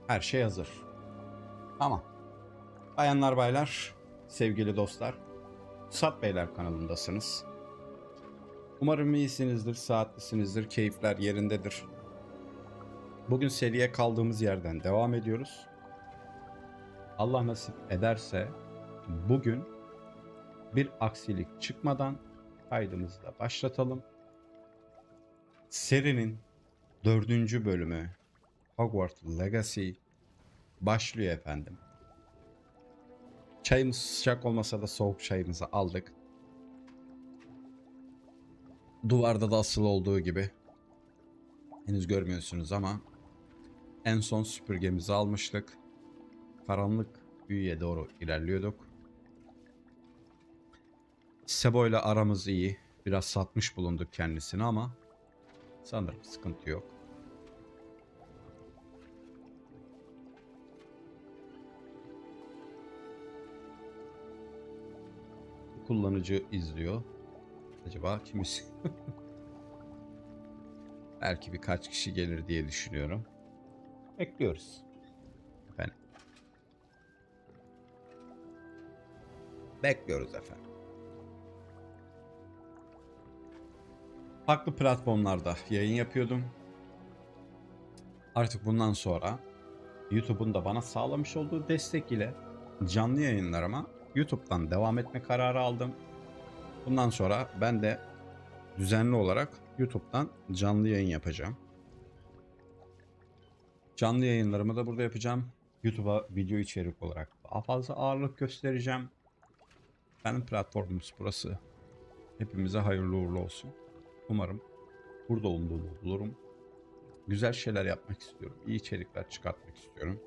Her şey hazır. Tamam. Bayanlar baylar, sevgili dostlar. Pusat Beyler kanalındasınız. Umarım iyisinizdir, saatlisinizdir, keyifler yerindedir. Bugün seriye kaldığımız yerden devam ediyoruz. Allah nasip ederse bugün bir aksilik çıkmadan kaydımızı da başlatalım. Serinin 4. bölümü Hogwarts Legacy başlıyor efendim. Çayımız sıcak olmasa da soğuk çayımızı aldık. Duvarda da asılı olduğu gibi. Henüz görmüyorsunuz ama en son süpürgemizi almıştık. Karanlık büyüye doğru ilerliyorduk. Sebo ile aramız iyi. Biraz satmış bulunduk kendisini ama sanırım sıkıntı yok. Kullanıcı izliyor. Acaba kimiz? Belki birkaç kişi gelir diye düşünüyorum. Bekliyoruz. Efendim. Bekliyoruz efendim. Farklı platformlarda yayın yapıyordum. Artık bundan sonra YouTube'un da bana sağlamış olduğu destek ile canlı yayınlarıma YouTube'dan devam etme kararı aldım. Bundan sonra ben de düzenli olarak YouTube'dan canlı yayın yapacağım. Canlı yayınlarımı da burada yapacağım. YouTube'a video içerik olarak daha fazla ağırlık göstereceğim. Benim platformumuz burası. Hepimize hayırlı uğurlu olsun. Umarım burada olduğumu bulurum. Güzel şeyler yapmak istiyorum. İyi içerikler çıkartmak istiyorum.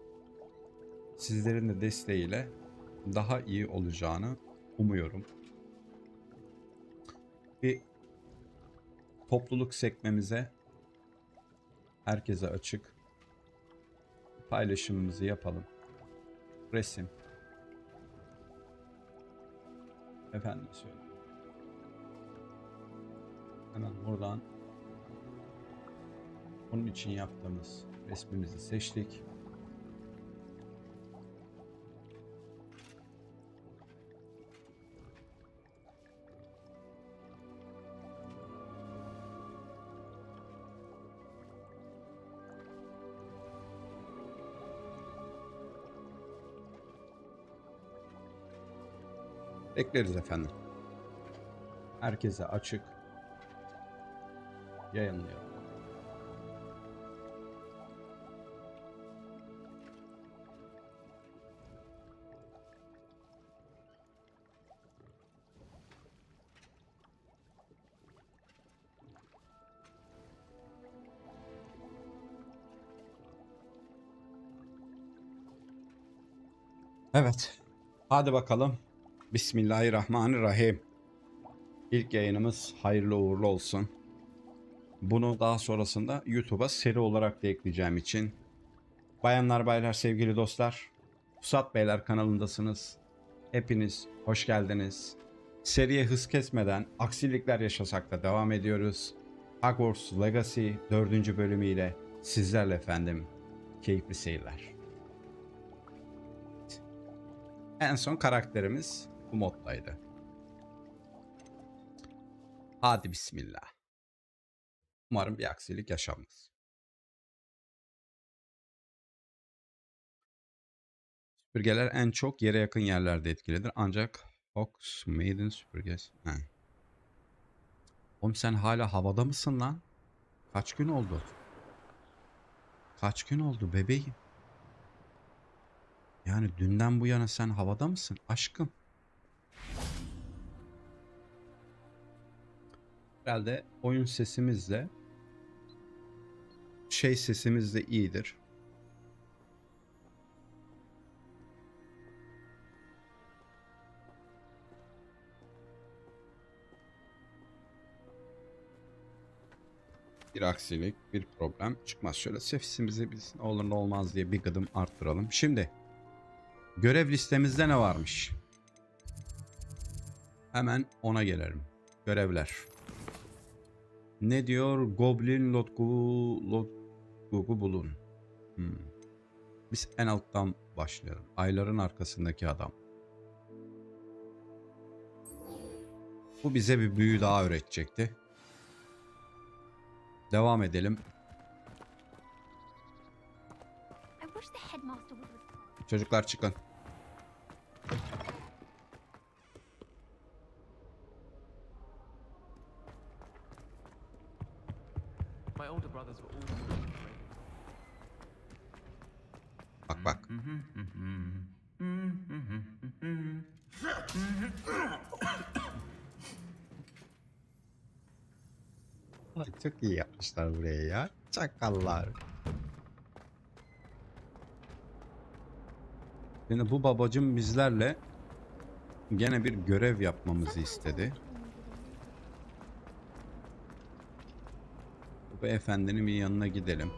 Sizlerin de desteğiyle daha iyi olacağını umuyorum. Bir topluluk sekmemize herkese açık paylaşımımızı yapalım. Resim. Efendim söyleyeyim. Hemen buradan onun için yaptığımız resmimizi seçtik. Bekleriz efendim. Herkese açık. Yayınlayalım. Evet. Hadi bakalım. Bismillahirrahmanirrahim. İlk yayınımız hayırlı uğurlu olsun. Bunu daha sonrasında YouTube'a seri olarak da ekleyeceğim için. Bayanlar baylar sevgili dostlar. Pusat Beyler kanalındasınız. Hepiniz hoş geldiniz. Seriye hız kesmeden aksilikler yaşasak da devam ediyoruz. Hogwarts Legacy 4. bölümüyle sizlerle efendim. Keyifli seyirler. En son karakterimiz bu moddaydı. Hadi bismillah. Umarım bir aksilik yaşanmaz. Süpürgeler en çok yere yakın yerlerde etkilidir. Ancak Fox Maiden süpürgesi. He. Oğlum sen hala havada mısın lan? Kaç gün oldu? Kaç gün oldu bebeğim? Yani dünden bu yana sen havada mısın aşkım? Herhalde oyun sesimizle sesimiz de iyidir. Bir aksilik, bir problem çıkmaz. Şöyle sesimizi biz olur ne olmaz diye bir gıdım arttıralım. Şimdi görev listemizde ne varmış? Hemen ona gelelim. Görevler. Ne diyor? Goblin Lotgu bulun. Biz en alttan başlayalım. Ayların arkasındaki adam. Bu bize bir büyü daha öğretecekti. Devam edelim. Çocuklar çıkın. Bak bak. Ay, çok iyi yapmışlar buraya ya. Çakallar. Şimdi bu babacım bizlerle gene bir görev yapmamızı istedi. Bu beyefendinin bir yanına gidelim.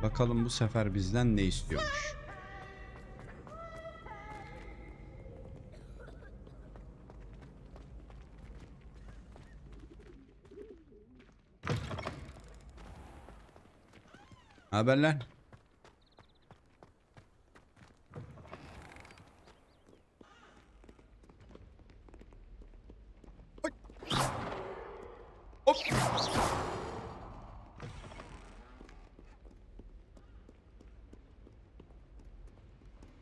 Bakalım bu sefer bizden ne istiyormuş. Haberler. Hop.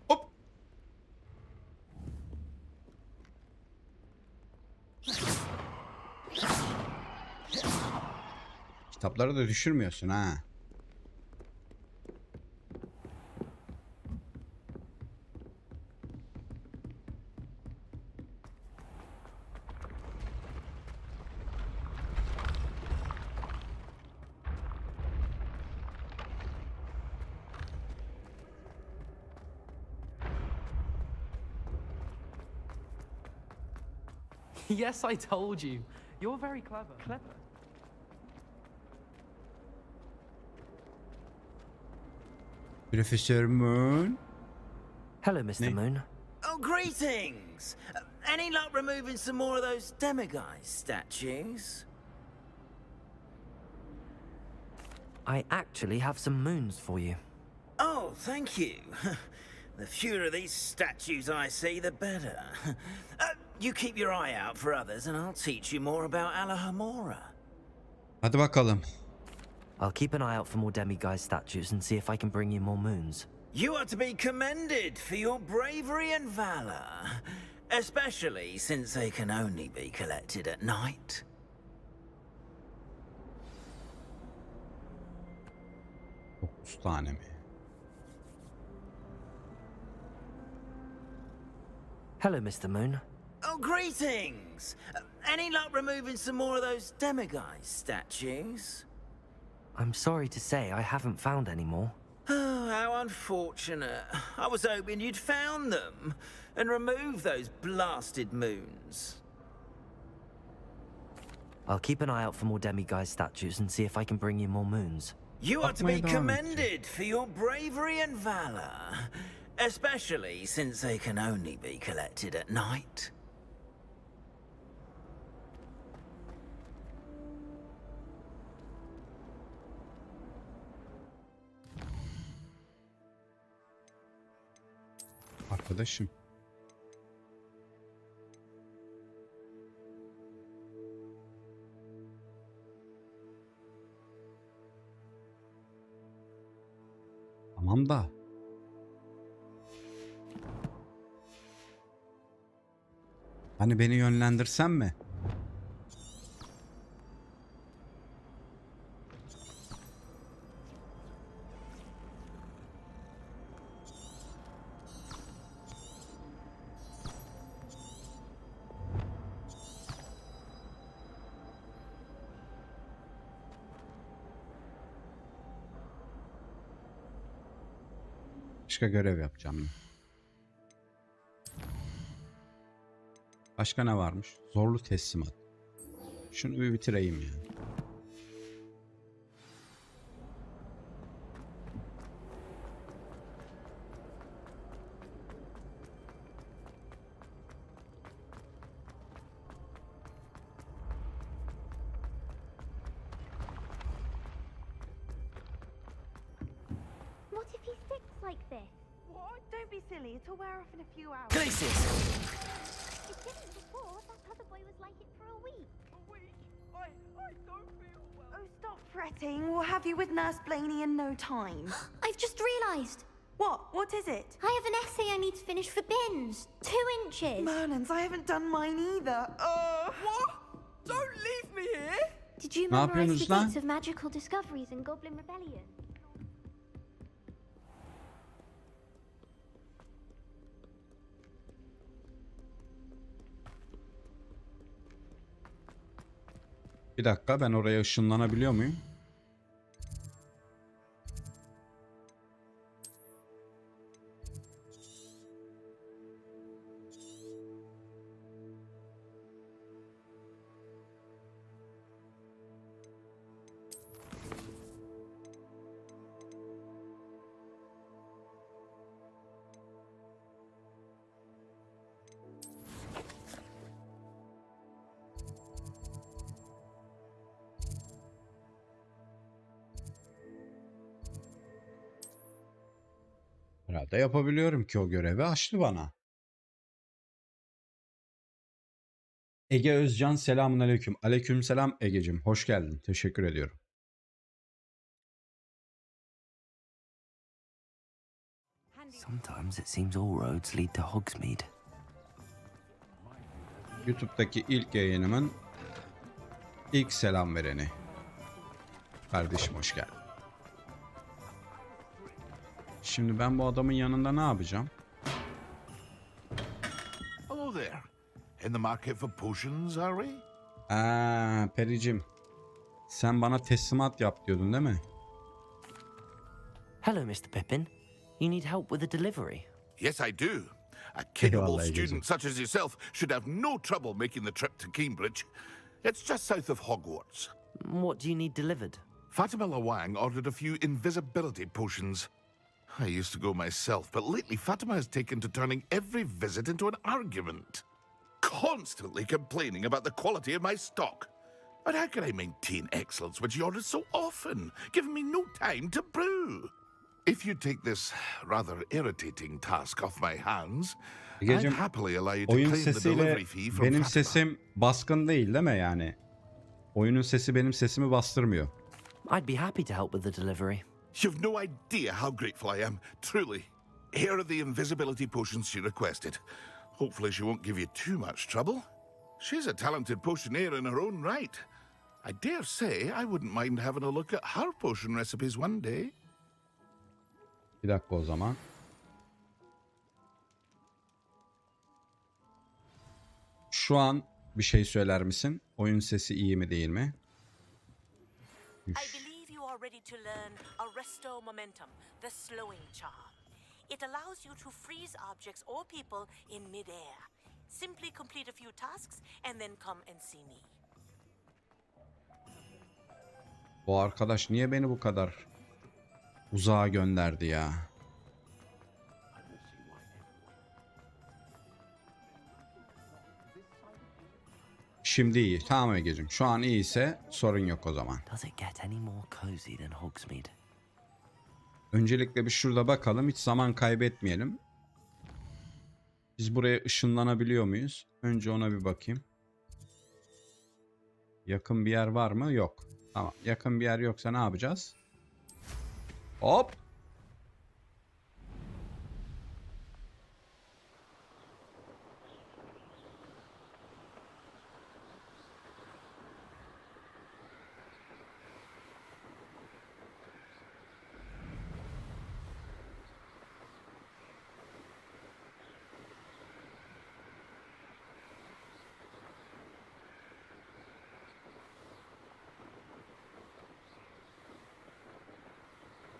Hop. Kitapları da düşürmüyorsun ha. Yes, I told you. You're very clever. Profesör Moon. Hello, Mr. Moon. Oh, greetings! Any luck removing some more of those demiguise statues? I actually have some moons for you. Oh, thank you. The fewer of these statues I see, the better. You keep your eye out for others and I'll teach you more about Alahamora. Hadi bakalım. I'll keep an eye out for more demiguise statues and see if I can bring you more moons. You are to be commended for your bravery and valor, especially since they can only be collected at night. Dokuz tane mi? Hello, Mr. Moon. Oh, greetings! Any luck removing some more of those demiguise statues? I'm sorry to say I haven't found any more. Oh, how unfortunate. I was hoping you'd found them and removed those blasted moons. I'll keep an eye out for more demiguise statues and see if I can bring you more moons. You are to be Bakmaya devam commended for your bravery and valor, especially since they can only be collected at night. Arkadaşım. Tamam da. Hani beni yönlendirsen mi? Başka görev yapacağım ben. Başka ne varmış? Zorlu teslimat. Şunu bir bitireyim ya. like this. What? Don't be silly. It'll wear off in a few hours. Gracias! It didn't before. That other boy was like it for a week. A week? I don't feel well. Oh, stop fretting. We'll have you with Nurse Blaney in no time. I've just realised. What? What is it? I have an essay I need to finish for bins. 2 inches. Merlins, I haven't done mine either. What? Don't leave me here! Did you Ne memorize yapıyorsunuz the lan? dates of magical discoveries in Goblin Rebellion? Bir dakika, ben oraya ışınlanabiliyor muyum? Herhalde yapabiliyorum ki o görevi açtı bana. Ege Özcan selamun aleyküm. Aleyküm selam Egecim. Hoş geldin. Teşekkür ediyorum. Sometimes it seems all roads lead to Hogsmeade. YouTube'daki ilk yayınımın ilk selam vereni. Kardeşim hoş geldin. Şimdi ben bu adamın yanında ne yapacağım? Hello there. In the market for potions, are we? Pericim. Sen bana teslimat yap diyordun değil mi? Hello, Mr. Pippin. You need help with a delivery? Yes, I do. A capable Eyvallah, student such as yourself should have no trouble making the trip to Cambridge. It's just south of Hogwarts. What do you need delivered? Fatima Lawang ordered a few invisibility potions. I used to go myself, but lately Fatima has taken to turning every visit into an argument. Constantly complaining about the quality of my stock. But how can I maintain excellence when she orders so often, giving me no time to brew? If you take this rather irritating task off my hands, I'd Egecim, happily allow you to oyun claim the sesiyle delivery fee from benim Fatima. sesim baskın değil mi yani? Oyunun sesi benim sesimi bastırmıyor. I'd be happy to help with the delivery. You've no idea how grateful I am, truly. Here are the invisibility potions she requested. Hopefully she won't give you too much trouble. She's a talented potioneer in her own right. I dare say I wouldn't mind having a look at her potion recipes one day. Bir dakika o zaman. Şu an bir şey söyler misin? Oyun sesi iyi mi değil mi? I believe you are ready to learn Arresto Momentum, the slowing charm. It allows you to freeze objects or people in mid-air. Simply complete a few tasks and then come and see me. Bu arkadaş niye beni bu kadar uzağa gönderdi ya? Şimdi iyi. Tamam Ege'cim. Şu an iyiyse sorun yok o zaman. Does it get any more cozy than Hogsmeade? Öncelikle bir şurada bakalım. Hiç zaman kaybetmeyelim. Biz buraya ışınlanabiliyor muyuz? Önce ona bir bakayım. Yakın bir yer var mı? Yok. Tamam. Yakın bir yer yoksa ne yapacağız? Hop.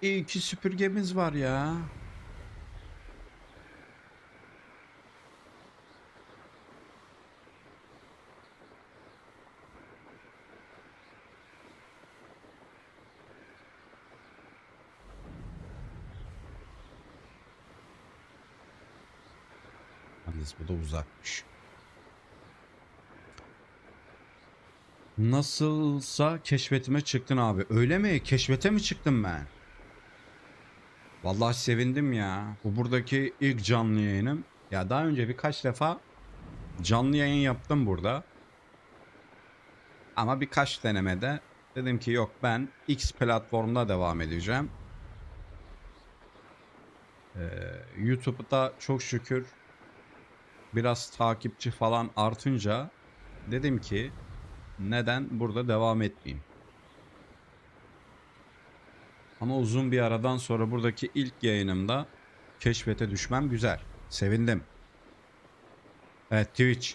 İyi ki süpürgemiz var ya. Yalnız bu da uzakmış. Nasılsa keşfetime çıktın abi. Öyle mi? Keşfete mi çıktım ben? Vallahi sevindim ya. Bu buradaki ilk canlı yayınım. Ya daha önce birkaç defa canlı yayın yaptım burada. Ama birkaç denemede dedim ki yok, ben X platformda devam edeceğim. YouTube'da çok şükür biraz takipçi falan artınca dedim ki neden burada devam etmeyeyim. Ama uzun bir aradan sonra buradaki ilk yayınımda keşfete düşmem güzel. Sevindim. Evet, Twitch.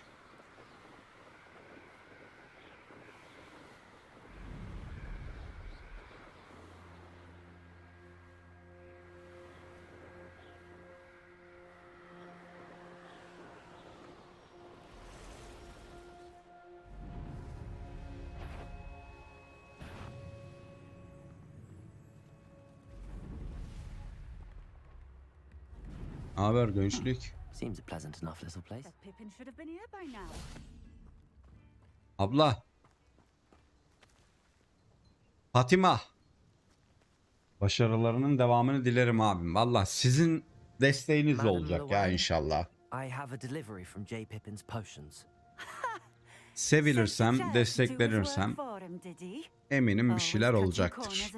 Haber gençlik. Seems a pleasant enough little place. But Pippin should have been here by now. Abla. Fatima. Başarılarının devamını dilerim abim. Valla sizin desteğinizle olacak ya inşallah. I have a delivery from J. Pippin's potions. Sevilirsem, desteklenirsem eminim bir şeyler olacaktır.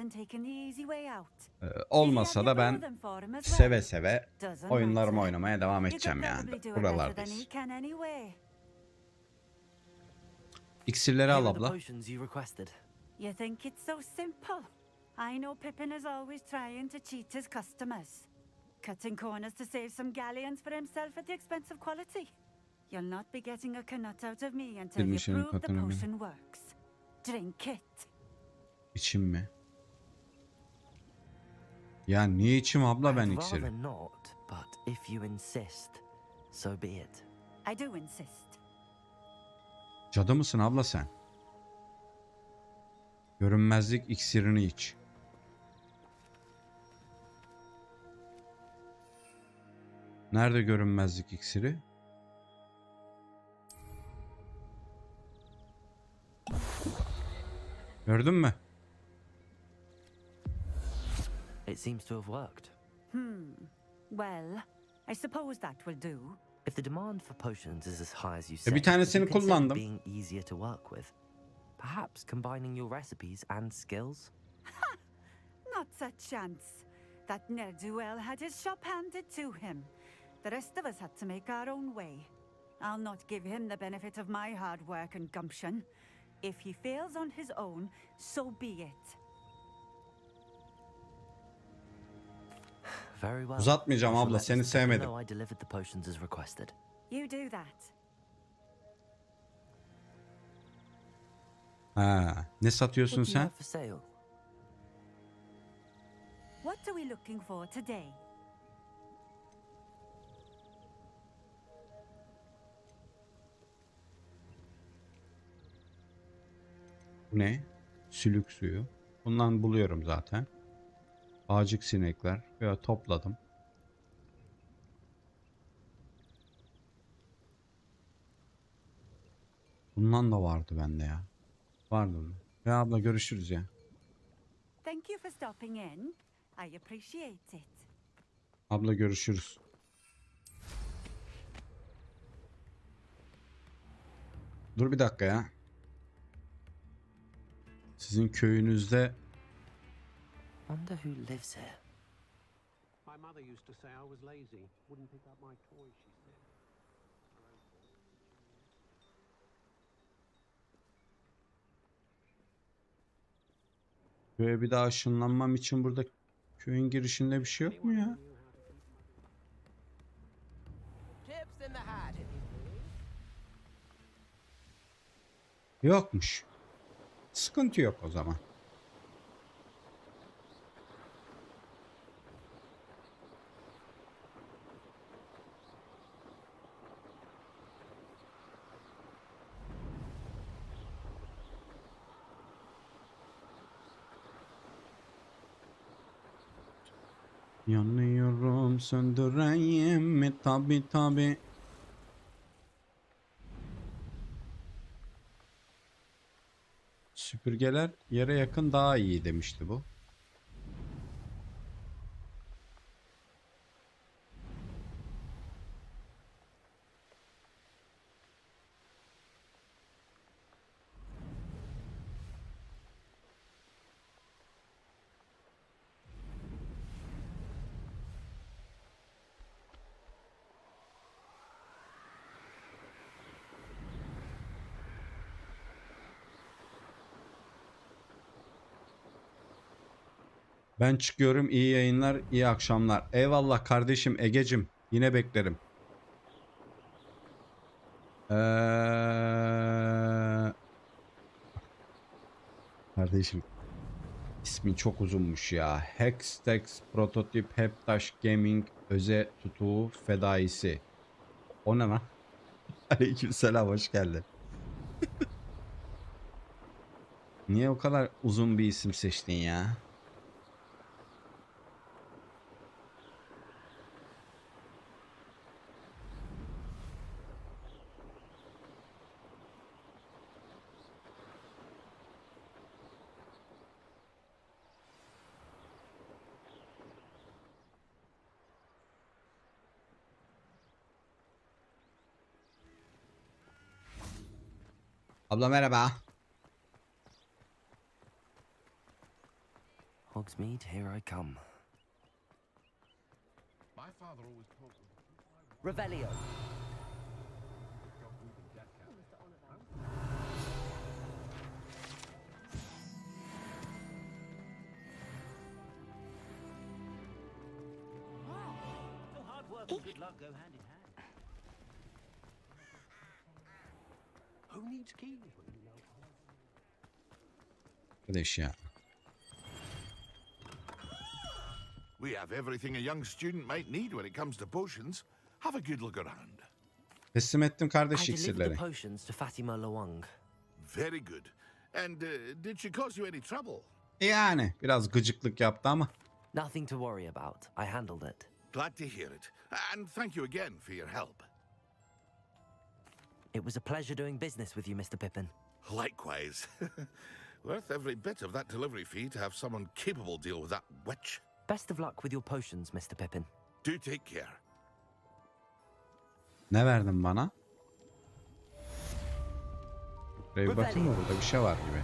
Olmasa da ben seve seve oyunlarımı oynamaya devam edeceğim yani. Buralardayız. İksirleri al Here are the abla. potions you requested. You think it's so simple? I know Pippin is always trying to cheat his customers, cutting corners to save some galleons for himself at the expense of quality. You'll not be getting a canut out of me until you Bilmişinin prove the katını potion works. Drink it. İçim mi? Ya niye içim abla ben I'd iksiri? rather not, but if you insist, so be it. I do insist. Cadı mısın abla sen? Görünmezlik iksirini iç. Nerede görünmezlik iksiri? Gördün mü? It seems to have worked. Well, I suppose that will do. If the demand for potions is as high as you say, Bir tanesini would you consider kullandım. being easier to work with? Perhaps combining your recipes and skills? Not a chance. That ne'er-do-well had his shop handed to him. The rest of us had to make our own way. I'll not give him the benefit of my hard work and gumption. If he fails on his own, so be it. Very well. Uzatmayacağım You shall abla, let seni Mr. Pippin sevmedim. know I delivered the potions as requested. You do that. Ha, ne satıyorsun What do you sen? have for sale? What are we looking for today? Bu ne? Sülük suyu. Bundan buluyorum zaten. Ağacık sinekler. Veya topladım. Bundan da vardı bende ya. Vardı mı? Ya abla görüşürüz ya. Thank you for stopping in. I appreciate it. Abla görüşürüz. Dur bir dakika ya. Sizin köyünüzde Wonder who lives here. My mother used to say I was lazy, wouldn't pick up my toys, she said. köye bir daha ışınlanmam için burada köyün girişinde bir şey yok mu ya? Tips in the hat. Yokmuş. Sıkıntı yok o zaman. Yanıyorum, söndüreyim mi? Tabi tabi. Süpürgeler yere yakın daha iyi demişti bu. Ben çıkıyorum. İyi yayınlar, iyi akşamlar. Eyvallah kardeşim Egecim. Yine beklerim. Kardeşim ismin çok uzunmuş ya. Hextex Prototip Heptaş Gaming Öze Tutuğu Fedaisi. O ne lan? Aleykümselam, hoş geldin. Niye o kadar uzun bir isim seçtin ya? Abla merhaba. Hogsmeade, here I come. Revelio. Hard work and good luck go hand in hand. Who needs keys when you know? Kardeş ya. We have everything a young student might need when it comes to potions. Have a good look around. Teslim ettim I kardeş delivered the iksirleri. potions to Fatima Lawang. Very good. And did she cause you any trouble? Yani biraz gıcıklık yaptı ama. Nothing to worry about. I handled it. Glad to hear it. And thank you again for your help. It was a pleasure doing business with you, Mr. Pippin. Likewise. Worth every bit of that delivery fee to have someone capable deal with that witch. Best of luck with your potions, Mr. Pippin. Do take care. Ne verdin bana? Buraya bir bakayım mı? Burada bir şey var gibi.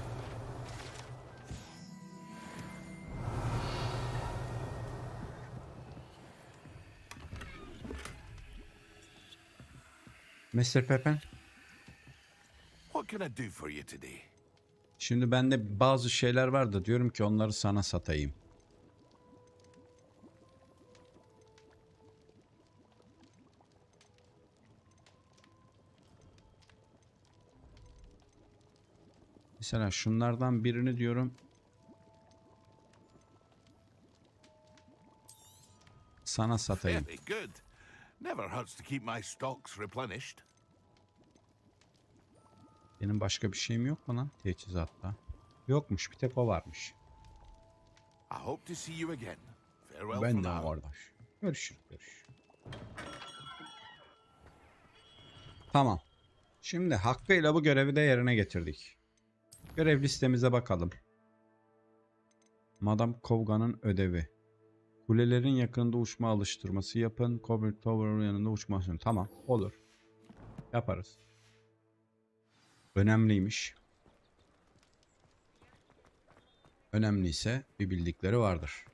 Mr. Pippin. What can I do for you today? Şimdi bende bazı şeyler var da diyorum ki onları sana satayım. Mesela şunlardan birini diyorum sana satayım. Very good. Never hurts to keep my stocks replenished. Benim başka bir şeyim yok mu lan teçhizatta? Yokmuş, bir tek o varmış. I hope to see you again. Farewell Ben for de now. kardeş. Görüşürüz. Tamam. Şimdi hakkıyla bu görevi de yerine getirdik. Görev listemize bakalım. Madame Kovga'nın ödevi. Kulelerin yakınında uçma alıştırması yapın. Cobble Tower'ın yanında uçma alıştırması. Tamam, olur. Yaparız. Önemliymiş. Önemliyse bir bildikleri vardır.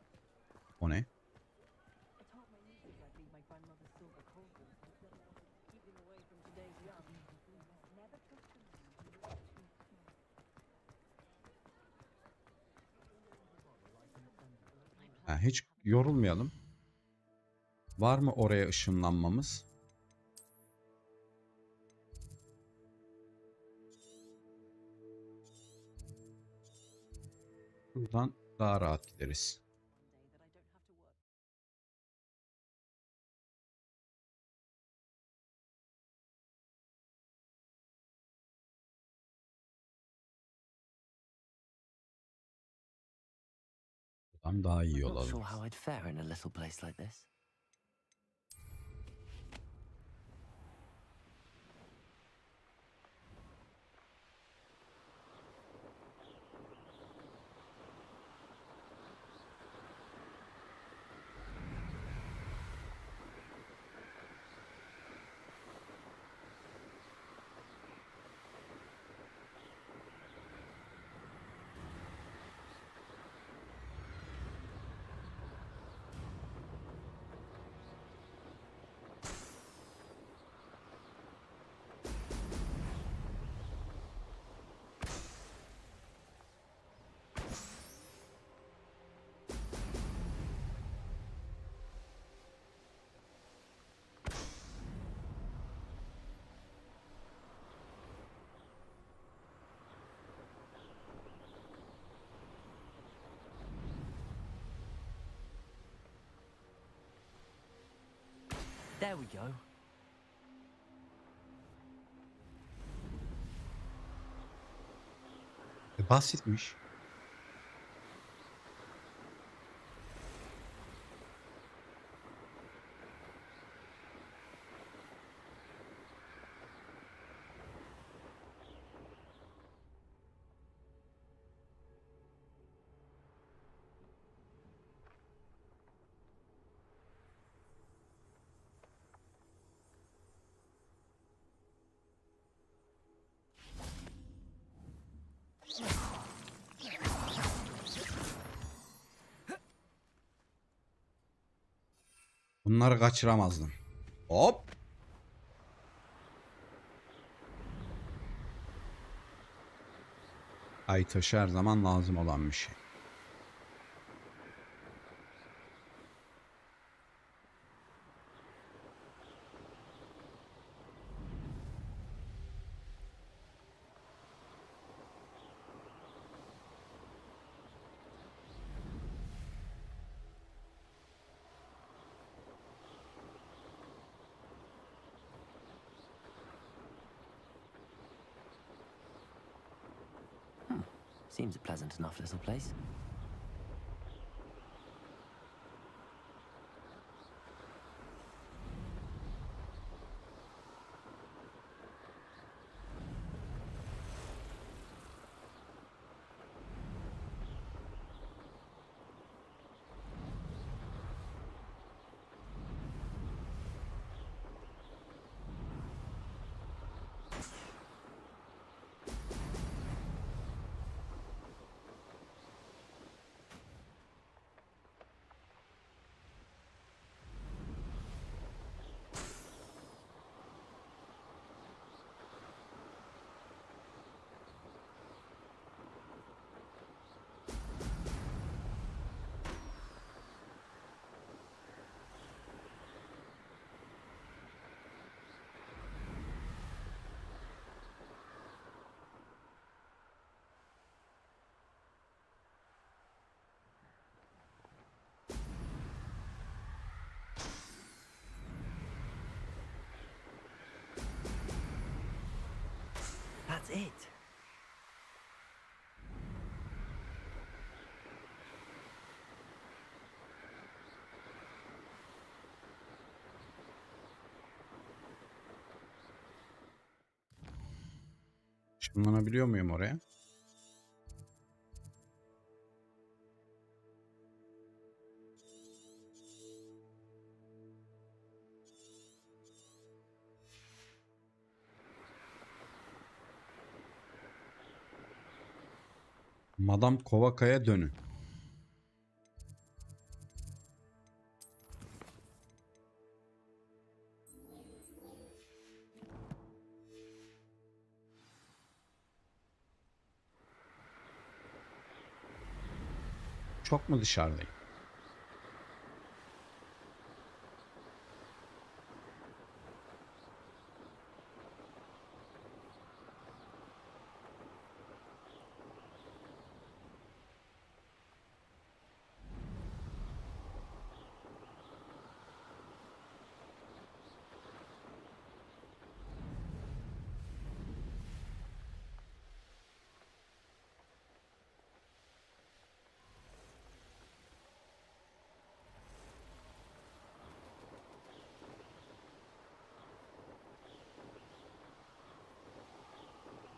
O ne? Ha, hiç yorulmayalım. Var mı oraya ışınlanmamız? Buradan daha rahat gideriz. Buradan daha iyi yol Not sure alırız. how I'd fare in a little place like this. There we go. Basitmiş. Bunları kaçıramazdım. Hop. Ay taşı her zaman lazım olan bir şey. Seems a pleasant enough little place. That's it. Işınlanabiliyor muyum oraya? Madam Kovaka'ya dönün. Çok mu dışarıdayım?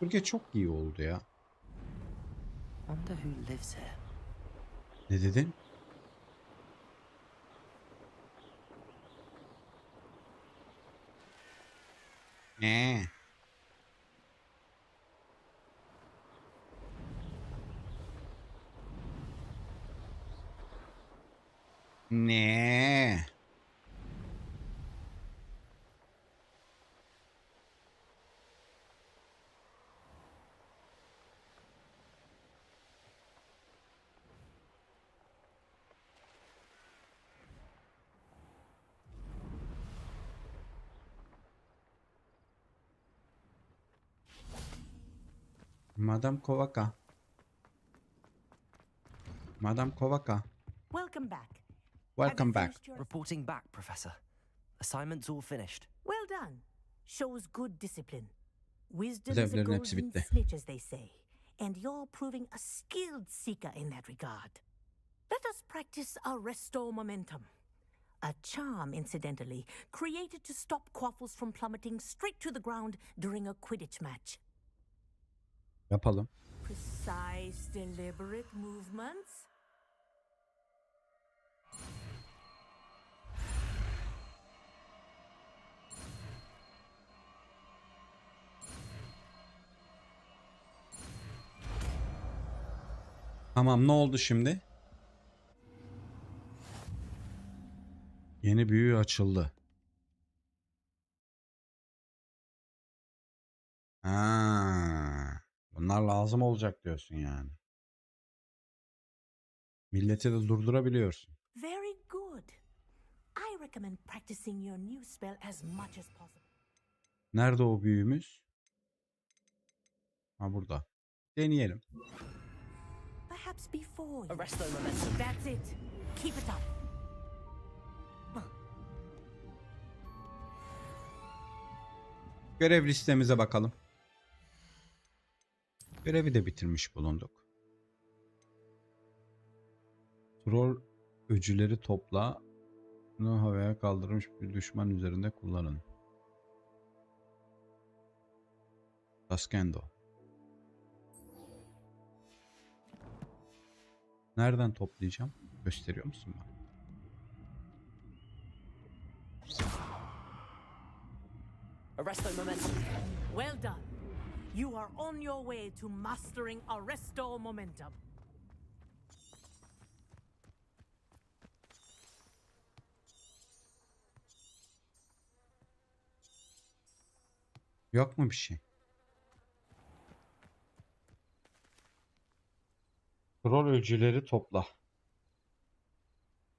Bölge çok iyi oldu ya. Wonder who lives here. Ne dedin? Ne? Ne? Madam Kovaka. Madam Kovaka. Welcome back. Welcome back. Reporting back, Professor. Assignment's all finished. Well done. Shows good discipline. Wisdom is a Ödevlerin hepsi golden bitti. snitch, as they say. And you're proving a skilled seeker in that regard. Let us practice arresto momentum. A charm, incidentally, created to stop quaffles from plummeting straight to the ground during a Quidditch match. Yapalım. Precise, deliberate movements. Tamam, ne oldu şimdi? Yeni büyü açıldı. Ha, bunlar lazım olacak diyorsun yani. Milleti de durdurabiliyorsun. Very good. I recommend practicing your new spell as much as possible. Nerede o büyümüz? Ha, burada. Deneyelim. Perhaps before you. Arresto momentum. That's it. Keep it up. Görev listemize bakalım. Görevi de bitirmiş bulunduk. Troll öcüleri topla. Bunu havaya kaldırmış bir düşman üzerinde kullanın. Taskendo. Nereden toplayacağım? Gösteriyor musun bana? Arresto momentum. Well done. You are on your way to mastering arresto momentum. Yok mu bir şey? Troll öcüleri topla.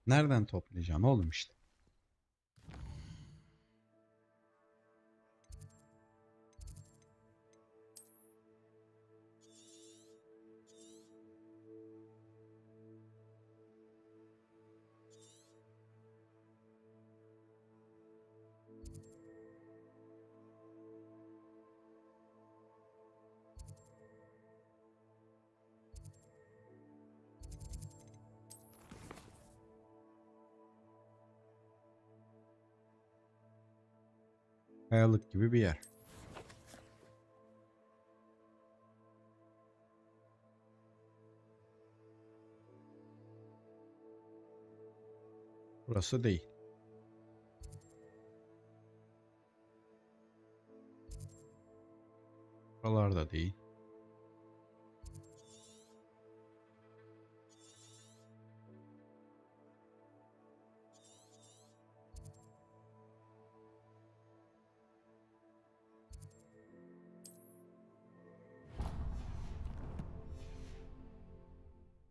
Nereden toplayacağım oğlum işte? Kayalık gibi bir yer. Burası değil. Buralarda değil.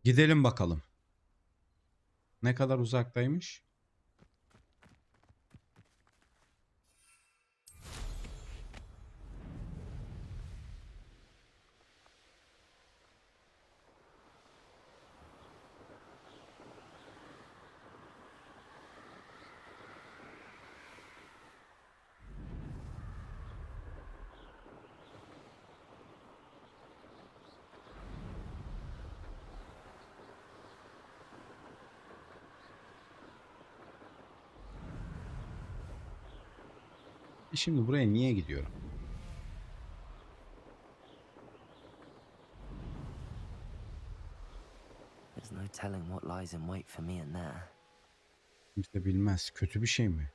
Gidelim bakalım. Ne kadar uzaktaymış? Şimdi buraya niye gidiyorum? There's no telling what lies in wait for me in there. Kimse bilmez. Kötü bir şey mi?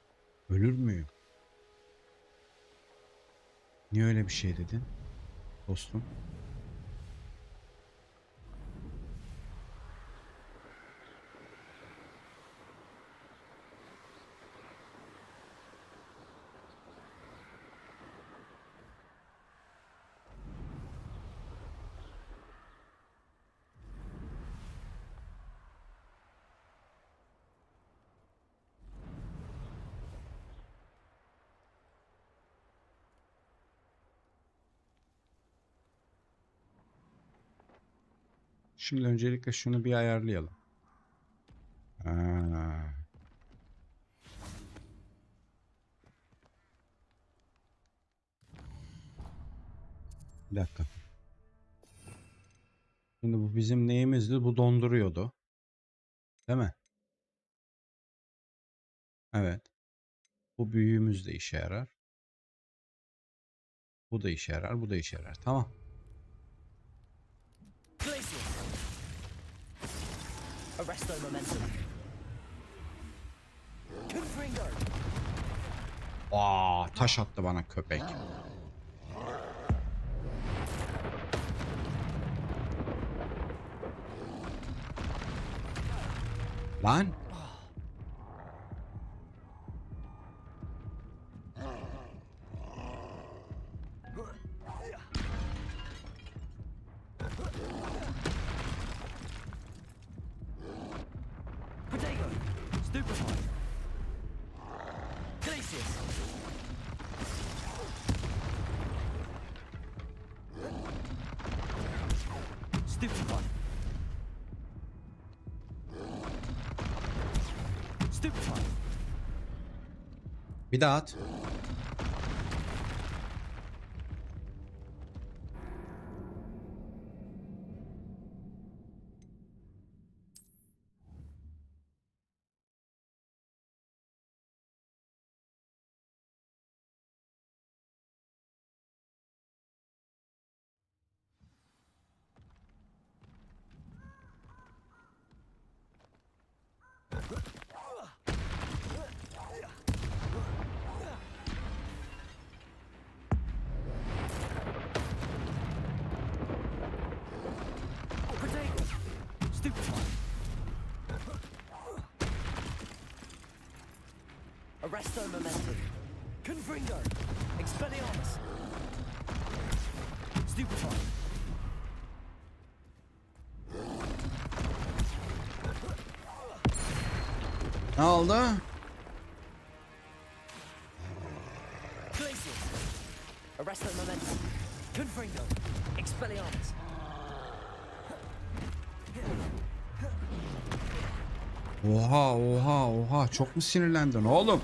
Ölür müyüm? Niye öyle bir şey dedin? Dostum. Şimdi öncelikle şunu bir ayarlayalım. Ha. Bir dakika. Şimdi bu bizim neyimizdi? Bu donduruyordu. Değil mi? Evet. Bu büyüğümüz de işe yarar. Bu da işe yarar. Bu da işe yarar. Tamam. Arresto momentum. Confringo. Aa, taş attı bana köpek. Lan. Potato. Stupefy. Glacius. Stupefy. Stupefy. Bir daha at. Potato. Stupefy. Arresto momentum. Confringo. Expelliarmus. Stupefy. Ne oldu? Glacius. Arresto momentum. Confringo. Expelliarmus. Oha oha oha, çok mu sinirlendin oğlum?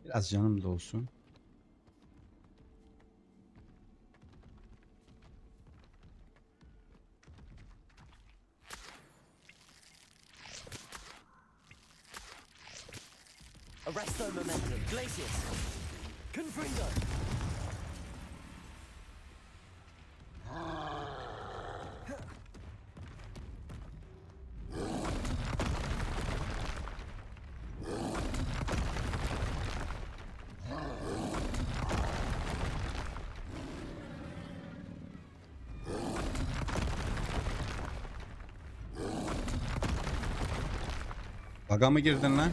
Biraz canım da olsun. Arresto momentum. Glacius. Confringo. Baga mı girdin lan?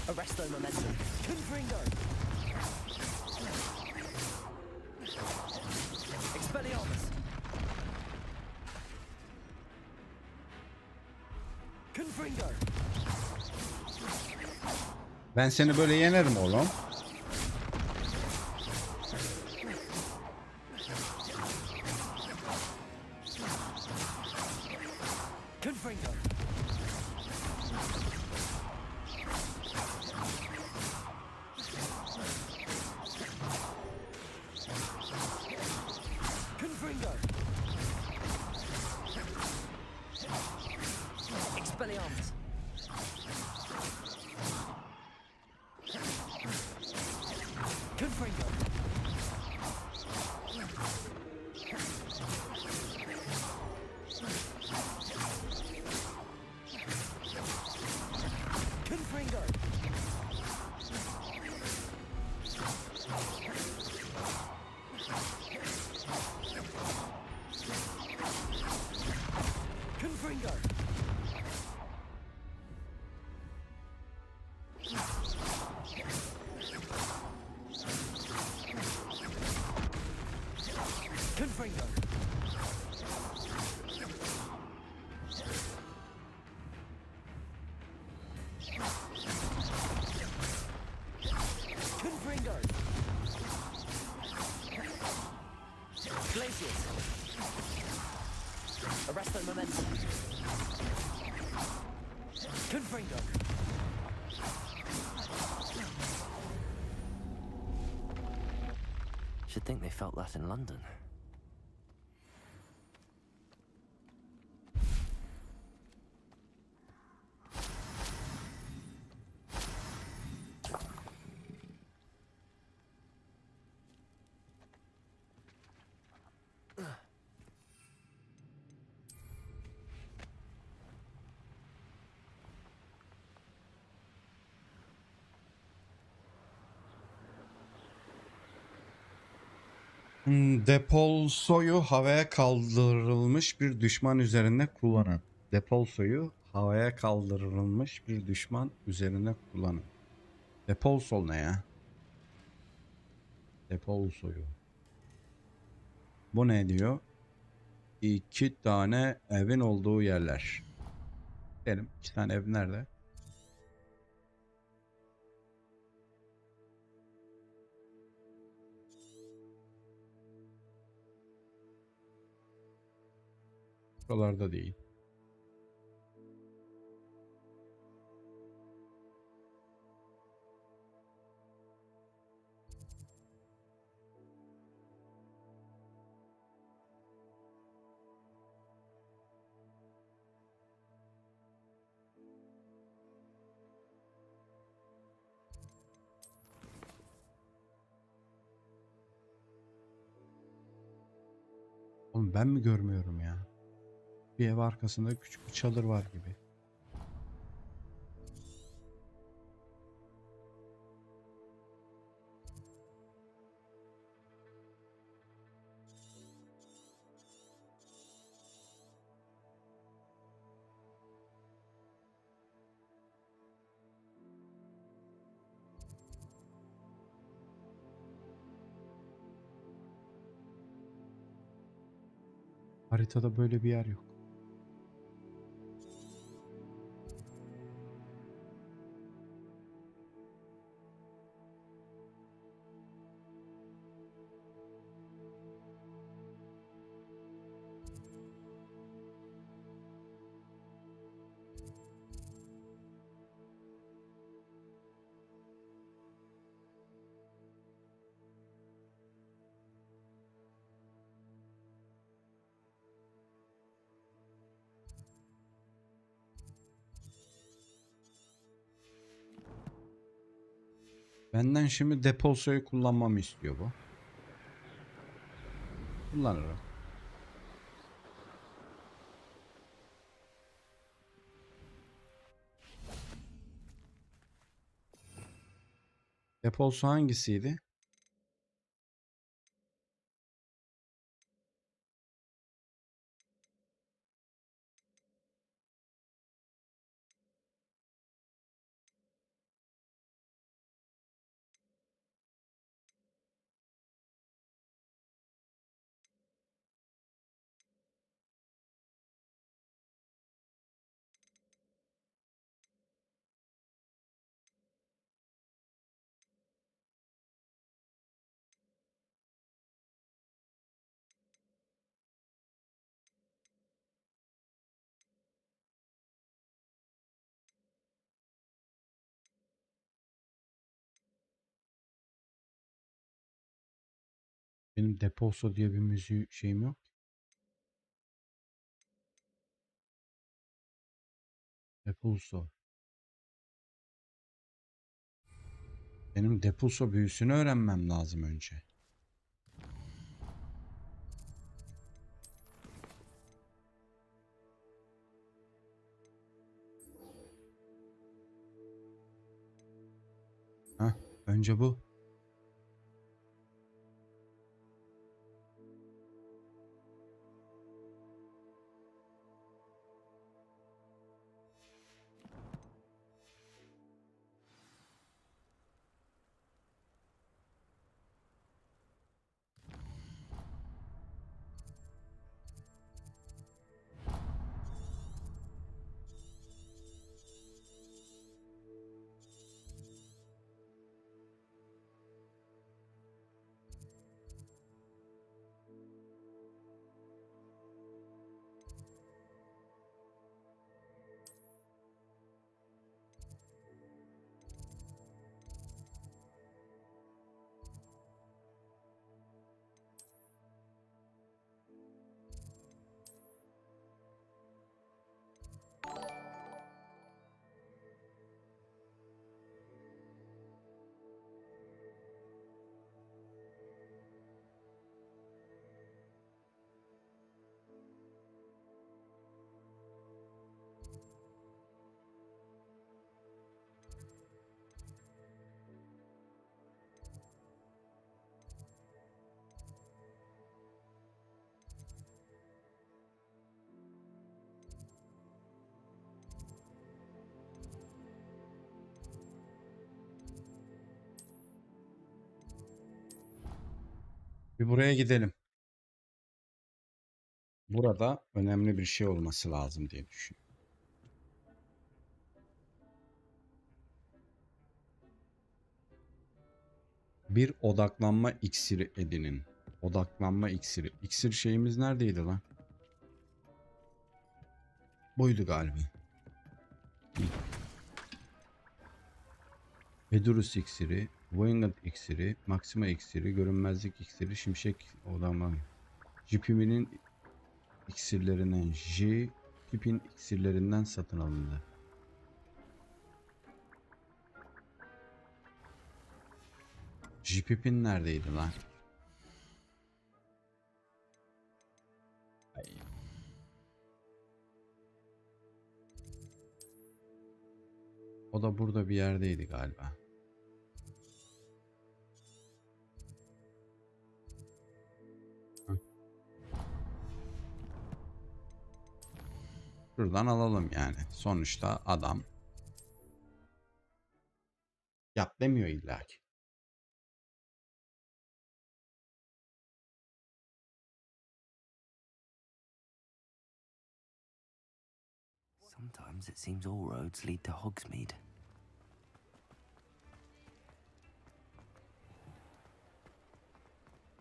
Arresto momentum. Confringo. Expelliarmus. Confringo. Ben seni böyle yenerim oğlum. Confringo. Confringo. Expelliarmus. Glaciers. Arresto momentum. Confringo. Should think they felt that in London. Depolsoyu havaya kaldırılmış bir düşman üzerine kullanın. Depolsoyu havaya kaldırılmış bir düşman üzerine kullanın. Depolsol ne ya? Depolsoyu. Bu ne diyor? 2 tane evin olduğu yerler. Benim 2 tane ev nerede? Buralarda değil. Oğlum ben mi görmüyorum ya? Bir ev arkasında küçük bir çadır var gibi. Haritada böyle bir yer yok. Benden şimdi depolsoyu kullanmamı istiyor bu. Kullanırım. Depolso hangisiydi? Benim depolso diye bir müziği şeyim yok. Depolso. Benim depolso büyüsünü öğrenmem lazım önce. Heh, önce bu. Bir buraya gidelim. Burada önemli bir şey olması lazım diye düşünüyorum. Bir odaklanma iksiri edinin. Odaklanma iksiri. İksir şeyimiz neredeydi lan? Buydu galiba. Edurus iksiri, Winged iksiri, Maxima iksiri, görünmezlik iksiri, şimşek odamı. Jipiminin iksirlerinden, Jipin iksirlerinden satın alındı. Jipipin neredeydi lan? Ay. O da burada bir yerdeydi galiba. Şuradan alalım yani. Sonuçta adam yap demiyor illa ki. Sometimes it seems all roads lead to Hogsmeade.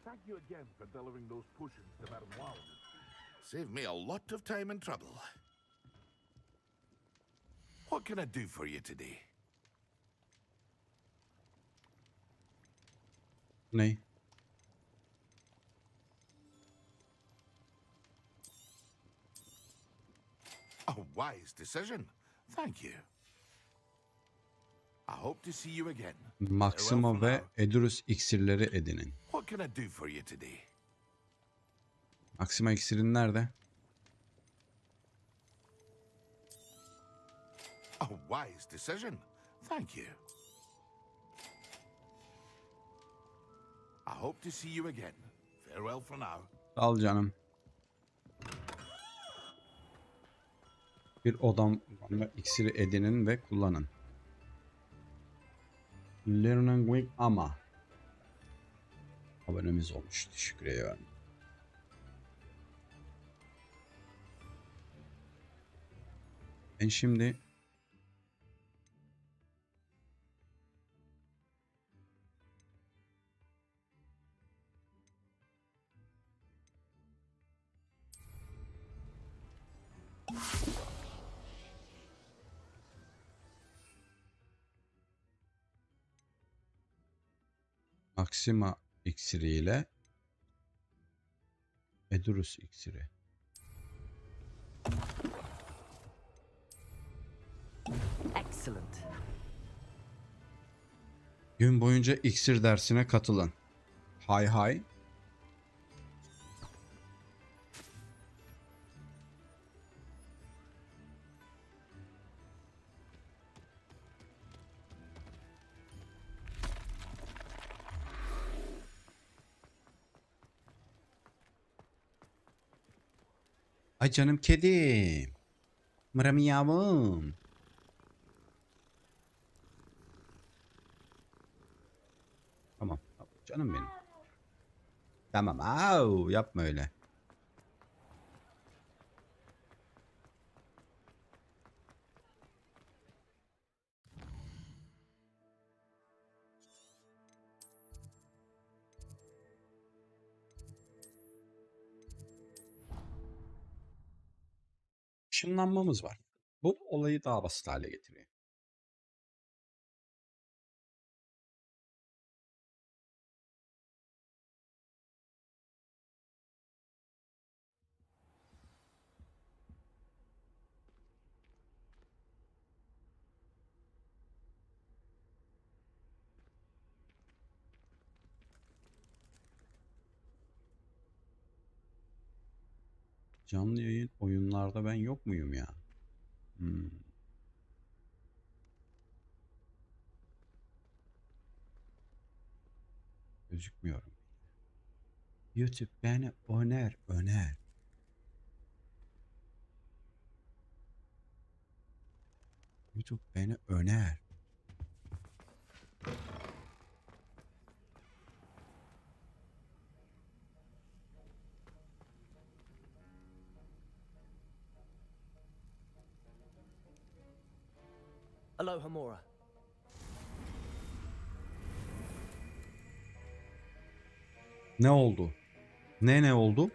Thank you again for delivering those potions to Madame Wow. Saved me a lot of time and trouble. What can I do for you today? Ne? A wise decision. Thank you. I hope to see you again. Maxima ve Edurus iksirleri edinin. What can I do for you today? Maxima iksirin nerede? A wise decision. Thank you. I hope to see you again. Farewell for now. Al canım. Bir odamlanma iksiri edinin ve kullanın. Learning Week ama abonemiz olmuş. Teşekkür ederim. Ben şimdi Maxima iksiriyle Edurus iksiri. Excellent. Gün boyunca iksir dersine katılın. Hay hay. Ay canım kedim. Mıram yavrum. Tamam. Canım benim. Tamam. Au, yapma öyle. Işınlanmamız var. Bu olayı daha basit hale getiriyor. Canlı yayın oyunlarda ben yok muyum ya? Gözükmüyorum. YouTube beni öner. YouTube beni öner. Alohomora. Ne oldu? Ne oldu?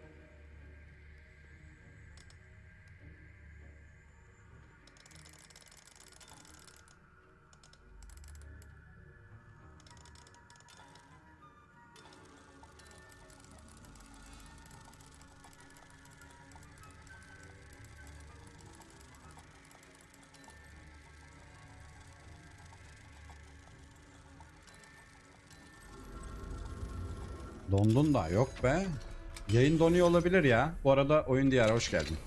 Dondun da yok be. Yayın donuyor olabilir ya. Bu arada oyun diyarı hoş geldin.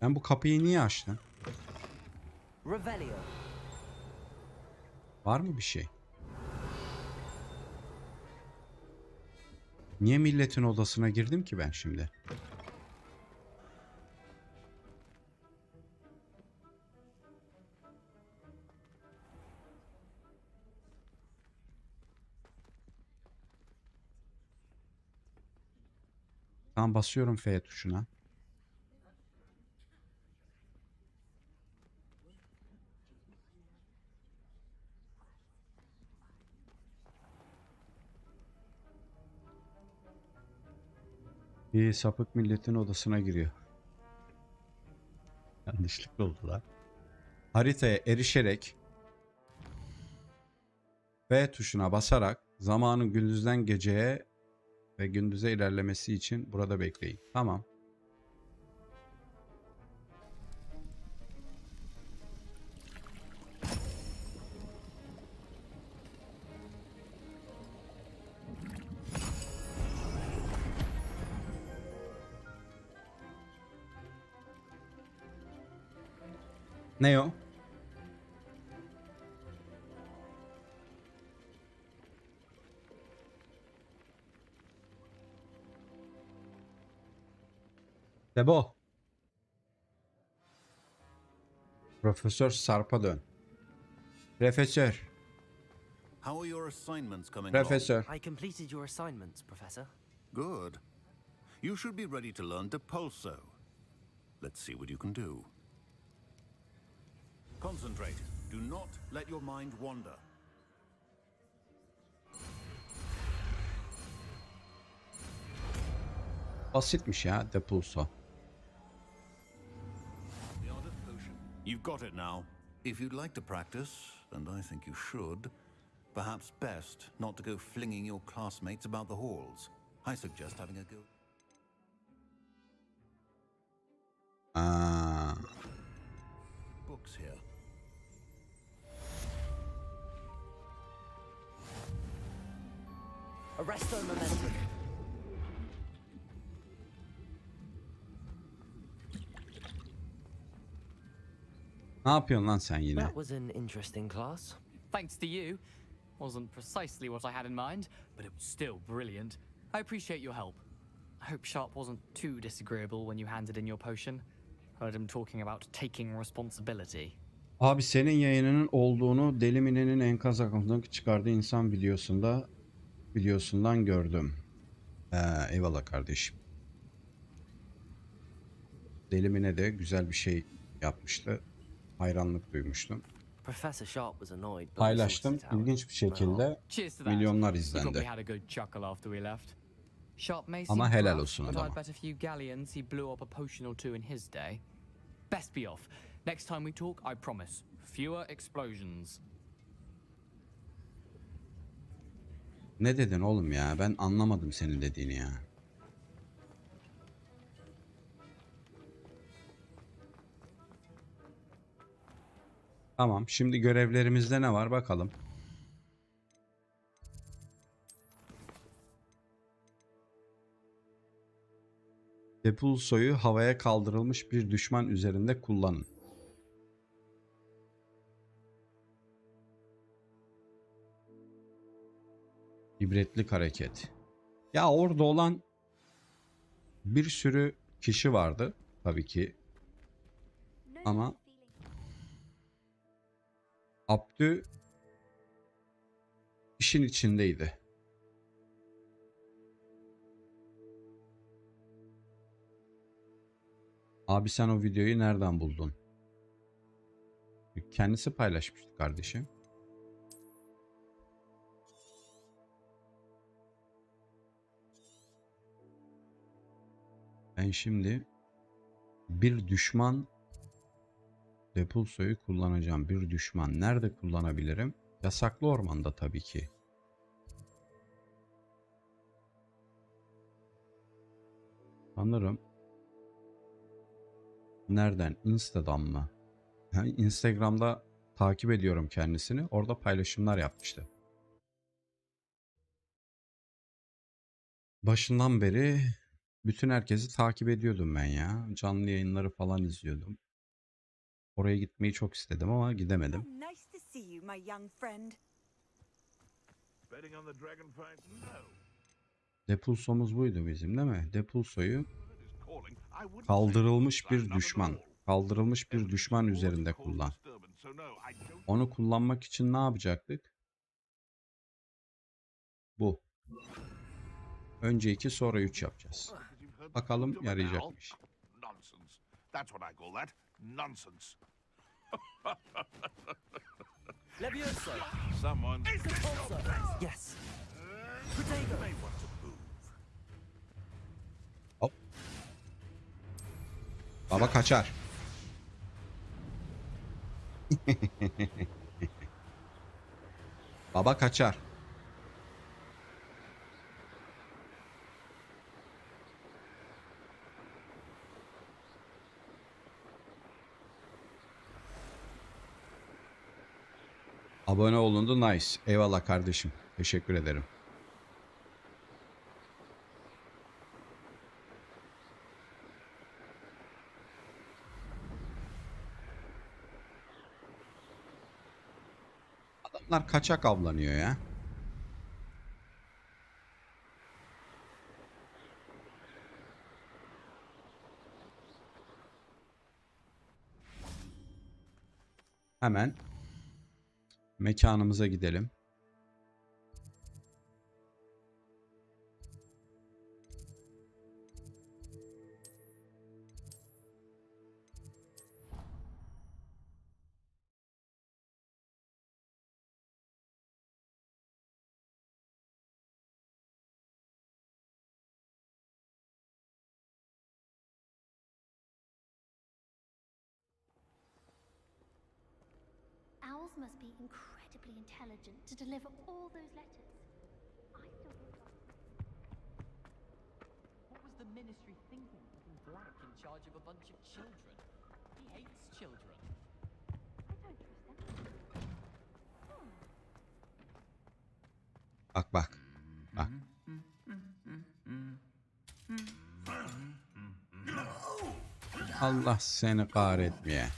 Ben bu kapıyı niye açtım? Revelio. Var mı bir şey? Niye milletin odasına girdim ki ben şimdi? Tamam, basıyorum F tuşuna. Bir sapık milletin odasına giriyor. Yanlışlıkla oldu lan. Haritaya erişerek V tuşuna basarak zamanın gündüzden geceye ve gündüze ilerlemesi için burada bekleyin. Tamam. Ne o? Debo. Profesör Sarp'a dön. Profesör. How are your assignments coming Profesör. I completed your assignments, Professor. along? Good. You should be ready to learn Depulso. Let's see what you can do. Concentrate. Do not let your mind wander. Basitmiş ya Depulso. The art of potion. You've got it now. If you'd like to practice, and I think you should, perhaps best not to go flinging your classmates about the halls. I suggest having a go. Books here. Arresto momentum. Ne yapıyorsun lan sen yine? That was an interesting class. Thanks to you. Wasn't precisely what I had in mind, but it was still brilliant. I appreciate your help. I hope Sharp wasn't too disagreeable when you handed in your potion. Heard him talking about taking responsibility. Abi senin yayınının olduğunu Deli Mine'nin enkaz hakkında çıkardığı insan videosundan gördüm. Eyvallah kardeşim. Deli Mine de güzel bir şey yapmıştı. Hayranlık duymuştum. Professor Sharp was annoyed, but Paylaştım. we sorted it out. İlginç bir şekilde Cheers to that. milyonlar We izlendi. probably had a good chuckle after we left. Sharp may Ama seem helal gruff, olsun but adama. I bet a few galleons he blew up a potion or two in his day. Best be off. Next time we talk, I promise, fewer explosions. Ne dedin oğlum ya? Ben anlamadım senin dediğini ya. Tamam. Şimdi görevlerimizde ne var bakalım. Depulso'yu havaya kaldırılmış bir düşman üzerinde kullanın. İbretlik hareket. Ya orada olan bir sürü kişi vardı tabii ki. Ama Abdü işin içindeydi. Abi sen o videoyu nereden buldun? Kendisi paylaşmıştı kardeşim. Ben şimdi bir düşman Depulso'yu kullanacağım. Bir düşman. Nerede kullanabilirim? Yasaklı ormanda tabii ki. Sanırım. Nereden? Insta'dan mı? Yani Instagram'da takip ediyorum kendisini. Orada paylaşımlar yapmıştı. Başından beri bütün herkesi takip ediyordum ben ya. Canlı yayınları falan izliyordum. Oraya gitmeyi çok istedim ama gidemedim. Nice to see you, my young friend. Betting on the dragon fight? No. Depulso'muz buydu bizim, değil mi? Depulso'yu Calling. I wouldn't kaldırılmış bir not at düşman. all. Kaldırılmış bir düşman üzerinde kullan. Onu kullanmak için ne yapacaktık? Bu. Önce 2 sonra 3 yapacağız. Bakalım yarayacakmış. Nonsense. That's what I call that. Nonsense. Levioso. Someone. Repulsor. Yes. Protego. May want to move. Hop. Baba kaçar. Baba kaçar. Abone olundu, nice. Eyvallah kardeşim. Teşekkür ederim. Adamlar kaçak avlanıyor ya. Hemen mekanımıza gidelim. Owls must be incredibly intelligent to deliver all those letters. I still don't know. What was the ministry thinking, putting Black in charge of a bunch of children? He hates children. I don't trust them. Bak bak. Bak. Allah seni kahretmeye.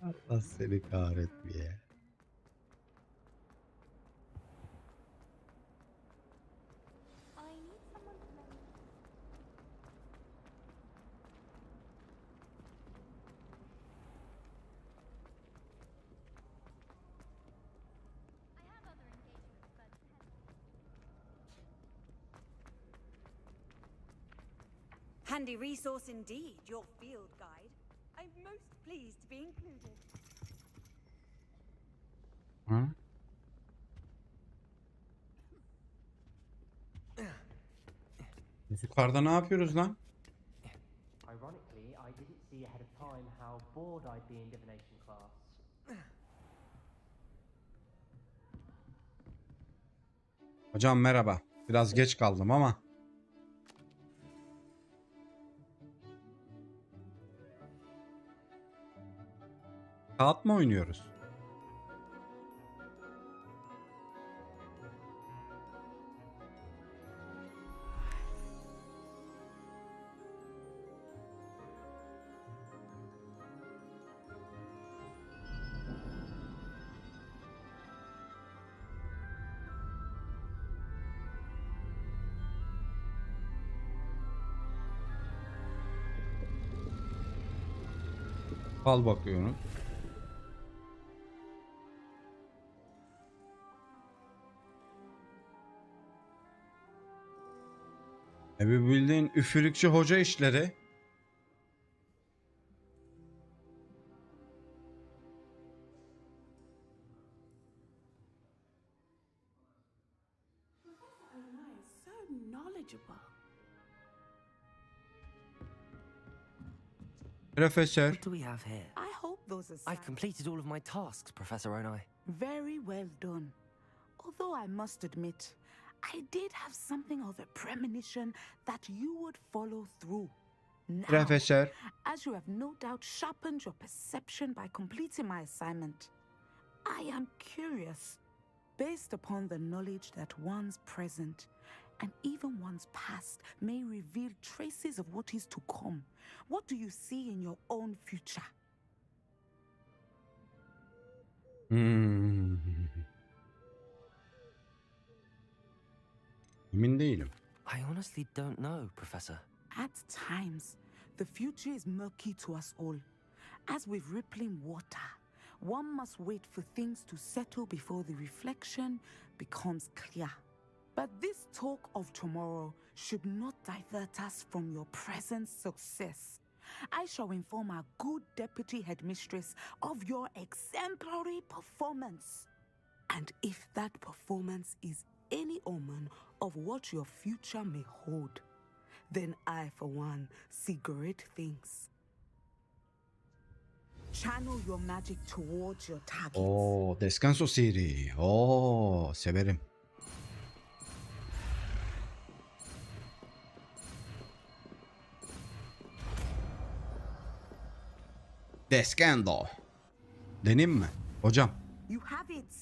Allah seni kahretmeye. I need someone to lend. I have other engagements, but Handy resource indeed, your field guide. I'm most pleased to be included. Ha? Yukarıda ne yapıyoruz lan? Ironically, I didn't see ahead of time how bored I'd be in divination class. Hocam merhaba. Biraz geç kaldım ama. Kağıt mı oynuyoruz? Al bakıyorsun. Bir bildiğin üfürükçü hoca işleri. Profesör. What do we have here? I hope those are I've completed all of my tasks, Professor Onai. very well done. Although I must admit, I did have something of a premonition that you would follow through. Now, Profesör. as you have no doubt sharpened your perception by completing my assignment, I am curious, based upon the knowledge that one's present and even one's past may reveal traces of what is to come. What do you see in your own future? Emin değilim. I honestly don't know, Professor. At times, the future is murky to us all. As with rippling water, one must wait for things to settle before the reflection becomes clear. But this talk of tomorrow should not divert us from your present success. I shall inform our good deputy headmistress of your exemplary performance. And if that performance is any omen of what your future may hold, then I, for one, see great things. Channel your magic towards your target. Oo, Descanso Siri. Oo, severim. Descendo. Deneyim mi? Hocam. You have it.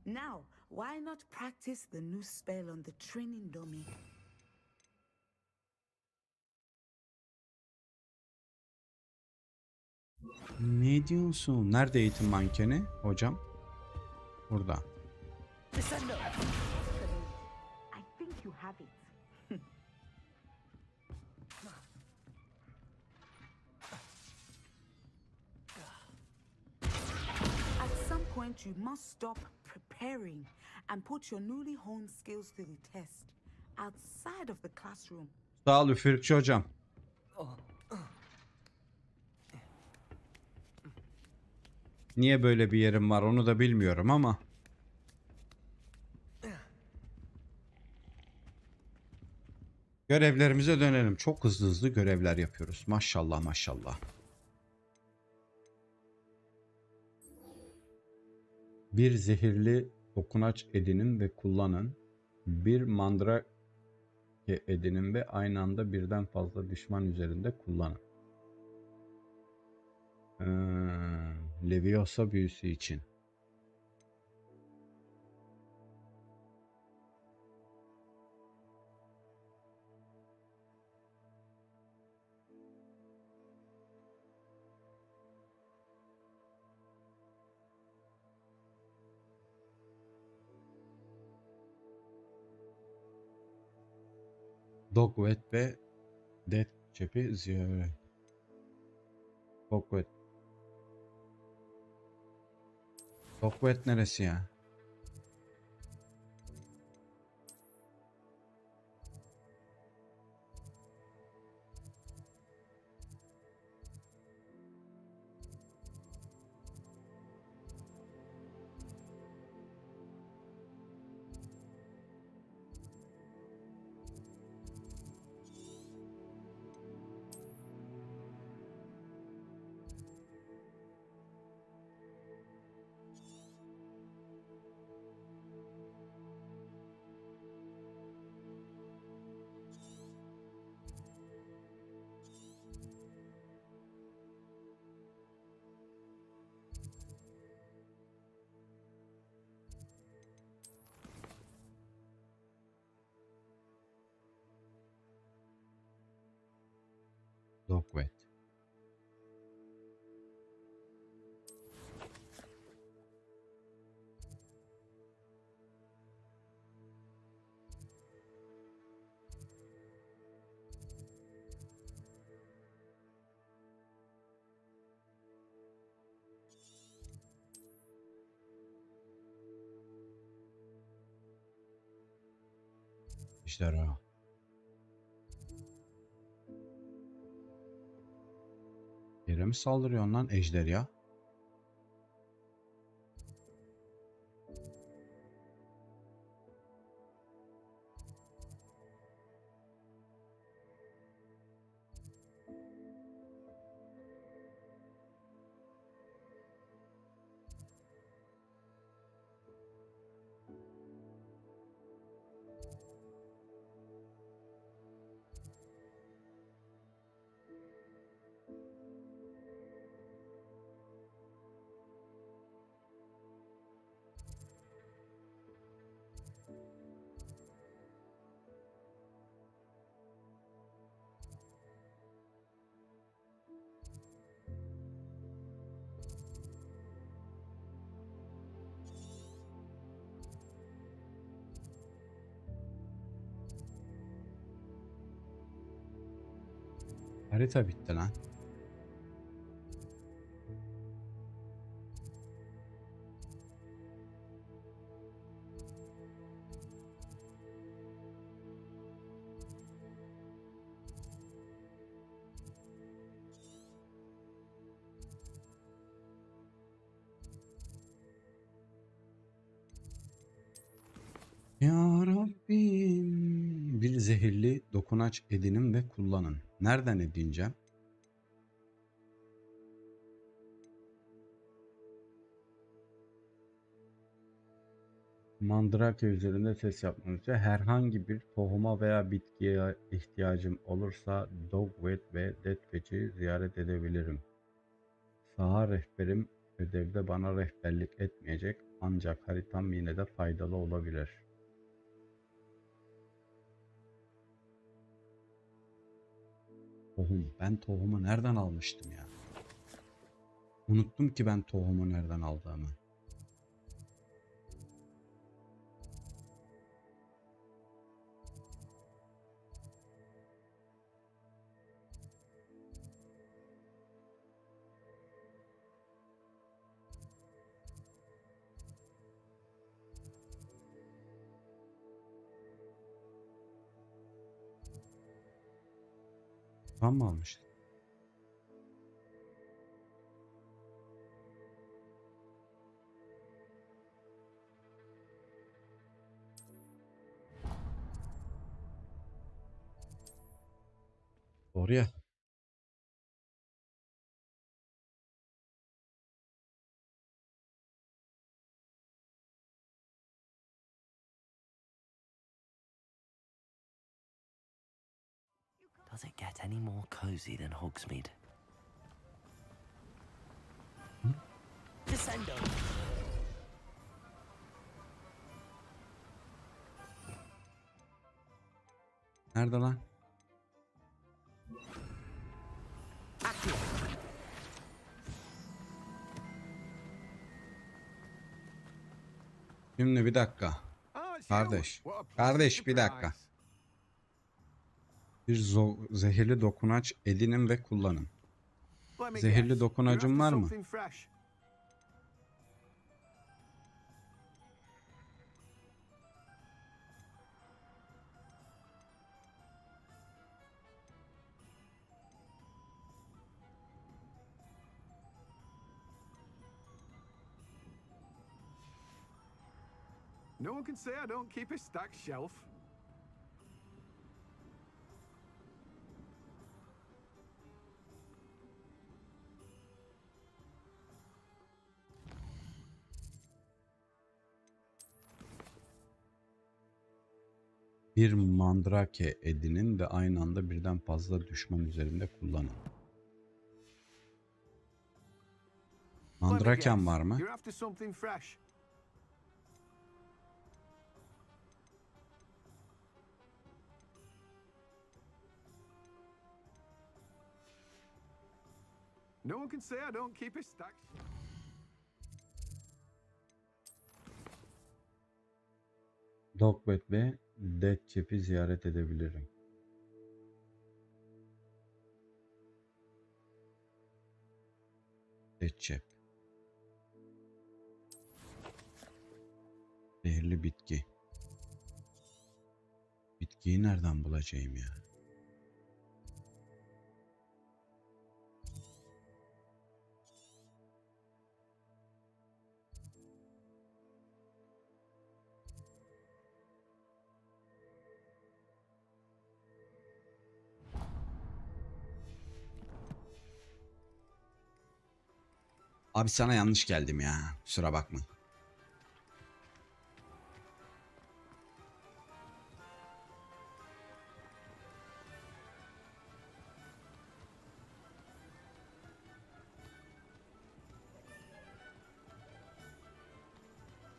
Now, why not practice the new spell on the training dummy? Ne diyorsun? Nerede eğitim mankeni hocam? Burada. I think you have it. At some point, you must stop preparing and put your newly honed skills to the test outside of the classroom. Sağ ol üfürükçü hocam. Niye böyle bir yerim var onu da bilmiyorum ama. Görevlerimize dönelim. Çok hızlı hızlı görevler yapıyoruz. Maşallah maşallah. Bir zehirli dokunaç edinin ve kullanın. Bir mandrake edinin ve aynı anda birden fazla düşman üzerinde kullanın. Leviosa büyüsü için. Dogwet ve Death Chap'i ziyaret. Dogwet. Dogwet neresi ya? Dogwet. İşte o. mi saldırıyorsun lan ejderha? Harita bitti lan. Ya Rabbim. Bir zehirli dokunaç edinin ve kullanın. Nereden edineceğim? Mandrake üzerinde test yapmanız için herhangi bir tohuma veya bitkiye ihtiyacım olursa Dogwet ve Deathwitch'i ziyaret edebilirim. Saha rehberim ödevde bana rehberlik etmeyecek ancak haritam yine de faydalı olabilir. Tohum. Ben tohumu nereden almıştım ya? Unuttum ki ben tohumu nereden aldığımı. Tam mı almıştım? Doğru ya. Does it get any more cozy than Hogsmeade? Descendo. Nerede lan? Şimdi bir dakika. Kardeş. Kardeş bir dakika. Bir zehirli dokunaç edinin ve kullanın. Zehirli dokunacım var mı? No one can say I don't keep a stacked shelf. Bir mandrake edinin ve aynı anda birden fazla düşman üzerinde kullanın. Mandraken var mı? You're after something fresh. No one can say I don't keep a stacked shelf. Dogwet ve Deathchap'i ziyaret edebilirim. Deathchap. Zehirli bitki. Bitkiyi nereden bulacağım ya? Abi sana yanlış geldim ya. Kusura bakma.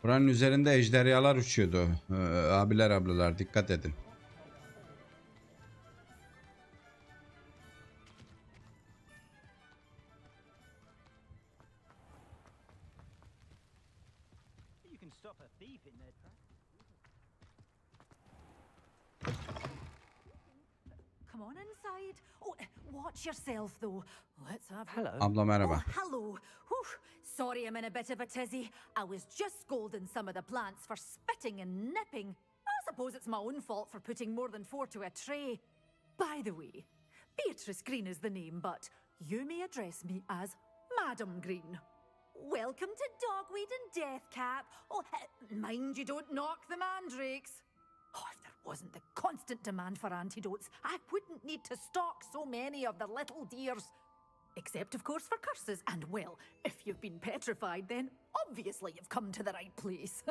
Buranın üzerinde ejderhalar uçuyordu. Abiler ablalar dikkat edin. You can stop a thief in their tracks. Come on inside. Oh, watch yourself though. Let's have. Hello. Abla merhaba. Oh, hello. Whew. Sorry, I'm in a bit of a tizzy. I was just scolding some of the plants for spitting and nipping. I suppose it's my own fault for putting more than 4 to a tray. By the way, Beatrice Green is the name, but you may address me as Madam Green. Welcome to Dogweed and Deathcap. Oh, mind you don't knock the mandrakes. Oh, if there wasn't the constant demand for antidotes, I wouldn't need to stock so many of the little dears. Except, of course, for curses. And, well, if you've been petrified, then obviously you've come to the right place.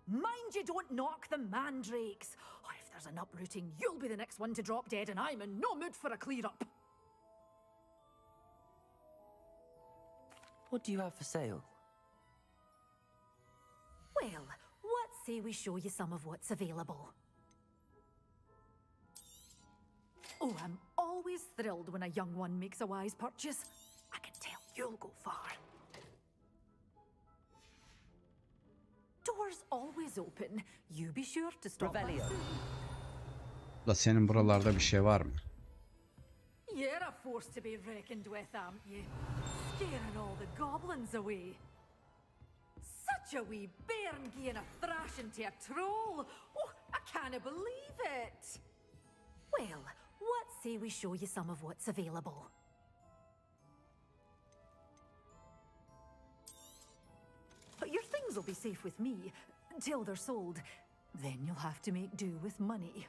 Mind you don't knock the mandrakes. Oh, if there's an uprooting, you'll be the next one to drop dead, and I'm in no mood for a clear-up. What do you have for sale? Well, what say we show you some of what's available? Oh, I'm always thrilled when a young one makes a wise purchase. I can tell you'll go far. Doors always open. You be sure to stop by soon. La senin buralarda bir şey var mı? You're a force to be reckoned with, aren't you? Scaring all the goblins away. Such a wee bairn giving a thrashing to a troll. Oh, I can't believe it. Well, what say we show you some of what's available? But your things will be safe with me until they're sold. Then you'll have to make do with money.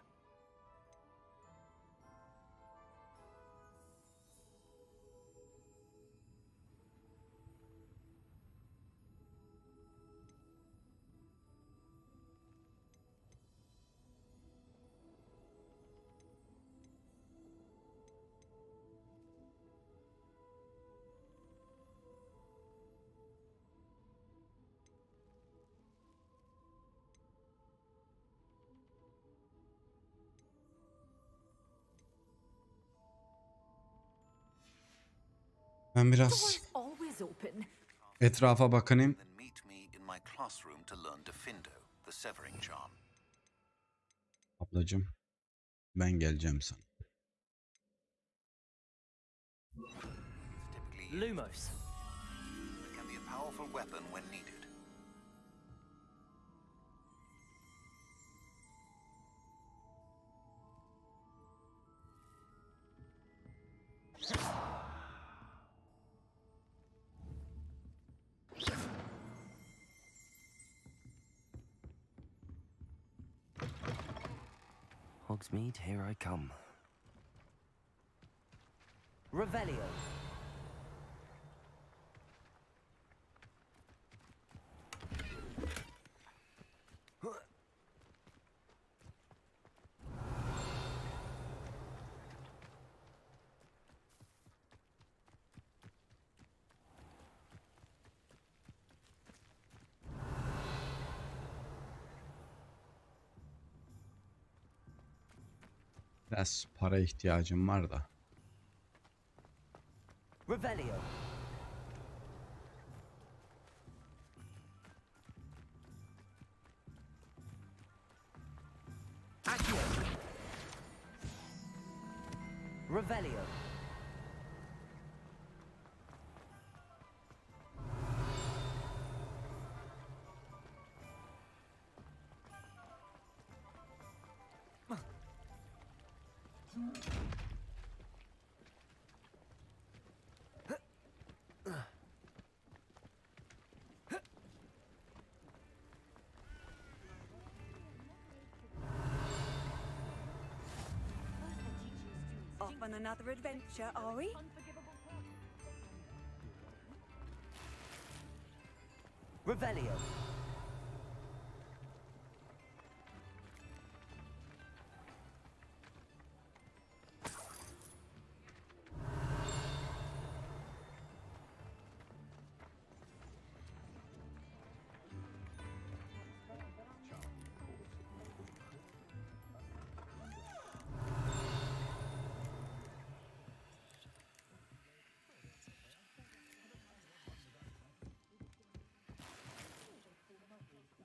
Ben biraz Always open. etrafa bakınayım. Then meet me in my classroom to learn Defindo, the severing charm. Ablacığım ben geleceğim sana. Lumos. It can be a powerful weapon when needed. Hogsmeade, here I come. Revelio. Biraz para ihtiyacım var da. Revelio. Accio. Revelio. Off on another adventure, are we? Revelio.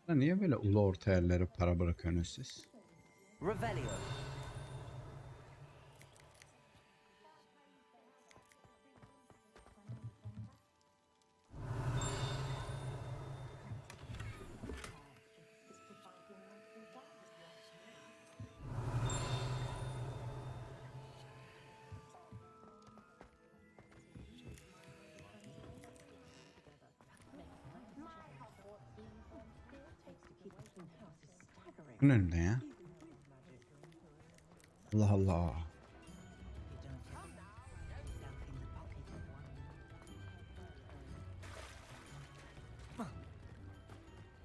Niye böyle ulu orta yerlere para bırakıyorsunuz siz? Revelio. Bu ne önünde ya? Allah Allah.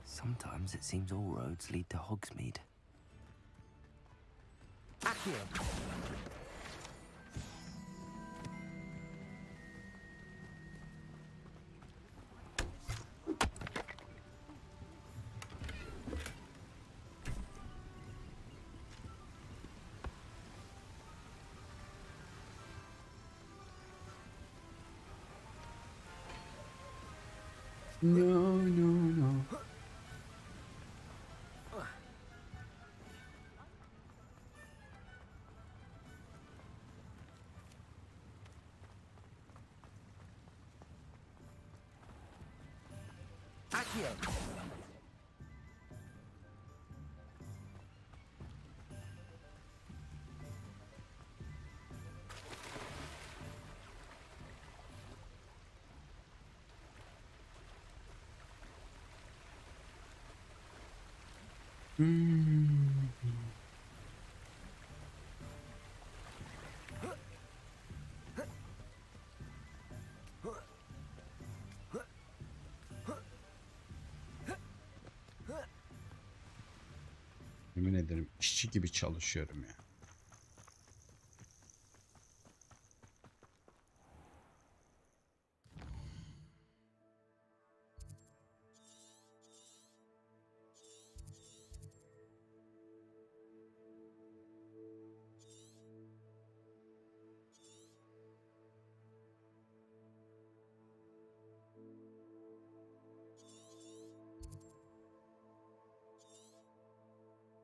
Sometimes it seems all roads lead to Hogsmeade. Accio. No, no, no. Accio. Yemin ederim işçi gibi çalışıyorum ya.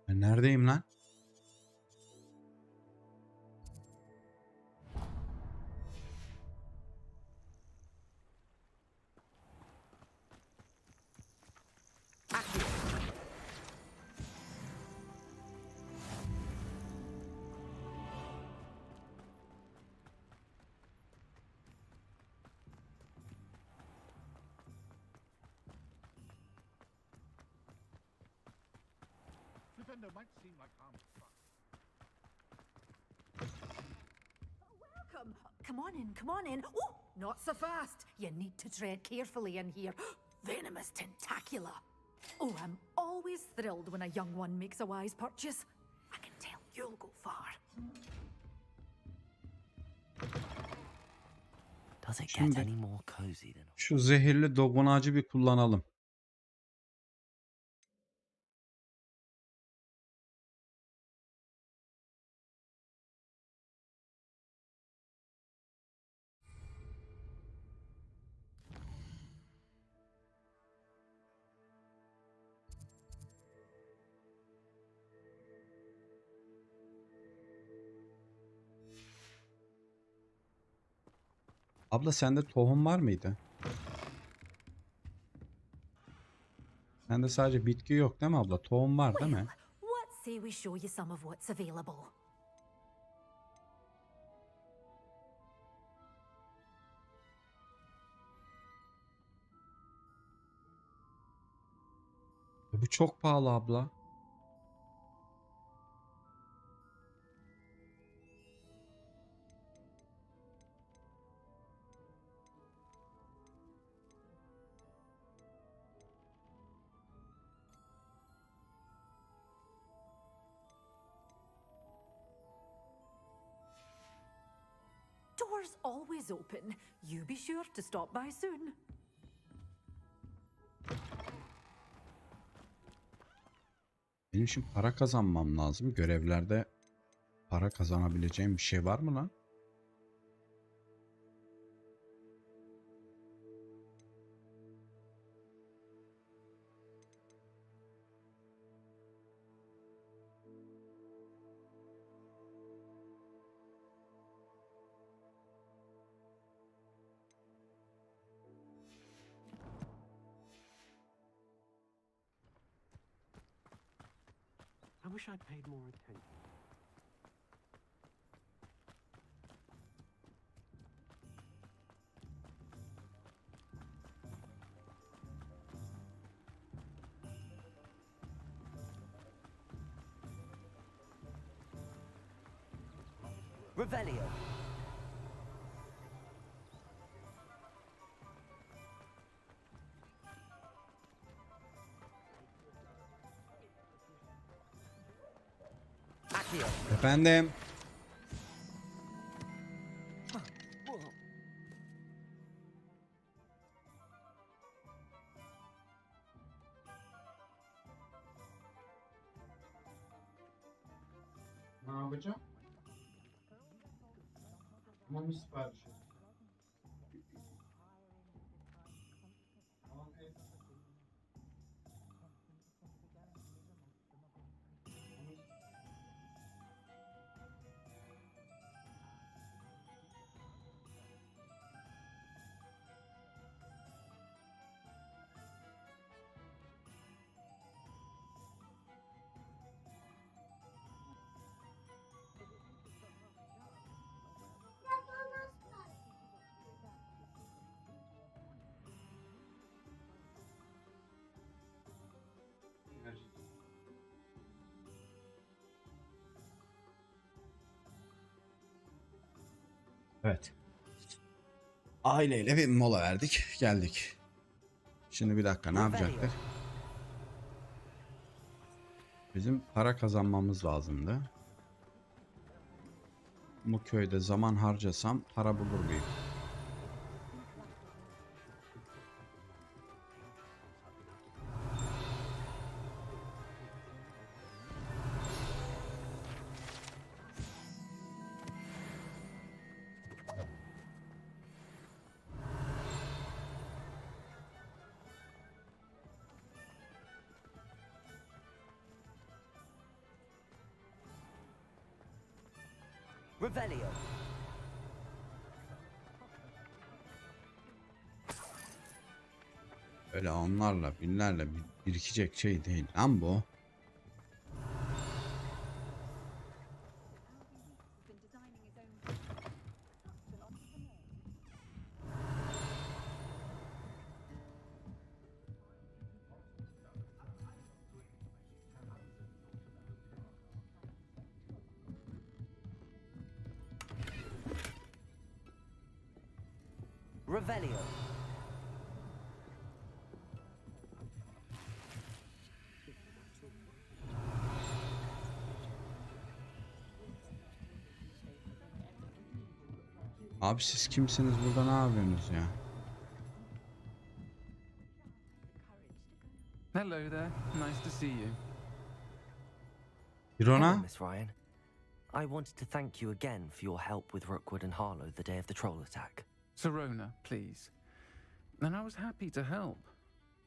Ben neredeyim lan? Defender might seem like harmless fun. Welcome. Come on in, come on in. Oh, not so fast. You need to tread carefully in here. Venomous tentacula. Oh, I'm always thrilled when a young one makes a wise purchase. I can tell you'll go far. Does it Şimdi get any more cozy than? şu zehirli dogon ağacı bir kullanalım. Abla sende tohum var mıydı? Sende sadece bitki yok değil mi abla? Tohum var değil mi? What say we show you some of what's available? Bu çok pahalı abla. Doors always open. You be sure to stop by soon. Benim şimdi para kazanmam lazım. Görevlerde para kazanabileceğim bir şey var mı lan? I wish I'd paid more attention. Revelio. Accio. Efendim. Ne yapacağım? Mami siparişi. Evet. Aileyle bir mola verdik. Geldik. Şimdi bir dakika ne yapacaklar? Bizim para kazanmamız lazımdı. Bu köyde zaman harcasam para bulur muyum? Revelio. Öyle onlarla binlerle birikecek şey değil lan bu. Revelio. Abi siz kimsiniz, burada ne yapıyorsunuz ya? Hello there. Nice to see you. Irona? Hello, Miss Ryan. I wanted to thank you again for your help with Rookwood and Harlow the day of the troll attack. Sirona, please. And I was happy to help.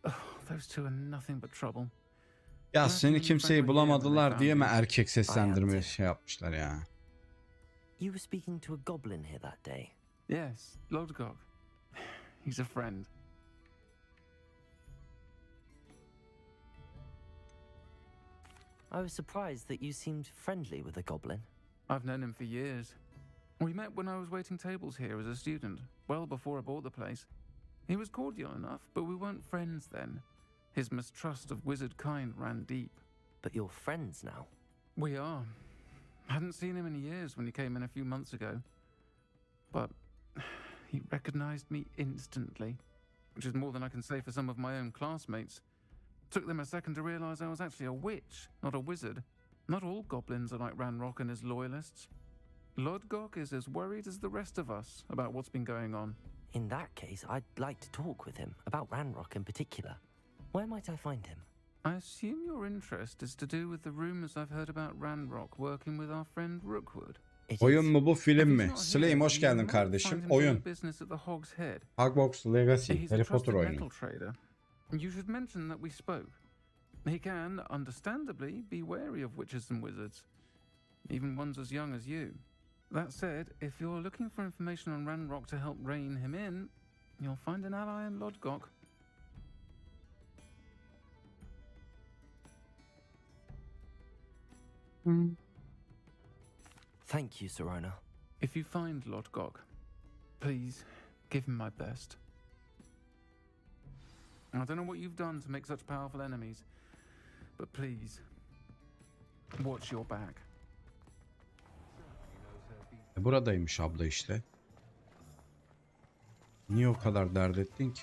Oh, those two are nothing but trouble. Ya seni kimseyi bulamadılar diye mi erkek seslendirme şey yapmışlar ya? You were speaking to a goblin here that day. Yes, Lodgok. He's a friend. I was surprised that you seemed friendly with the goblin. I've known him for years. We met when I was waiting tables here as a student, well before I bought the place. He was cordial enough, but we weren't friends then. His mistrust of wizard kind ran deep. But you're friends now. We are. Hadn't seen him in years when he came in a few months ago. But he recognized me instantly, which is more than I can say for some of my own classmates. Took them a second to realize I was actually a witch, not a wizard. Not all goblins are like Ranrock and his loyalists. Lodgok is as worried as the rest of us about what's been going on. In that case, I'd like to talk with him, about Ranrock in particular. Where might I find him? I assume your interest is to do with the rumors I've heard about Ranrock working with our friend Rookwood. Oyun mu bu, film mi? Slay'im hoş geldin kardeşim. Oyun. Hogwarts Legacy. Harry Potter oyunu. You should mention that we spoke. He can, understandably, be wary of witches and wizards, even ones as young as you. That said, if you're looking for information on Ranrock to help rein him in, you'll find an ally in Lodgok. Thank you, Sirona. If you find Lodgok, please give him my best. I don't know what you've done to make such powerful enemies, but please, watch your back. Buradaymış abla işte. Niye o kadar dert ettin ki?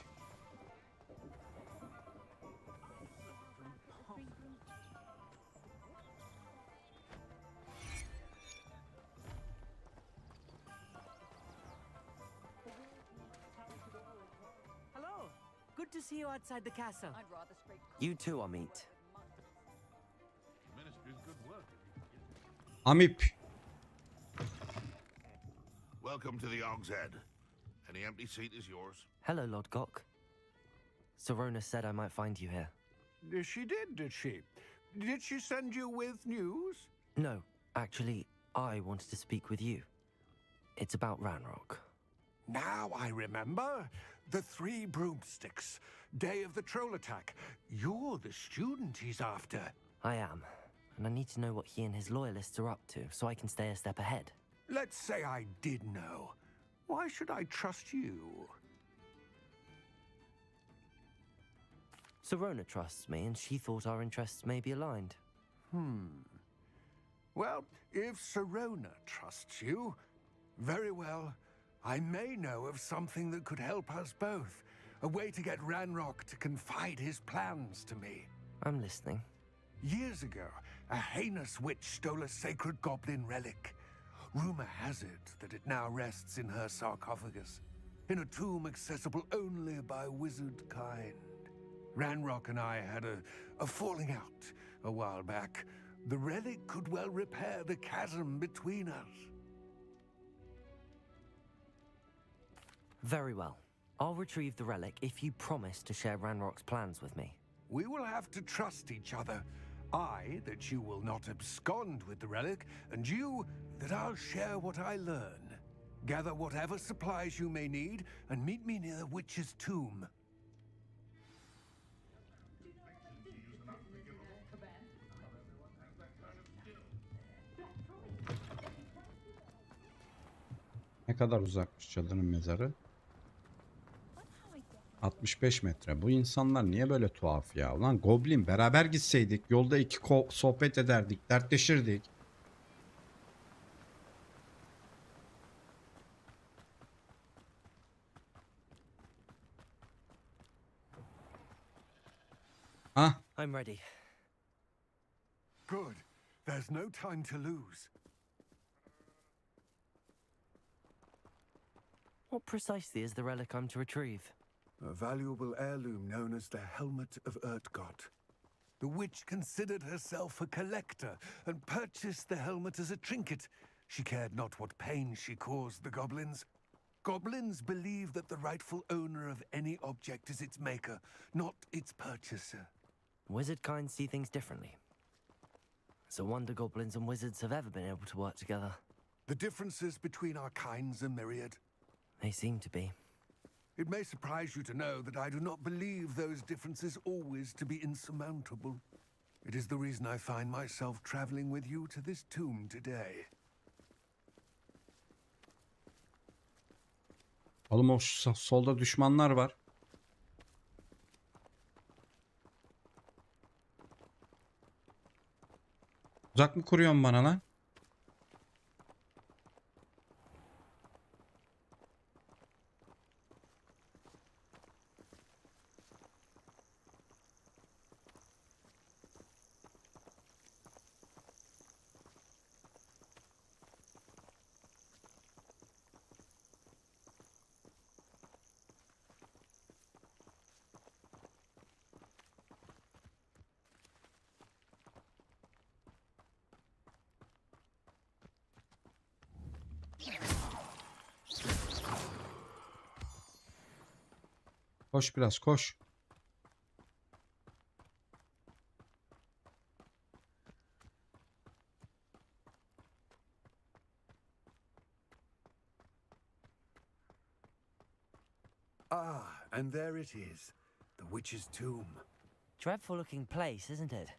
Hello. Good to see you outside the castle. I'd rather speak. You too, Amit. Amip. Welcome to the Og's Head. Any empty seat is yours. Hello, Lodgok. Sirona said I might find you here. She did she? Did she send you with news? No, actually, I wanted to speak with you. It's about Ranrock. Now I remember. The 3 broomsticks. Day of the troll attack. You're the student he's after. I am, and I need to know what he and his loyalists are up to so I can stay a step ahead. Let's say I did know. Why should I trust you? Sirona trusts me, and she thought our interests may be aligned. Well, if Sirona trusts you, very well. I may know of something that could help us both. A way to get Ranrock to confide his plans to me. I'm listening. Years ago, a heinous witch stole a sacred goblin relic. Rumor has it that it now rests in her sarcophagus, in a tomb accessible only by wizard kind. Ranrock and I had a falling out a while back. The relic could well repair the chasm between us. Very well. I'll retrieve the relic if you promise to share Ranrock's plans with me. We will have to trust each other. I, that you will not abscond with the relic, and you, that I'll share what I learn. Gather whatever supplies you may need, and meet me near the witch's tomb. Ne kadar uzakmış cadının mezarı? 65 metre. Bu insanlar niye böyle tuhaf ya? Ulan Goblin, beraber gitseydik. Yolda 2 sohbet ederdik. Dertleşirdik. Ah. I'm ready. Good. There's no time to lose. What precisely is the relic I'm to retrieve? A valuable heirloom known as the Helmet of Urtgott. The witch considered herself a collector and purchased the helmet as a trinket. She cared not what pain she caused the goblins. Goblins believe that the rightful owner of any object is its maker, not its purchaser. Wizard kind see things differently. It's a wonder goblins and wizards have ever been able to work together. The differences between our kinds are myriad. They seem to be. It may surprise you to know that I do not believe those differences always to be insurmountable. It is the reason I find myself traveling with you to this tomb today. Oğlum o solda düşmanlar var. Uzak mı kuruyorsun bana lan? Koş biraz, koş. Ah, and there it is. The witch's tomb. Dreadful looking place, isn't it?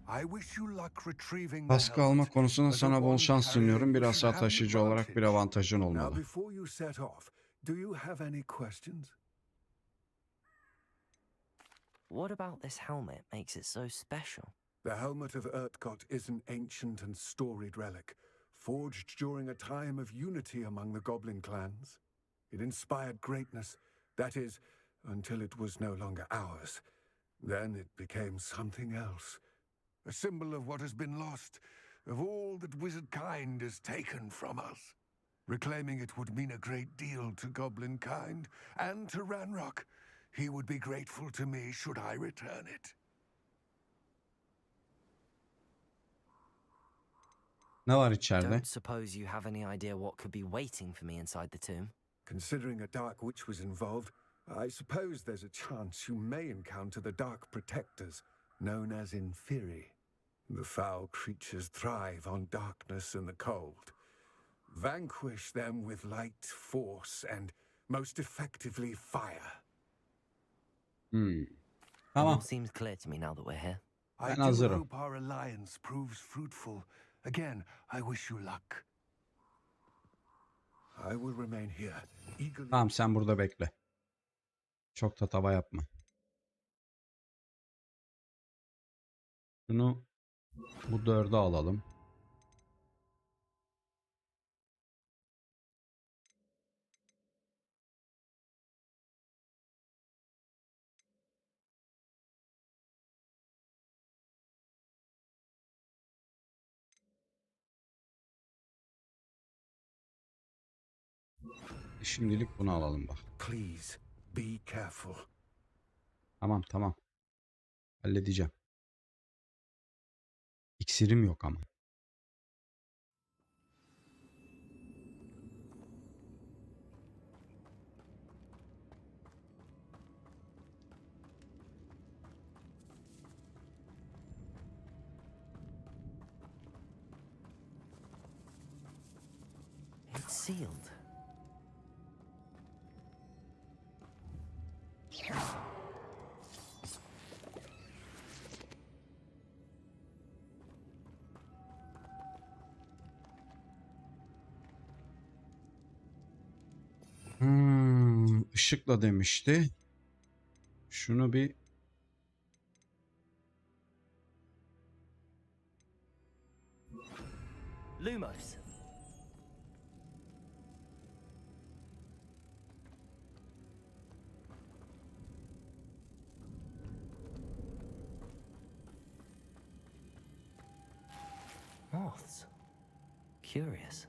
I wish you luck retrieving the Kaskı alma helmet. konusunda As a sana bol wand şans carrier, diliyorum. you Bir should asa have an taşıyıcı olarak bir advantage. avantajın Now, olmalı. before you set off, do you have any questions? What about this helmet makes it so special? The helmet of Urtkot is an ancient and storied relic, forged during a time of unity among the goblin clans. It inspired greatness, that is, until it was no longer ours. Then it became something else. A symbol of what has been lost, of all that wizard kind has taken from us. Reclaiming it would mean a great deal to goblin kind and to Ranrock. He would be grateful to me should I return it. Ne var içeride? Don't suppose you have any idea what could be waiting for me inside the tomb? Considering a dark witch was involved, I suppose there's a chance you may encounter the dark protectors, known as Inferi. The foul creatures thrive on darkness and the cold. Vanquish them with light, force, and most effectively fire. It Tamam. all seems clear to me now that we're here. I Ben do hazırım. hope our alliance proves fruitful. Again, I wish you luck. I will remain here, eagerly. Tamam, sen burada bekle. Çok da tava yapma. Bunu bu 4'e alalım. Şimdilik bunu alalım bak. Please be careful. Tamam tamam. Halledeceğim. İksirim yok ama. It's sealed. Işıkla demişti. Şunu bir Lumos. Moths. Curious.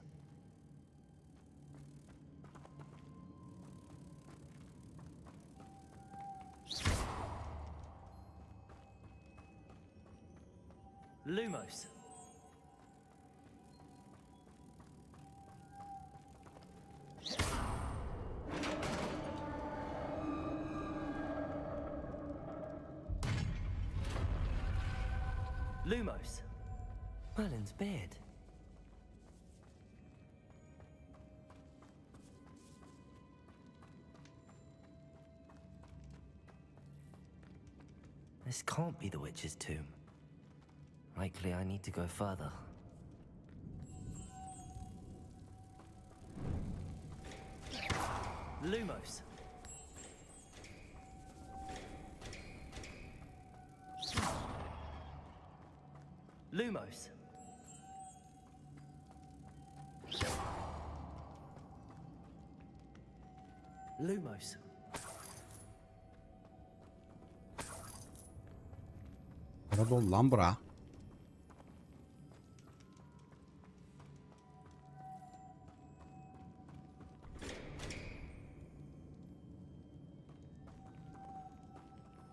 Lumos. Lumos. Merlin's beard. This can't be the witch's tomb. Likely I need to go further. Lumos. Lumos. Lumos. Karadol lan bura.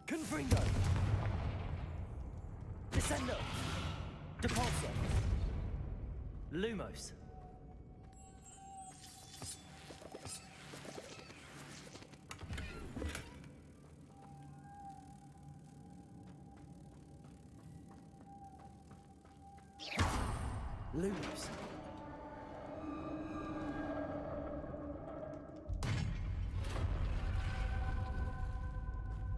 Confringo! Descendo. Depulso. Lumos. Lumos.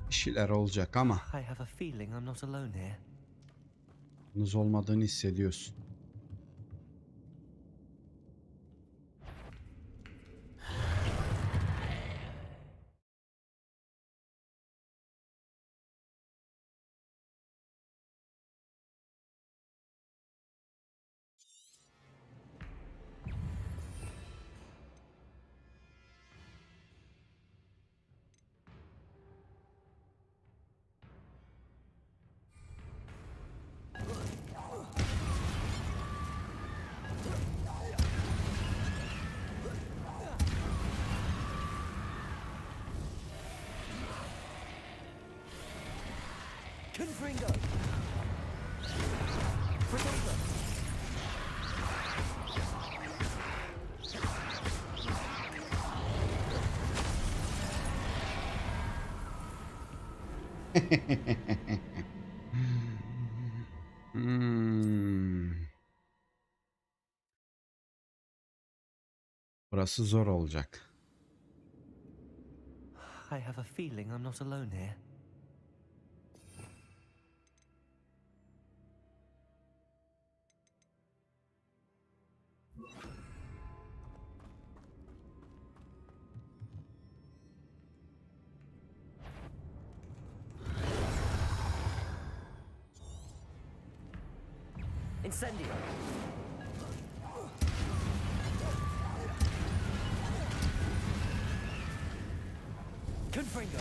Bir şeyler olacak ama I have a feeling I'm not alone here. yalnız olmadığını hissediyorsun. Confringo. Fredolfo. Burası zor olacak. I have a feeling I'm not alone here. Incendio. Confringo.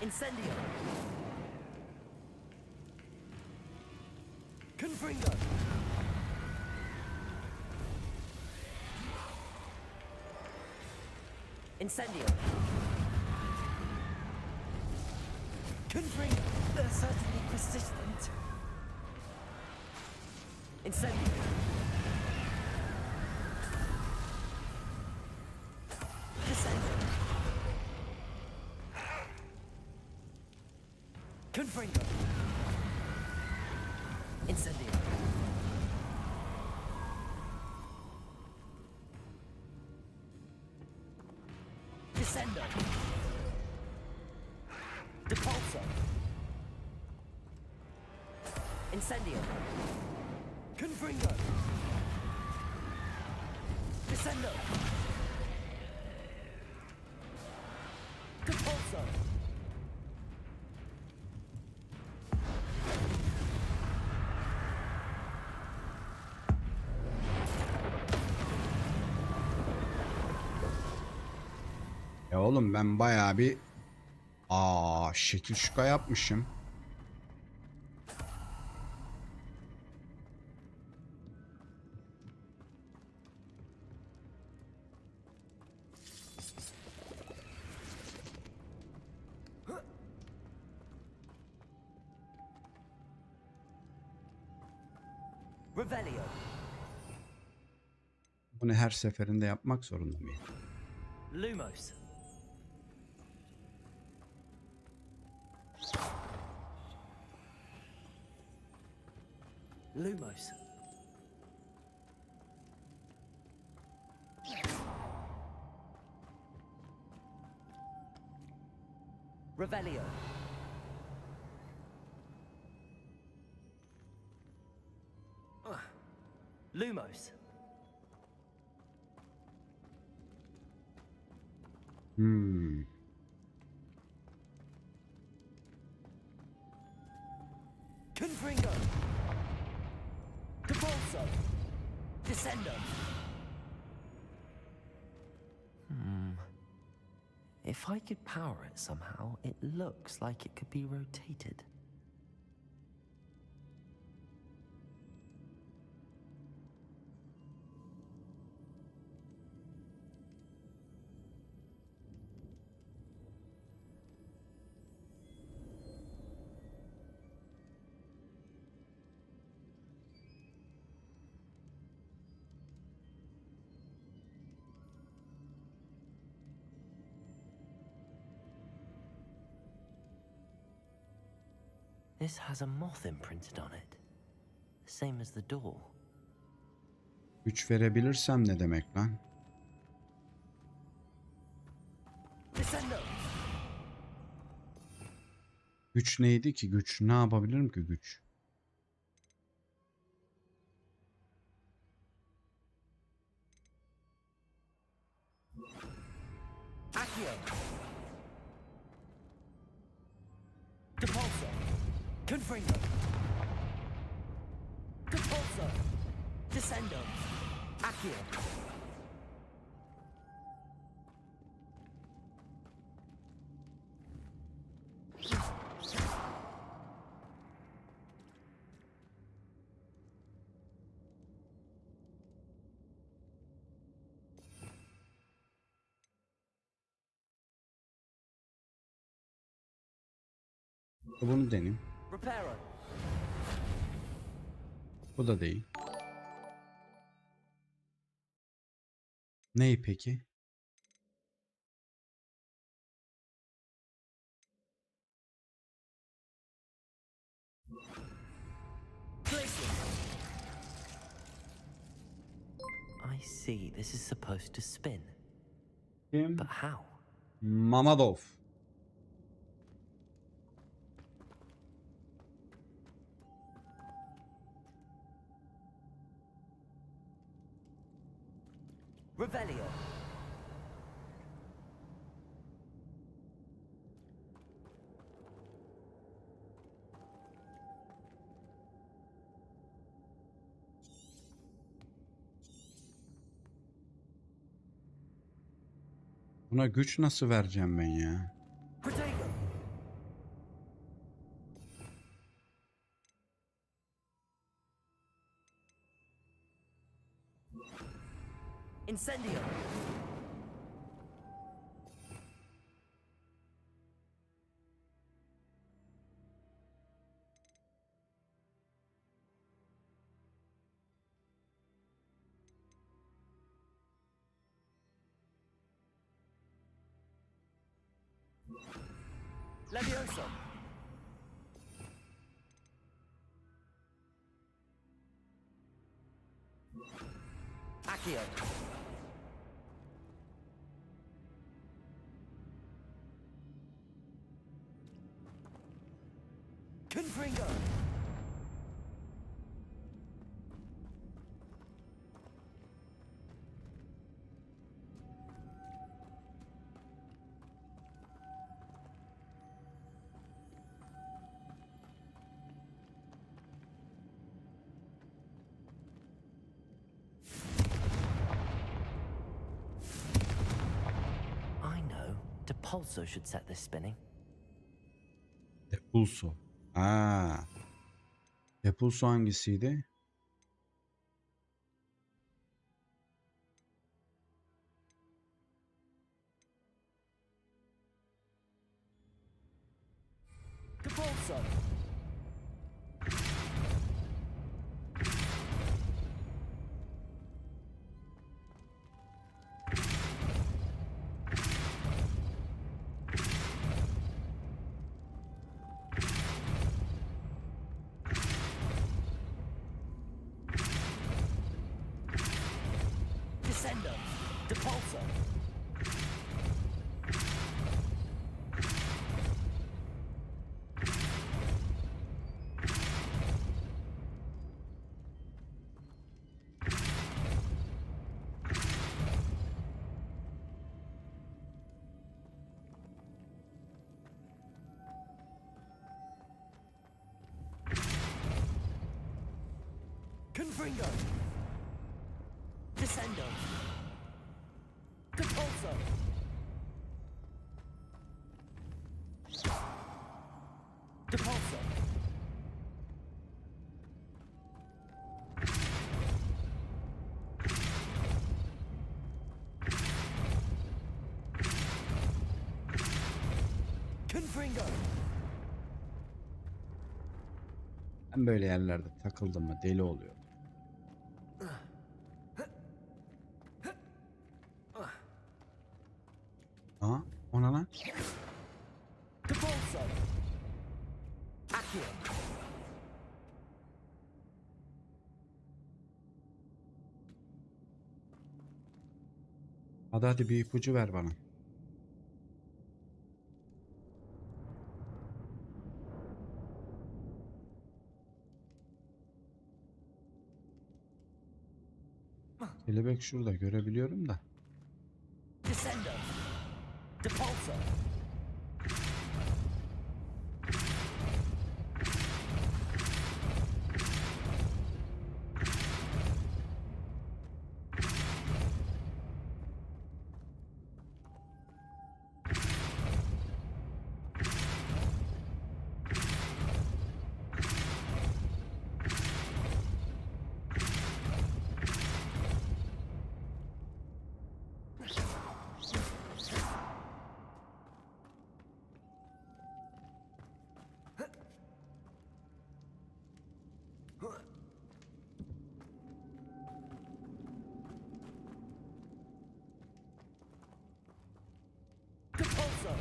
Incendio. Confringo. Incendio. Confringo. They're certainly persistent. Incendio. Descendo. Confringo. Incendio. Descendo. Depulso. Incendio. Confringo. Descendo. Depulso. Ya oğlum ben bayağı bir şekil şuka yapmışım. Revelio. Bunu her seferinde yapmak zorunda mıyım? Lumos. Lumos. Revelio. Lumos. Confringo. Depulso. Descendo. If I could power it somehow, it looks like it could be rotated. This has a moth imprinted on it. The same as the door. Güç verebilirsem ne demek lan? Güç neydi ki? Güç ne yapabilirim ki güç? Accio. Depulso. Confringo. Depulso. Descendo. Accio. Bunu deneyim. Reparo. Bu da değil. Ney peki? I see. This is supposed to spin. Kim? But how? Mamadov. Revelio. Buna güç nasıl vereceğim ben ya? Protego. Incendio. Levioso. Accio. Confringo. I know. Depulso should set this spinning. Depulso. Aa. Depulso hangisiydi? Depulso. Descendo. Depulso. Confringo. Descendo. Depulso. Depulso. Confringo. Ben böyle yerlerde takıldım mı deli oluyor. Aa, ona lan. Depulso. Accio. Hadi bir ipucu ver bana. Kelebek şurada görebiliyorum da. Descender. Depulsor. Depulsor.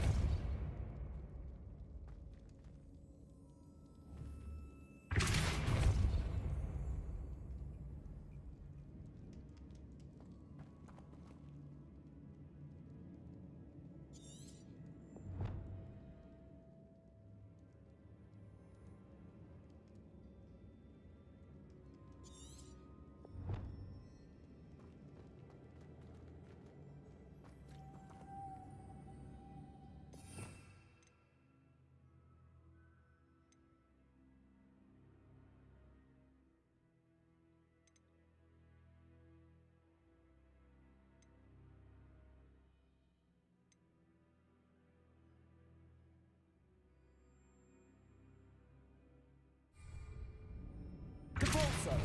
Depulsor.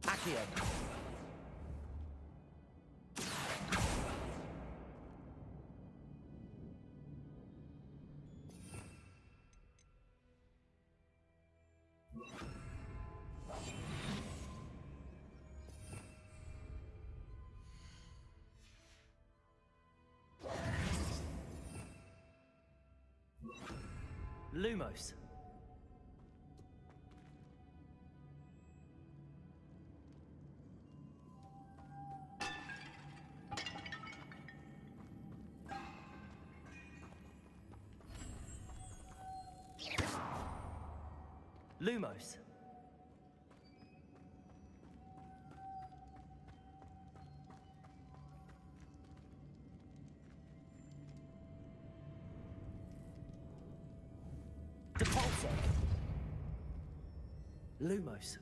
Accio. Lumos. Lumos. Depulsor. Lumos.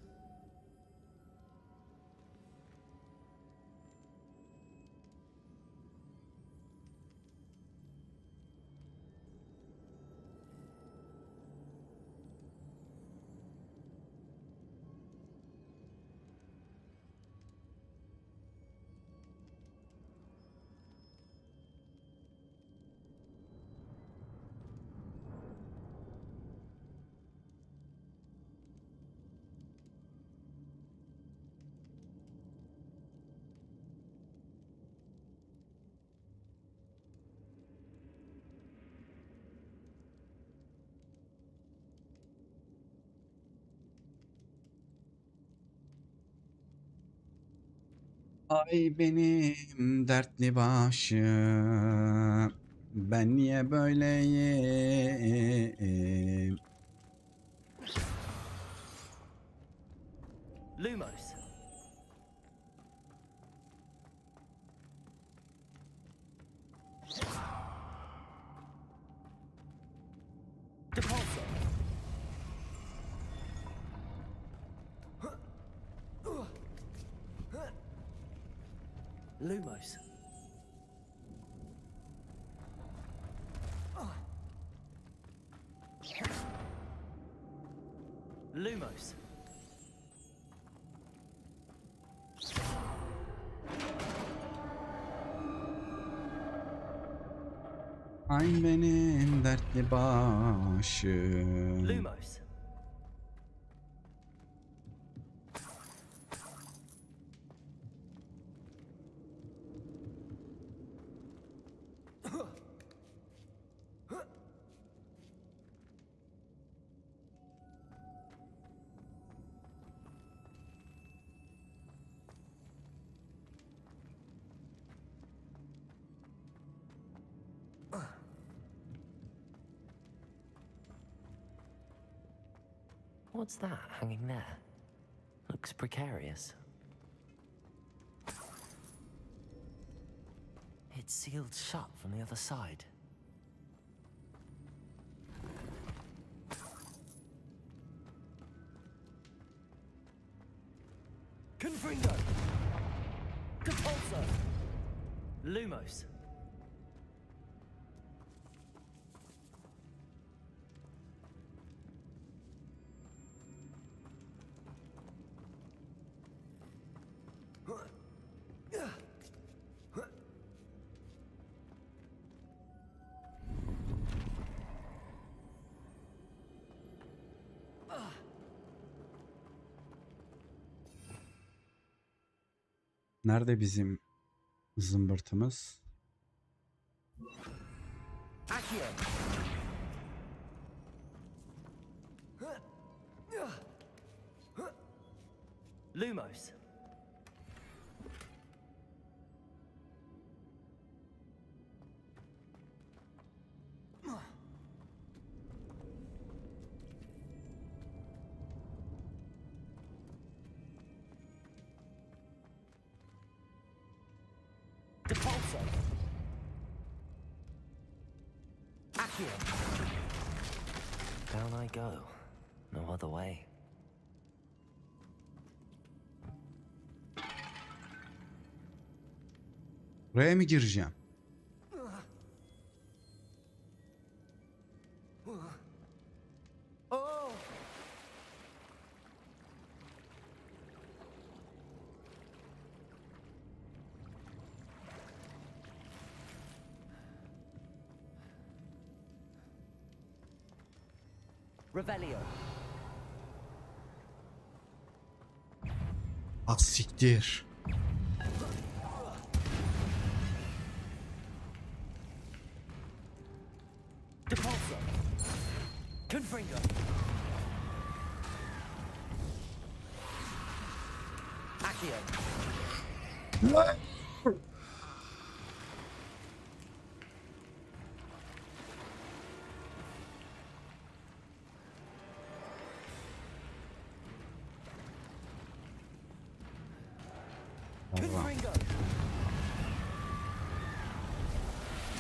Ay benim dertli başım, ben niye böyleyim? Lumos. Depulsor. Lumos. Lumos. Ay benim dertli başım. Lumos. What's that hanging there? Looks precarious. It's sealed shut from the other side. Confringo. Depulso. Lumos. Nerede bizim zımbırtımız? Accio. Lumos. Depulso. Accio. Down I go. No other way. Buraya mı gireceğim? Oh. Revelio. Ah siktir. Depulso. Confringo. Accio. Confringo.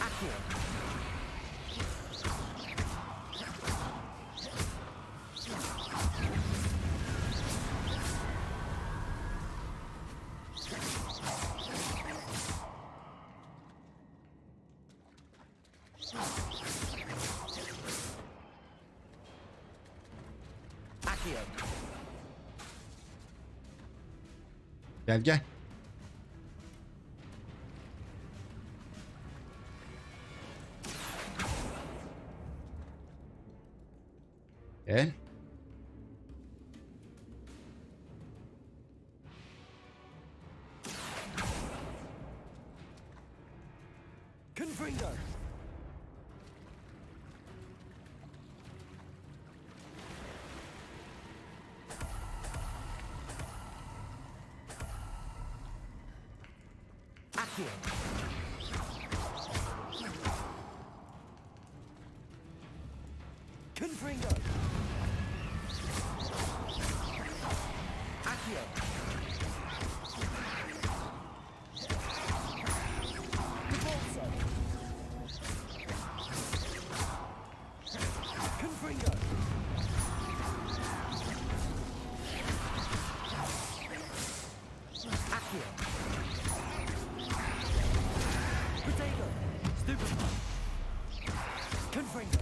Accio. Accio. Gel gel. Gel. Confringo. Accio. Confringo. Accio. Depulso. Confringo. Accio. Potato. Stupid. Confringo.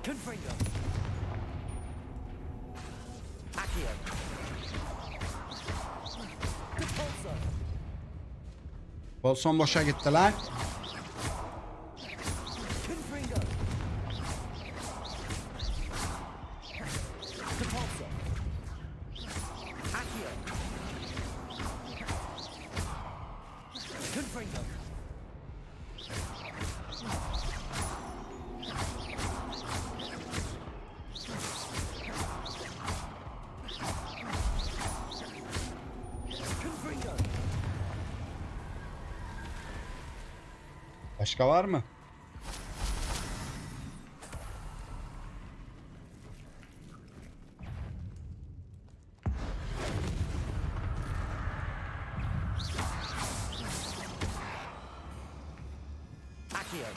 Confringo. Accio. Depulso. Bolson boşa gitti lan. Confringo. Depulso. Accio. Confringo. Confringo. Başka var mı? Accio.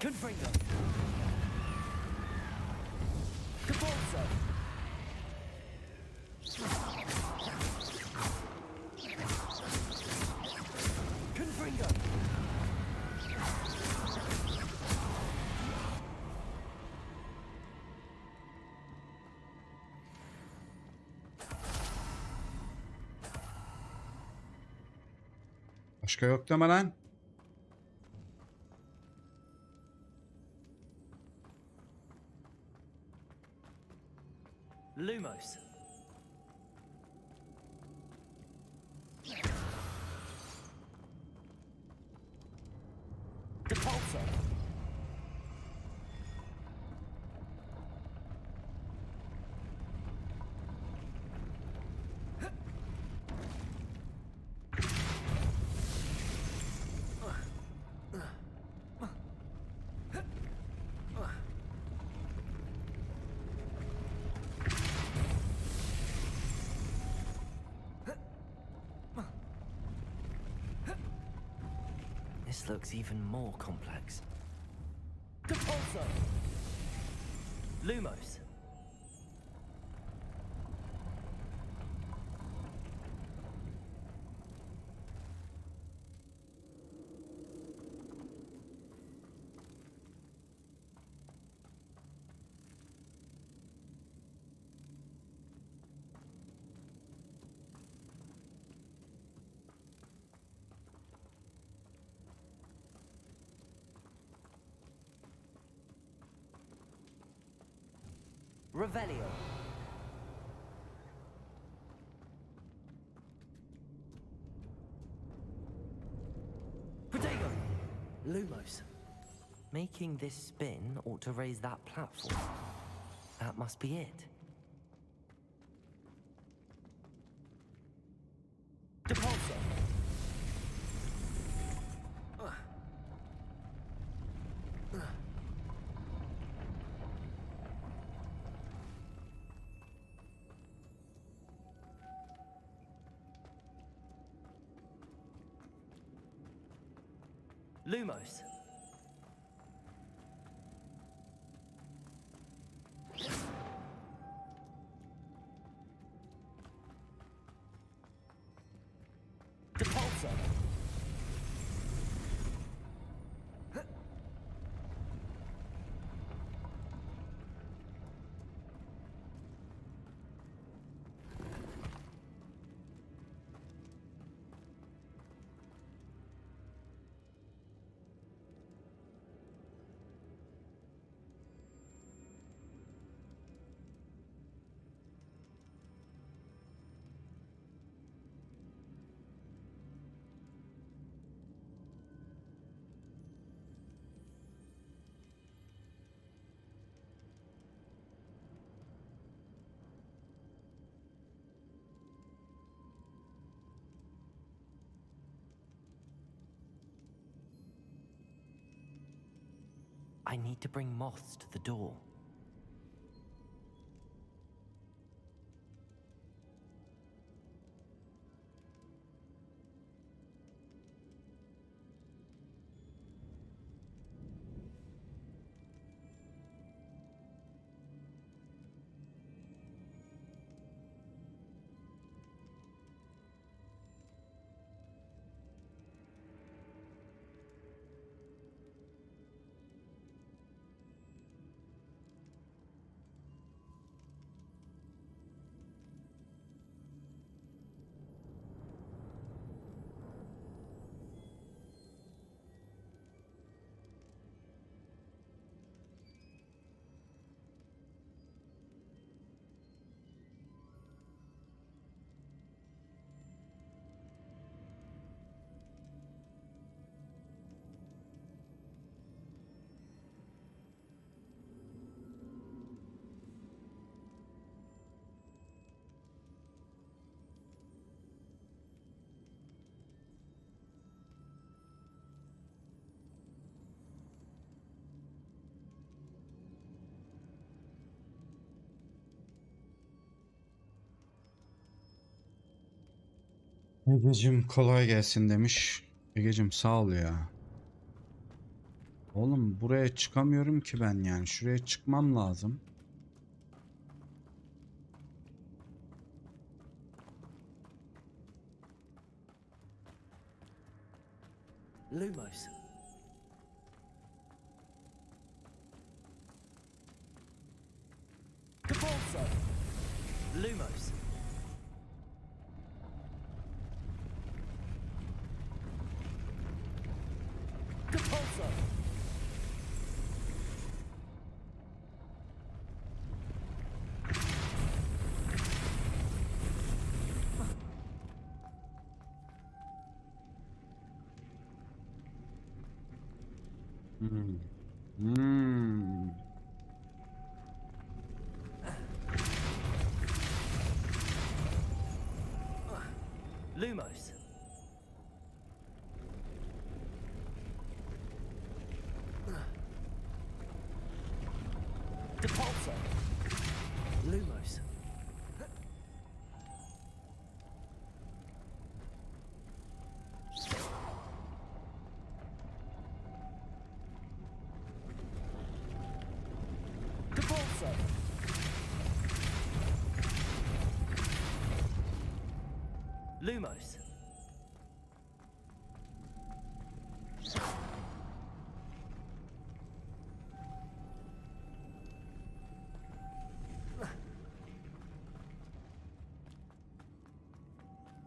Confringo. Depulso. Confringo. Başka yok deme lan. Lumos. Depulso. This looks even more complex. Depulso. Lumos. Revelio. Protego. Lumos. Making this spin ought to raise that platform. That must be it. Depulso. Lumos. Depulso. I need to bring moths to the door. Egeciğim kolay gelsin demiş. Egeciğim sağ ol ya. Oğlum buraya çıkamıyorum ki ben yani. Şuraya çıkmam lazım. Lumos. Capalso. Lumos. Capalso. Lumos. Depulso. Lumos. Depulso. Lumos.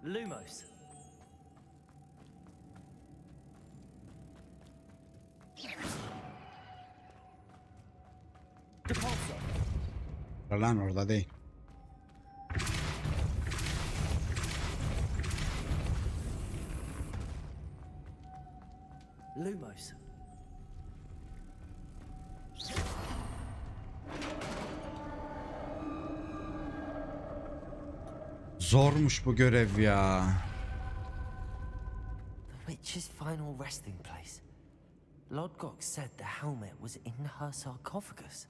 Lumos. Depulso. Lan orada değil. Lumos. Zormuş bu görev ya. The witch's final resting place. Lodgok said the helmet was in her sarcophagus.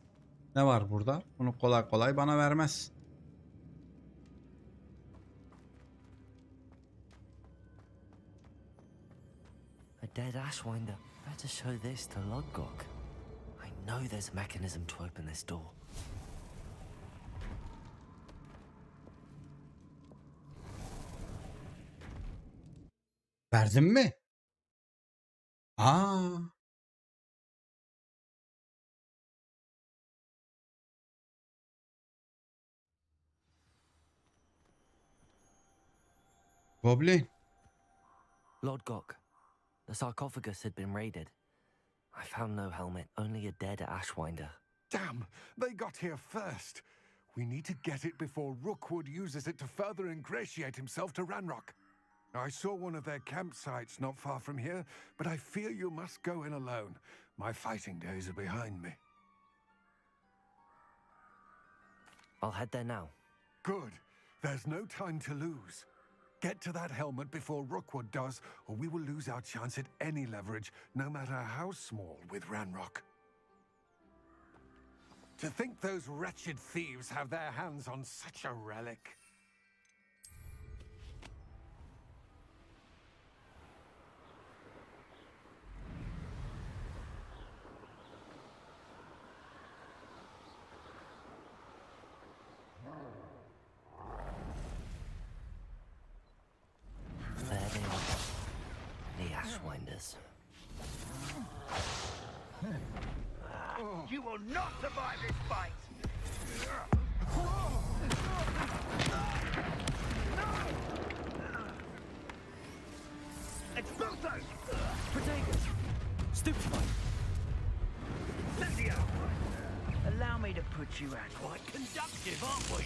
Ne var burada? Bunu kolay kolay bana vermez. A dead Ashwinder. Better show this to Lodgok. I know there's a mechanism to open this door. Verdin mi? Aa. Goblin. Lodgok, the sarcophagus had been raided. I found no helmet, only a dead Ashwinder. Damn, they got here first. We need to get it before Rookwood uses it to further ingratiate himself to Ranrock. I saw one of their campsites not far from here, but I fear you must go in alone. My fighting days are behind me. I'll head there now. Good. There's no time to lose. Get to that helmet before Rookwood does, or we will lose our chance at any leverage, no matter how small, with Ranrock. To think those wretched thieves have their hands on such a relic. There they are. The Ashwinders. You will not survive this fight! Expulsos! Protegus! Stupefy! Lizio! Allow me to put you out. Quite conductive, aren't we?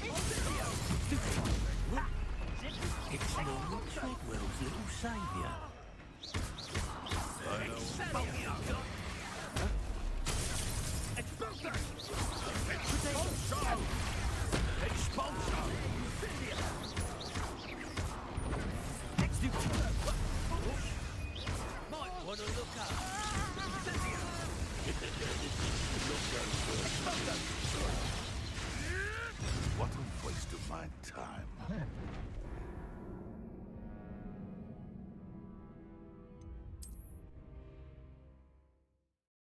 It's Lord Treadwell's little saviour. Expulso! Expulso! Expulso! Might want to look up. What a waste of my time.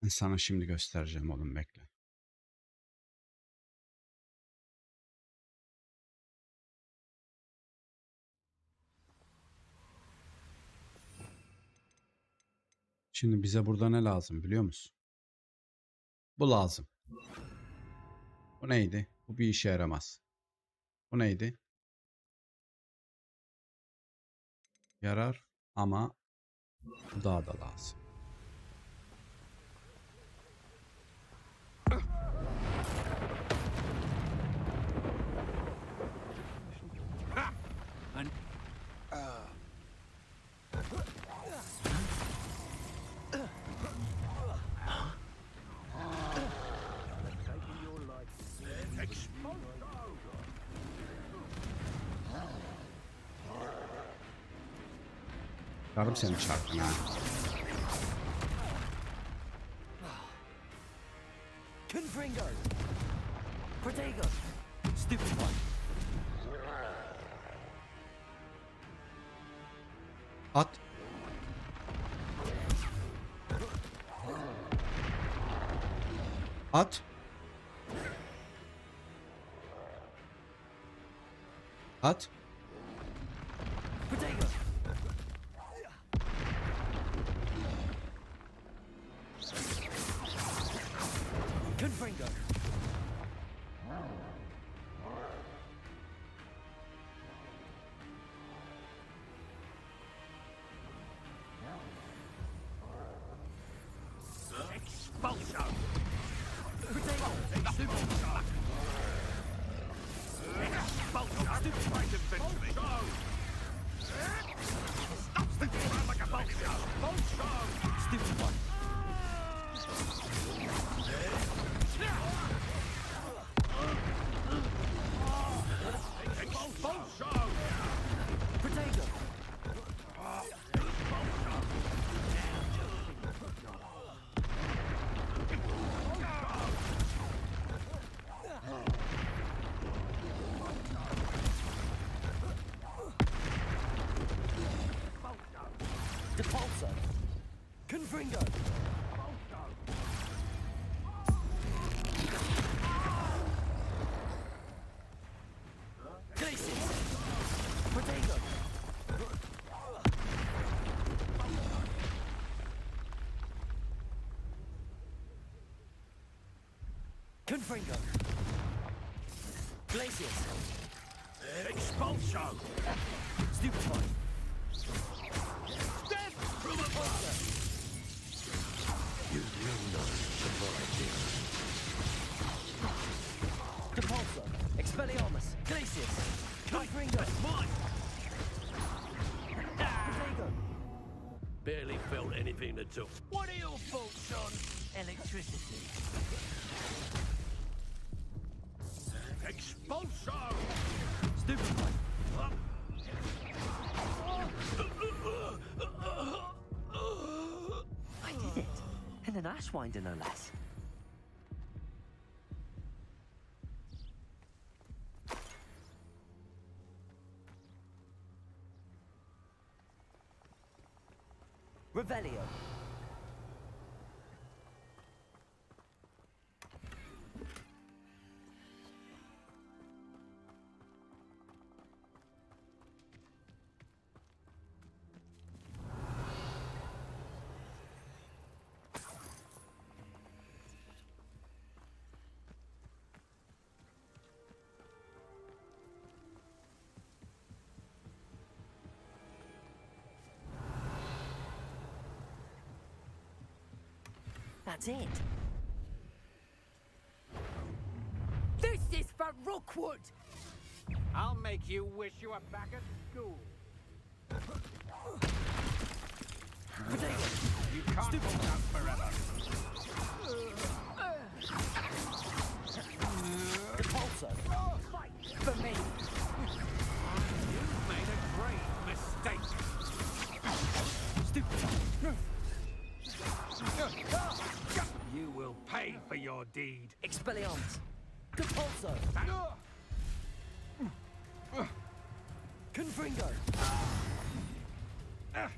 Ben sana şimdi göstereceğim oğlum, bekle. Şimdi bize burada ne lazım biliyor musun? Bu lazım. Bu neydi? Bu bir işe yaramaz. Bu neydi? Yarar ama bu daha da lazım. Yardım seni çarptın ha. Confringo! Protego! Stupid one! At. At. At. Protego! Confringo! Expulsion! Protego! Expulsion! Stupid right eventually! Stop sticking around like a bullshit! Stupid one! Expulsion! Protego! Depulso! Confringo! Glacius! Protego! Confringo! Glacius! Expulsion! Stupefy! Death! You will not survive this. Depulso! Expelliarmus! Glacius! Confringo! That's mine! Protego! Barely felt anything at all. What are your faults, son? Electricity! Expulsion! Stupefy! I did it. And an ashwinder, no less. Revelio! That's it. This is for Rookwood! I'll make you wish you were back at school. You can't hold out forever. Depulso! Fight for me! You've made a great mistake. Stupid! You will pay for your deed. Expelliarmus! Depulso! Confringo! Huh?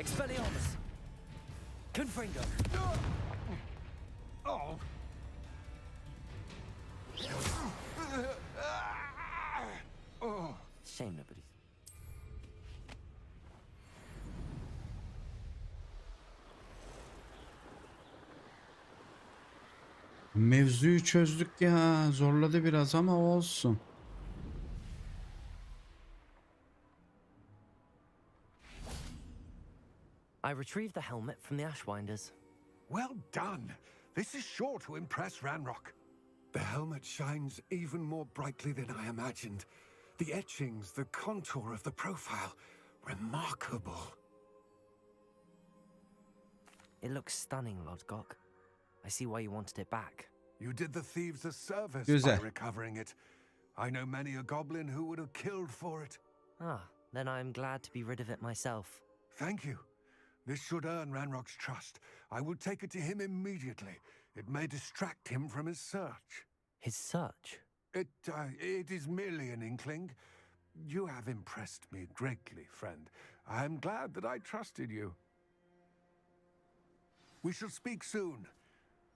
Expelliarmus! Confringo! Oh! Oh! Shame nobody's. Mevzuyu çözdük ya. Zorladı biraz ama olsun. I retrieved the helmet from the Ashwinders. Well done. This is sure to impress Ranrock. The helmet shines even more brightly than I imagined. The etchings, the contour of the profile, remarkable. It looks stunning, Lodgok. I see why you wanted it back. You did the thieves a service Güzel. by recovering it. I know many a goblin who would have killed for it. Ah, then I'm glad to be rid of it myself. Thank you. This should earn Ranrock's trust. I will take it to him immediately. It may distract him from his search. His search? It is merely an inkling. You have impressed me greatly, friend. I am glad that I trusted you. We shall speak soon.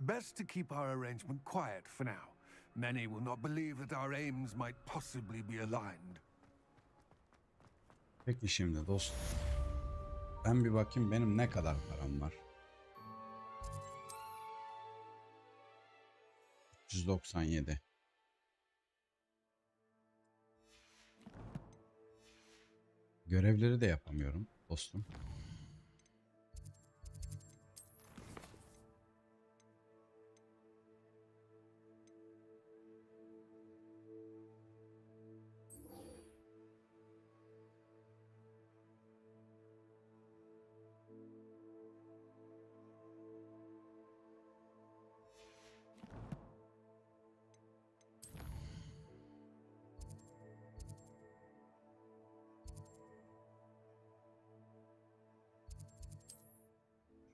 Best to keep our arrangement quiet for now. Many will not believe that our aims might possibly be aligned. Peki şimdi dostum. Ben bir bakayım benim ne kadar param var. 397. Görevleri de yapamıyorum dostum.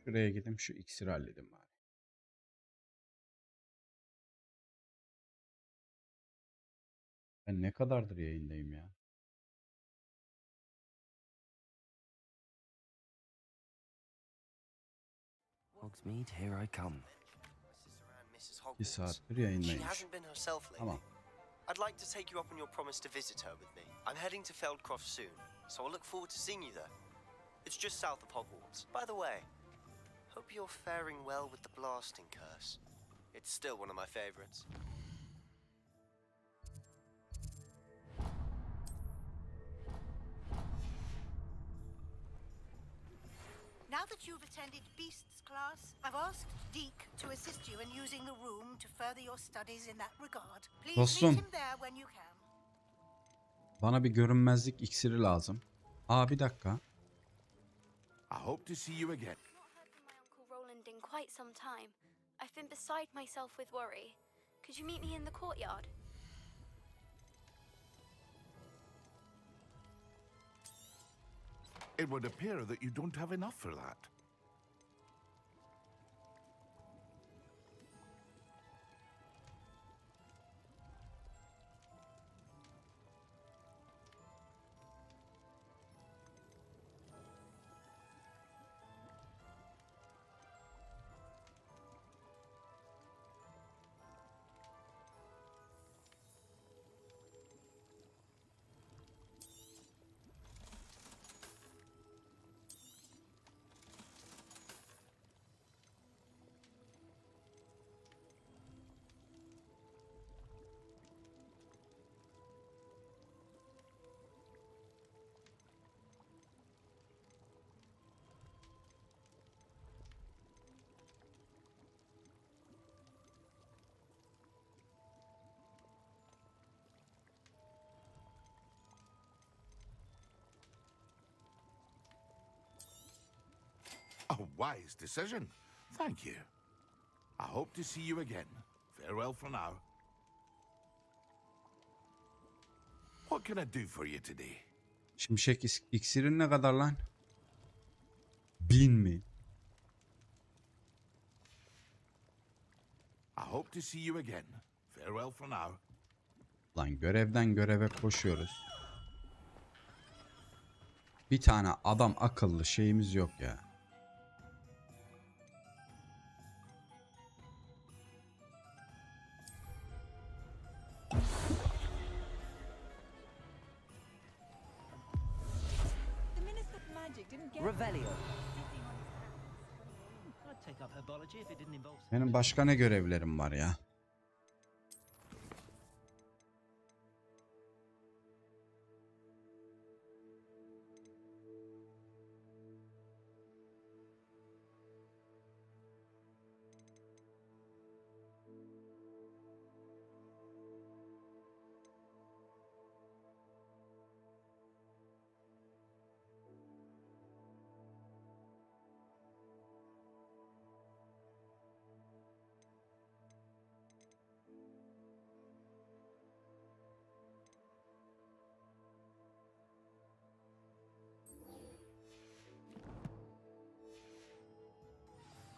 Şuraya gideyim şu iksiri halledeyim bari. Ben ne kadardır yayındayım ya? Hogsmeade, here I come. 2 saattir yayındaymış. Tamam. I'd like to take you up on your promise to visit her with me. I'm heading to Feldcroft soon, so I'll look forward to seeing you there. It's just south of Hogwarts. By the way, hope you're faring well with the blasting curse. It's still one of my favorites. Now that you've attended Beasts class, I've asked Deke to assist you in using the room to further your studies in that regard. Please Dostum. meet him there when you can. Bana bir görünmezlik iksiri lazım. Aa bir dakika. I hope to see you again. Uncle Roland in quite some time. I've been beside myself with worry. Could you meet me in the courtyard? It would appear that you don't have enough for that. A wise decision. Thank you. I hope to see you again. Farewell for now. What can I do for you today? Şimşek iksirin ne kadar lan? 1000 mi? I hope to see you again. Farewell for now. Lan görevden göreve koşuyoruz. Bir tane adam akıllı şeyimiz yok ya. Revelio. Benim başka ne görevlerim var ya?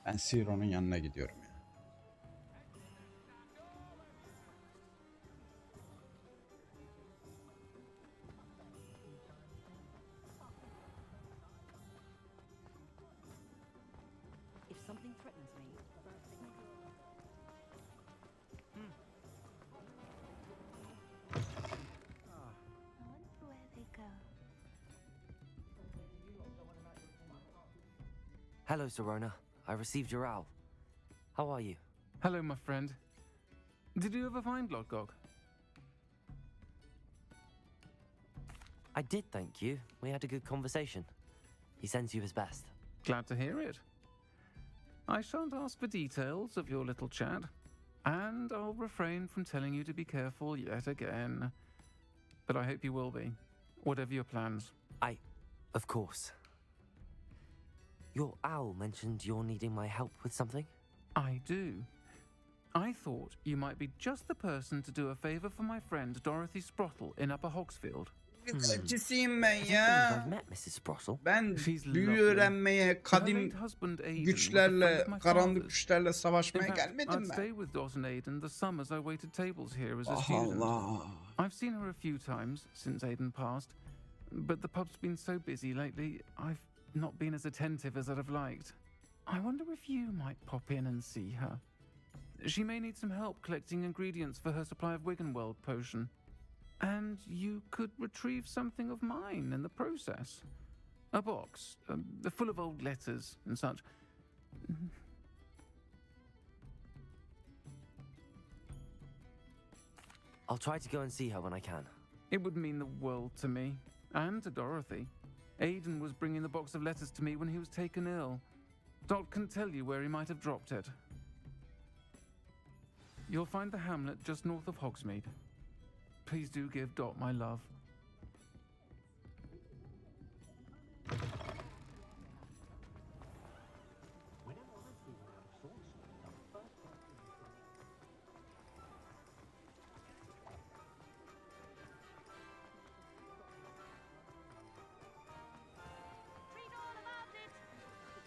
Ben Siro'nun yanına gidiyorum ya. If something threatens me, Where they go? Hello, Serona. I received your owl. How are you? Hello, my friend. Did you ever find Lodgok? I did, thank you. We had a good conversation. He sends you his best. Glad to hear it. I shan't ask for details of your little chat, and I'll refrain from telling you to be careful yet again. But I hope you will be, whatever your plans. Of course. Your owl mentioned you're needing my help with something? I do. I thought you might be just the person to do a favor for my friend Dorothy Sprottle in Upper Hogsfield. Güzelcisiyim ben ya. Ben büyü öğrenmeye, kadim güçlerle, karanlık güçlerle savaşmaya gelmedim I'd ben. stay with Dot and Aiden the summers I waited tables here as a Ah, student. Allah. I've seen her a few times since Aiden passed, but the pub's been so busy lately, I've not been as attentive as I'd have liked. I wonder if you might pop in and see her. She may need some help collecting ingredients for her supply of Wiggenweld potion. And you could retrieve something of mine in the process. A box, full of old letters and such. I'll try to go and see her when I can. It would mean the world to me, and to Dorothy. Aiden was bringing the box of letters to me when he was taken ill. Dot can tell you where he might have dropped it. You'll find the hamlet just north of Hogsmeade. Please do give Dot my love.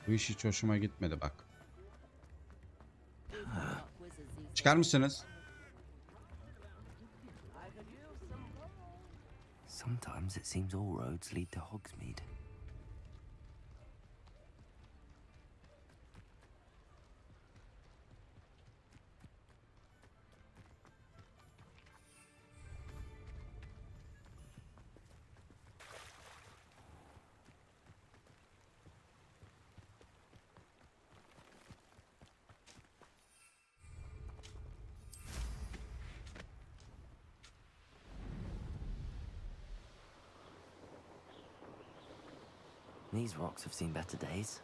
Bu iş hiç hoşuma gitmedi bak. Çıkar mısınız? Sometimes it seems all roads lead to Hogsmeade. These rocks have seen better days.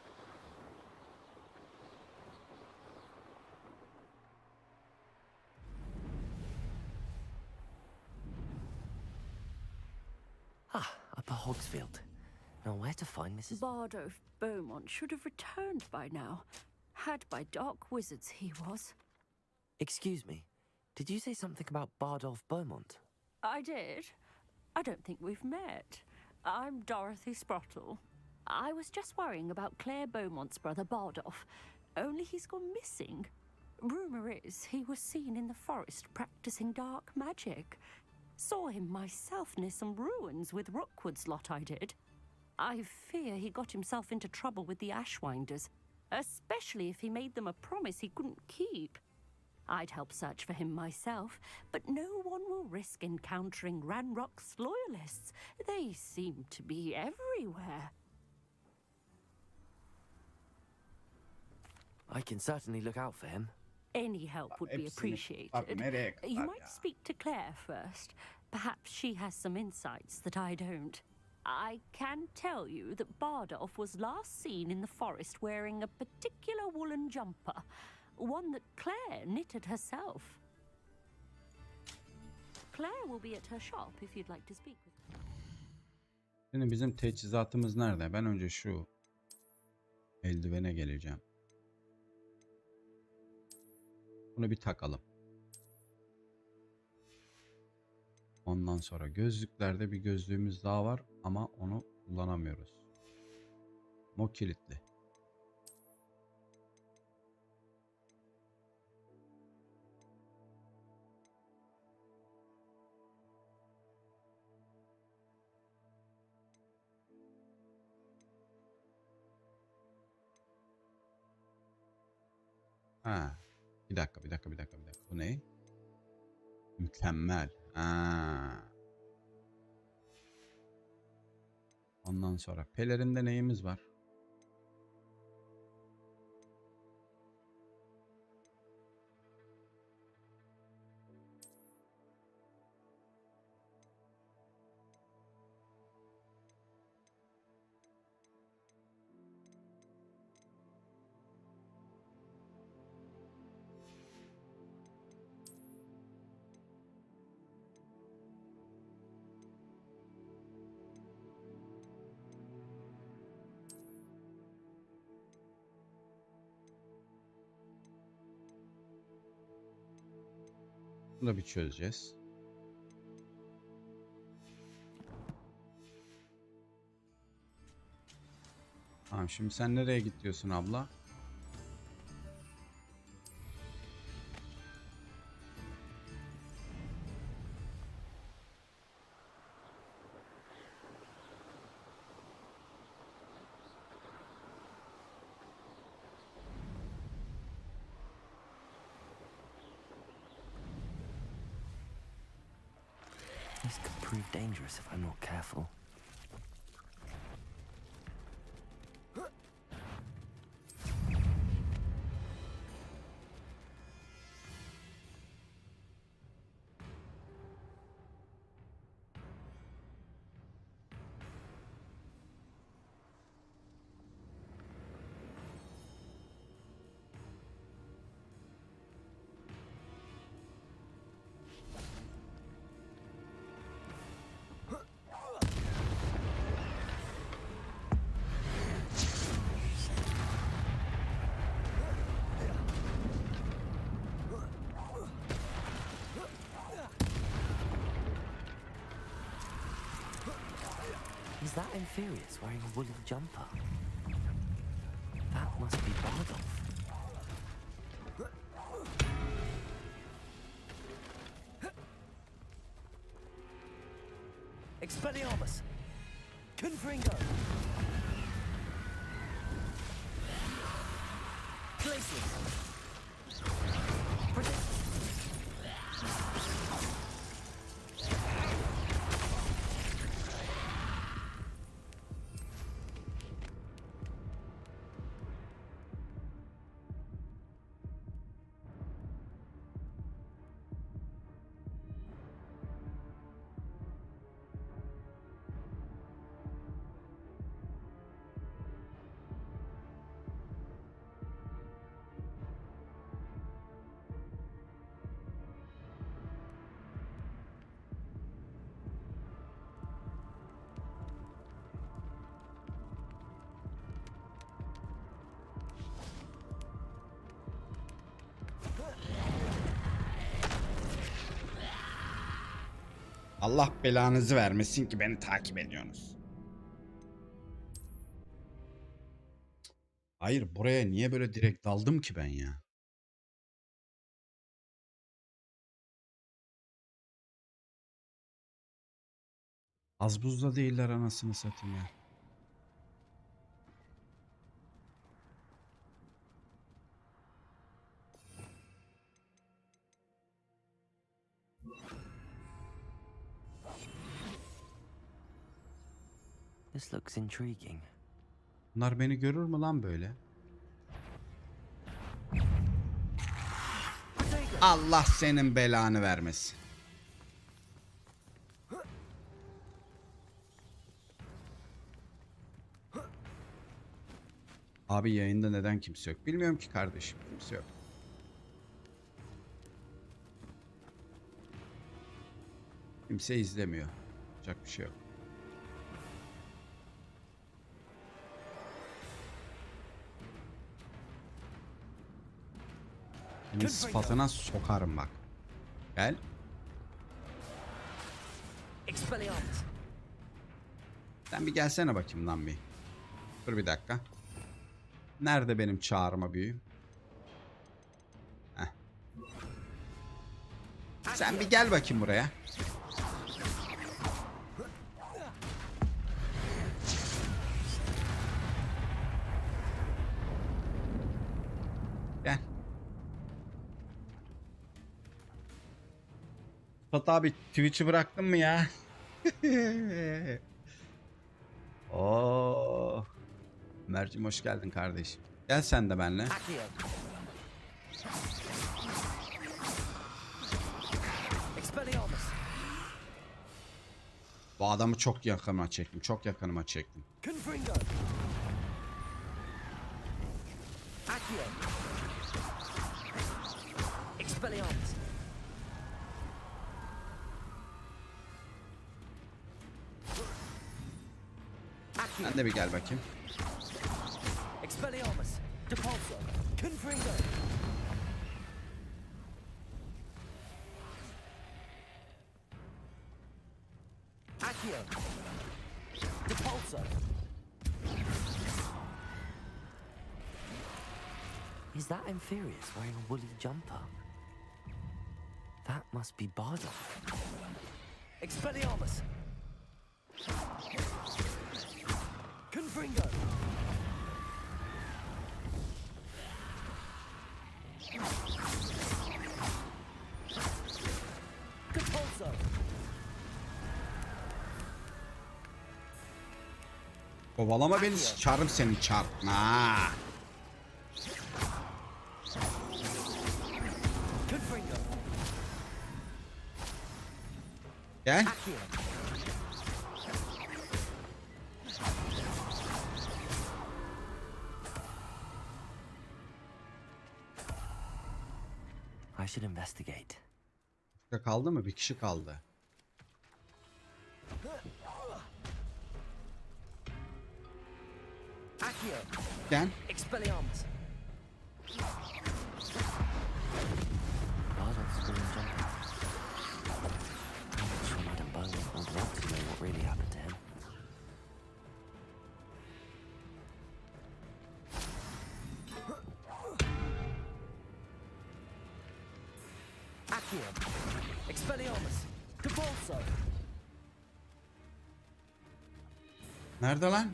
Upper Hogsfield. Now where to find Mrs. Bardolph Beaumont should have returned by now. Had by dark wizards he was. Excuse me, did you say something about Bardolph Beaumont? I did. I don't think we've met. I'm Dorothy Sprottle. I was just worrying about Claire Beaumont's brother Bardolph, only he's gone missing. Rumour is he was seen in the forest practicing dark magic. Saw him myself near some ruins with Rookwood's lot I did. I fear he got himself into trouble with the Ashwinders, especially if he made them a promise he couldn't keep. I'd help search for him myself, but no one will risk encountering Ranrock's loyalists. They seem to be everywhere. I can certainly look out for him. Any help would be appreciated. You might speak to Claire first. Perhaps she has some insights that I don't. I can tell you that Bardolph was last seen in the forest wearing a particular woolen jumper, one that Claire knitted herself. Claire will be at her shop if you'd like to speak with her. Şimdi bizim teçhizatımız nerede? Ben önce şu eldivene geleceğim. Bunu bir takalım. Ondan sonra gözlüklerde bir gözlüğümüz daha var ama onu kullanamıyoruz. O kilitli. Ha, bir dakika. Bu ne? Mükemmel. Ha. Ondan sonra pelerinde neyimiz var? Bunu da bir çözeceğiz. Tamam, şimdi sen nereye gidiyorsun abla? This could prove dangerous if I'm not careful. Is that Inferius wearing a woolen jumper? That must be Bardolph. Expelliarmus! Confringo! Glacius! Allah belanızı vermesin ki beni takip ediyorsunuz. Hayır, buraya niye böyle direkt daldım ki ben ya? Az buzda değiller anasını satayım ya. This looks intriguing. Bunlar beni görür mü lan böyle? Allah senin belanı vermesin. Abi yayında neden kimse yok? Bilmiyorum ki kardeşim. Kimse yok. Kimse izlemiyor. Yapacak bir şey yok. Senin sıfatına sokarım bak. Gel. Sen bir gelsene bakayım lan bir. Dur bir dakika. Nerede benim çağırma büyüğüm? Heh. Sen bir gel bakayım buraya. Gel. Fat abi Twitch'i bıraktın mı ya? Oo. Mercim hoş geldin kardeşim. Gel sen de benimle. Bu adamı çok yakınıma çektim. Çok yakınıma çektim. Sen de bir gel bakayım. Is that Inferius wearing a woolly jumper? That must be Bardock. Expelliarmus! Confringo! Compulso! Kovalama beni, çarım seni çarpma. Gel. I should investigate. Kaldı mı? Bir kişi kaldı. Gel. Expelliarmus! Bardock's woolly jumper. I'm sure Madam Bowman would want to know what really happened to him. Accio! Expelliarmus! Compulso! Nerede lan?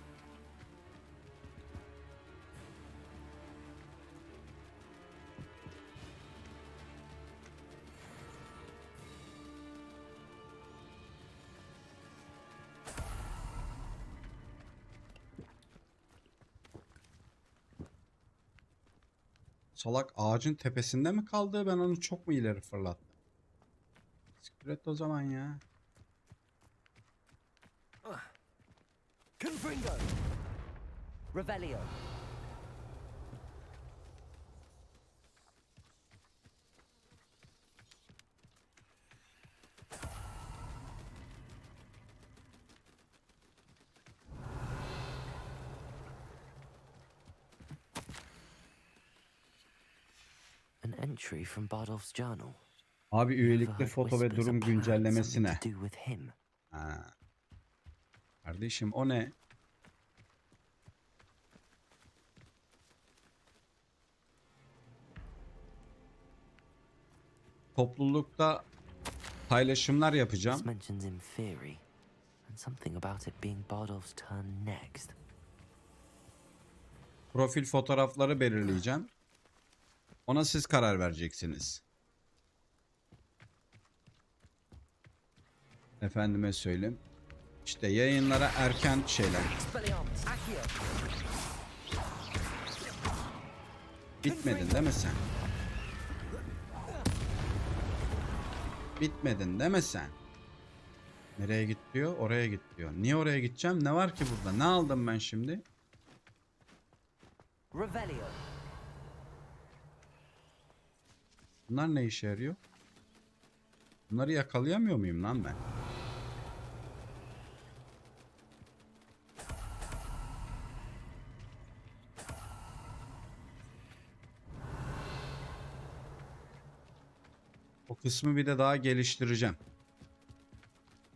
Salak ağacın tepesinde mi kaldı? Ben onu çok mu ileri fırlattım? Siktir et o zaman ya. Confringo! Revelio! An entry from Bardolph's journal. Abi üyelikli foto ve durum güncellemesine. Ha. Kardeşim o ne? Toplulukta paylaşımlar yapacağım. This mentions in theory, and something about it being Bardolph's turn next. Profil fotoğrafları belirleyeceğim. Ona siz karar vereceksiniz. Efendime söyleyeyim. İşte yayınlara erken şeyler. Bitmedin değil mi sen? Bitmedin değil mi sen? Nereye git diyor? Oraya git diyor. Niye oraya gideceğim? Ne var ki burada? Ne aldım ben şimdi? Bunlar ne işe yarıyor? Bunları yakalayamıyor muyum lan ben? O kısmı bir de daha geliştireceğim.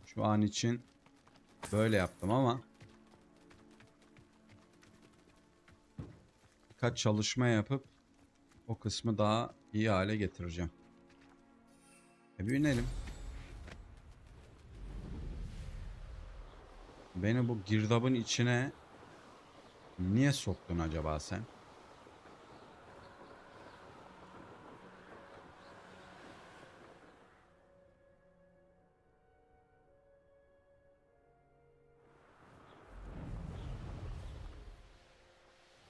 Şu an için böyle yaptım ama birkaç çalışma yapıp o kısmı daha iyi hale getireceğim. Bir inelim. Beni bu girdabın içine niye soktun acaba sen?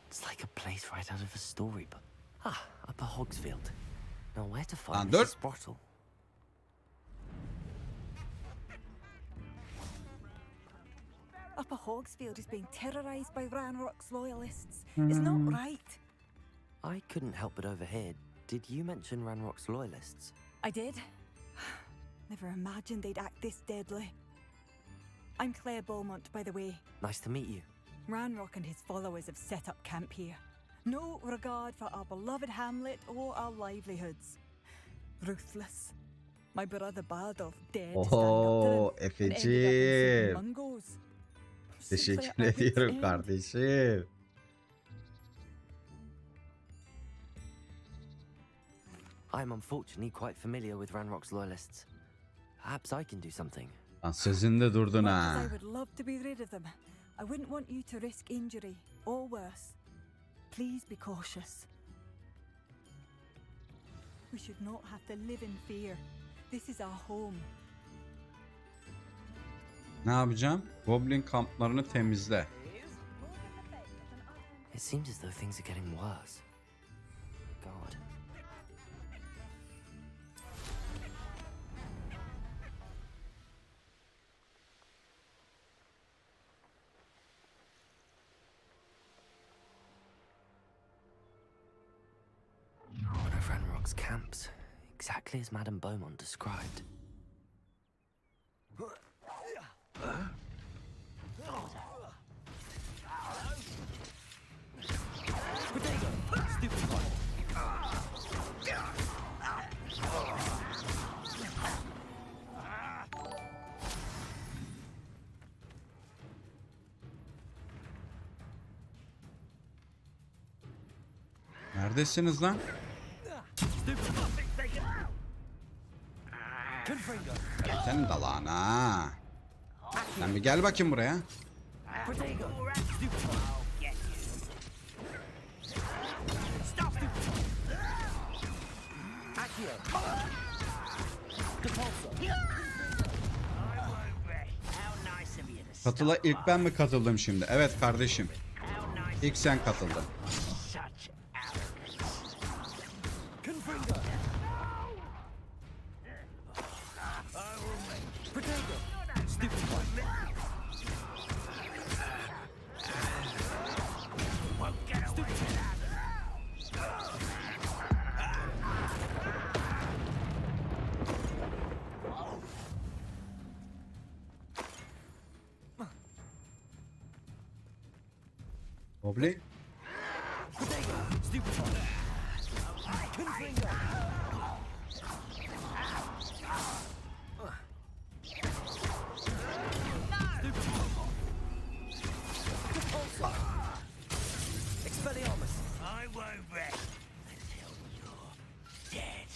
It's like a place right out of a storybook. Ah, Upper Hogsfield. Now where to find Lan dur. Mrs. Sprottle? Upper Hogsfield is being terrorised by Ranrock's loyalists. It's not right. I couldn't help but overhear. Did you mention Ranrock's loyalists? I did. Never imagined they'd act this deadly. I'm Claire Beaumont, by the way. Nice to meet you. Ranrock and his followers have set up camp here. No regard for our beloved hamlet or our livelihoods. Ruthless. My brother Bardolph dared to stand up to them and ended up in Efeciğim. Mungos. Teşekkür ediyorum kardeşim. I'm unfortunately quite familiar with Ranrock's loyalists. Perhaps I can do something. Lan sözünde durdun Much ha. as I would love to be rid of them, I wouldn't want you to risk injury or worse. Please be cautious. We should not have to live in fear. This is our home. Ne yapacağım? Goblin kamplarını temizle. It seems as though things are getting worse. God. One of Ranrock's camps, exactly as Madame Beaumont described. Neredesiniz lan? Senin dalağına. Sen bir gel bakayım buraya. Katıla ilk ben mi katıldım şimdi? Evet kardeşim. İlk sen katıldın. Goblin. I won't rest until you're dead.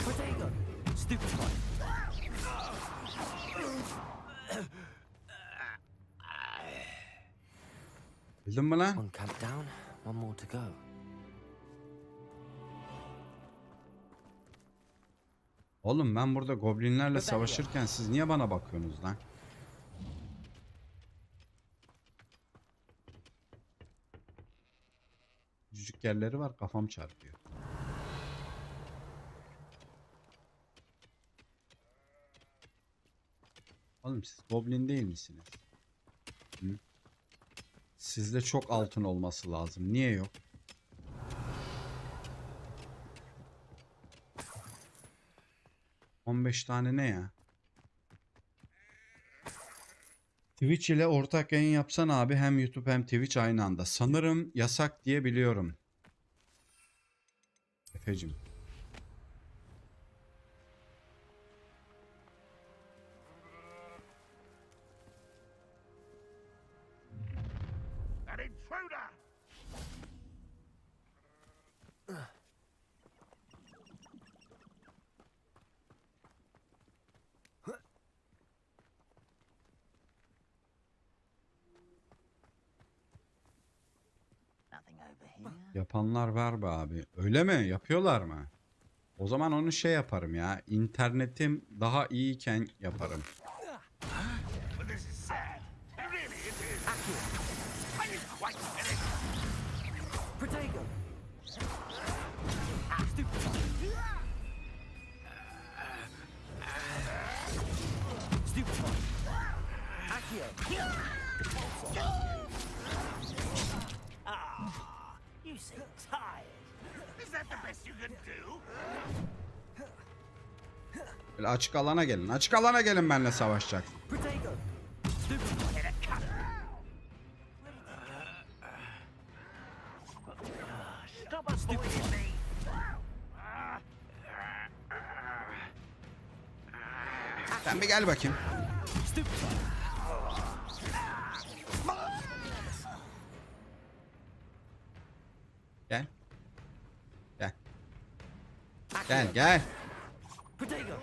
Protego! Stupid one. Bildin mi lan? One camp down, one more to go. Oğlum ben burada goblinlerle savaşırken siz niye bana bakıyorsunuz lan? Küçücük yerleri var, kafam çarpıyor. Oğlum siz goblin değil misiniz? Hı? Sizde çok altın olması lazım. Niye yok? ...15 tane ne ya? Twitch ile ortak yayın yapsan abi, hem YouTube hem Twitch aynı anda. Sanırım yasak diye biliyorum. Efecim. An intruder! Yapanlar var be abi. Öyle mi? Yapıyorlar mı? O zaman onu şey yaparım ya. İnternetim daha iyiyken yaparım. But this is sad. Really, it is. I didn't quite finish. Protego! Stupefy! Accio! Ah, you seem tired. Is that the best you can do? Böyle açık alana gelin. Açık alana gelin, benimle savaşacak. Protego! Stop avoiding me. Sen bir gel bakayım. Gel. Gel. Gel gel. Protego!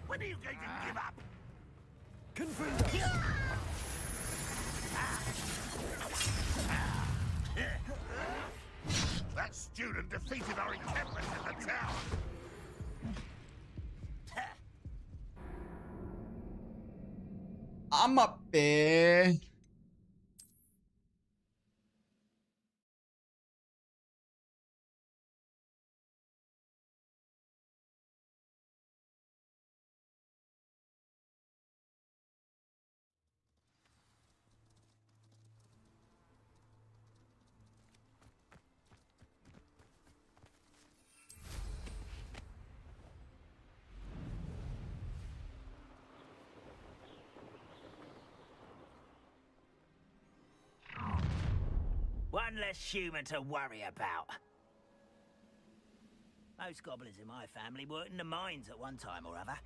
When are you going to give up? Confringo! That student defeated our encampment in the tower. Ama be. One less human to worry about. Most goblins in my family worked in the mines at one time or other.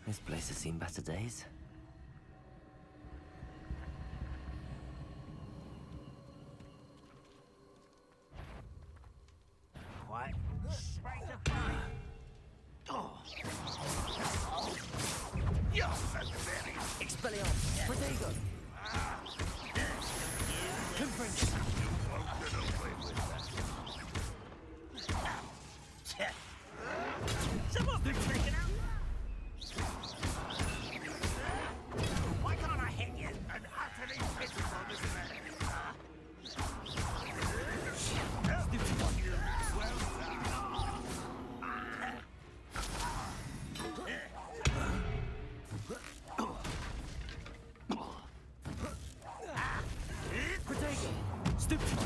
This place has seen better days. Quite straight to fire. Oh. Yes, that's very. Expelliarmus. Protego. Confringo. You won't get away with that. Someone's been taken out. Why can't I hit you? An utterly pitiful display. Protego. Stupid.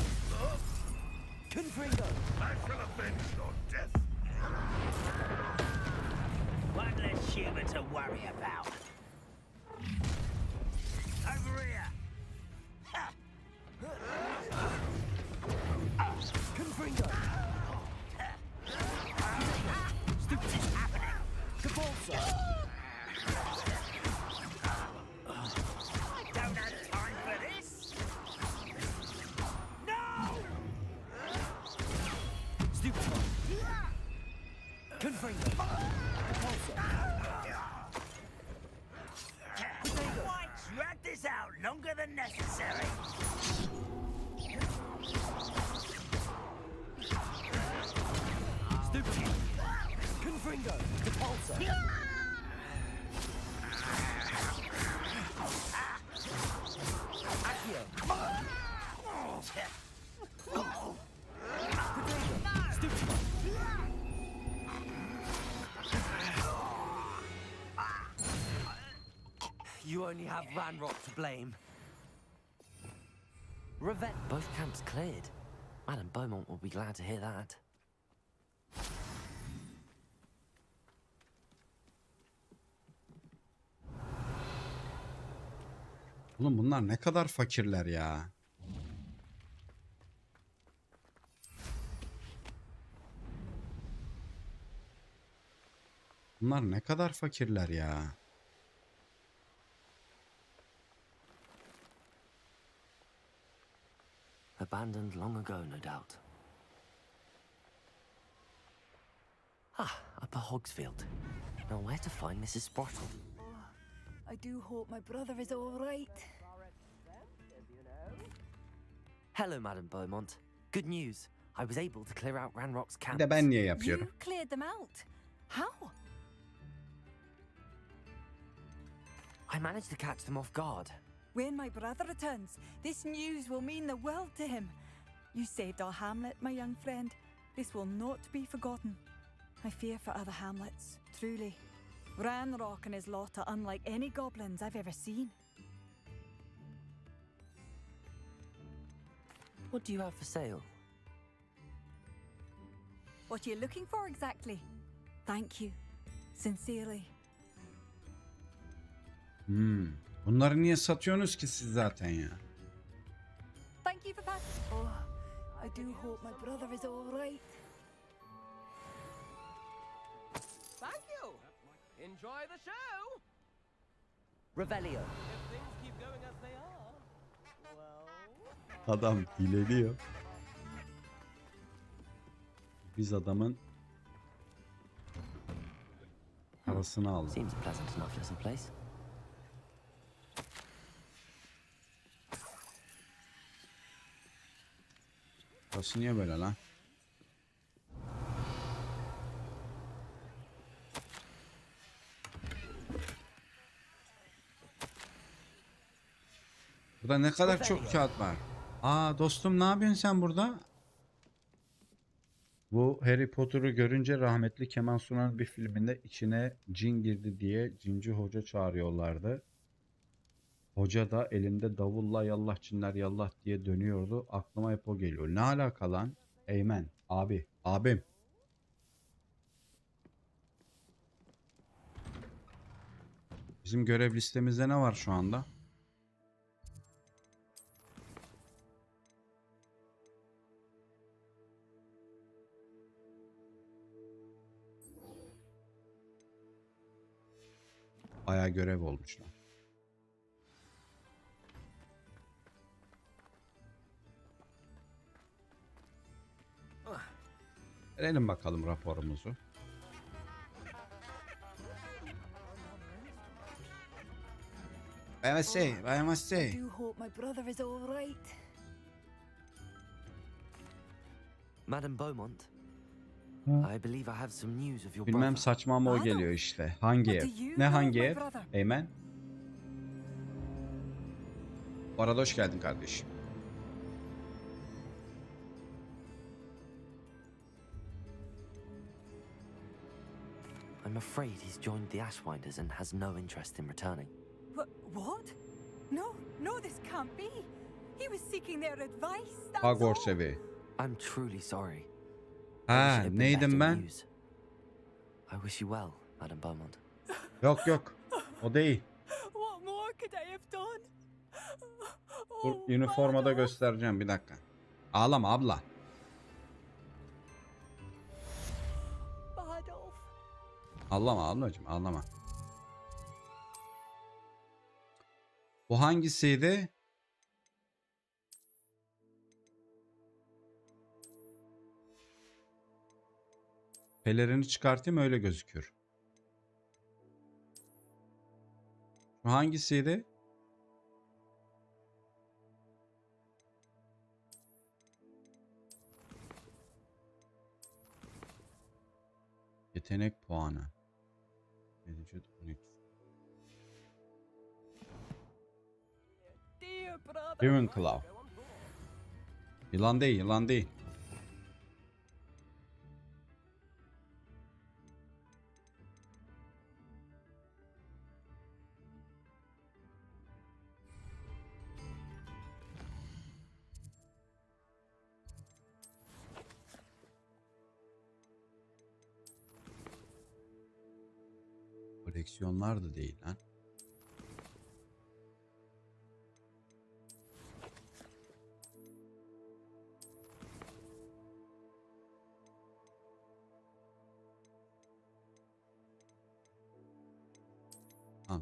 Confringo. I shall avenge your death. One less human to worry about. Over here. Ha. Confringo. Stupid is happening. Cabalso. I don't have time for this. No! Why drag this out longer than necessary? Stupid. Confringo. Depulsor. Accio. Stupid. You only have Ranrock to blame. Both camps cleared. Madame Beaumont will be glad to hear that. Oğlum bunlar ne kadar fakirler ya. Bunlar ne kadar fakirler ya. Abandoned long ago, no doubt. Ah, Upper Hogsfield. Now where to find Mrs. Sprottle? I do hope my brother is all right. Hello, Madame Beaumont. Good news. I was able to clear out Ranrock's camp. Bir de ben niye yapıyorum? You cleared them out. How? I managed to catch them off guard. When my brother returns, this news will mean the world to him. You saved our hamlet, my young friend. This will not be forgotten. I fear for other hamlets, truly. Ranrock and his lot are unlike any goblins I've ever seen. What do you have for sale? What are you looking for exactly? Thank you. Sincerely. Bunları niye satıyorsunuz ki siz zaten ya? Thank you for passing. Oh, I do hope my brother is all right. Thank you. Enjoy the show. Revelio. If things keep going as they are, well. Adam dileniyor. Biz adamın parasını aldık. Seems a pleasant enough little place. Burası niye böyle lan? Burada ne kadar çok kağıt var. Aa dostum, ne yapıyorsun sen burada? Bu Harry Potter'ı görünce rahmetli Kemal Sunal bir filminde içine cin girdi diye cinci hoca çağırıyorlardı. Hoca da elinde davulla yallah cinler yallah diye dönüyordu. Aklıma hep o geliyor. Ne alaka lan? Eymen abi, abim. Bizim görev listemizde ne var şu anda? Bayağı görev olmuş lan. Verelim bakalım raporumuzu. I must say. I do hope my brother is all right. Madame Beaumont. I believe I have some news of your Bilmem brother. saçma ama o geliyor işte. Hangi ev? Ne hangi ev? Eymen. Bu arada hoş geldin kardeşim. I'm afraid he's joined the Ashwinders and has no interest in returning. What? No, this can't be. He was seeking their advice. That's Hogwarts all. evi. I'm truly sorry. Ha, neydim ben? I wish you well, Madame Beaumont. Yok. O değil. What more could I have done? Bu üniformada göstereceğim bir dakika. Ağlama abla. Adolf. Ağlama ablacığım, ağlama. Bu hangisiydi? Pelerini çıkartayım öyle gözükür. Şu hangisiydi? Yetenek puanı. Vücut 13. Ravenclaw. Yılan değil, yılan değil. Koleksiyonlar da değil lan.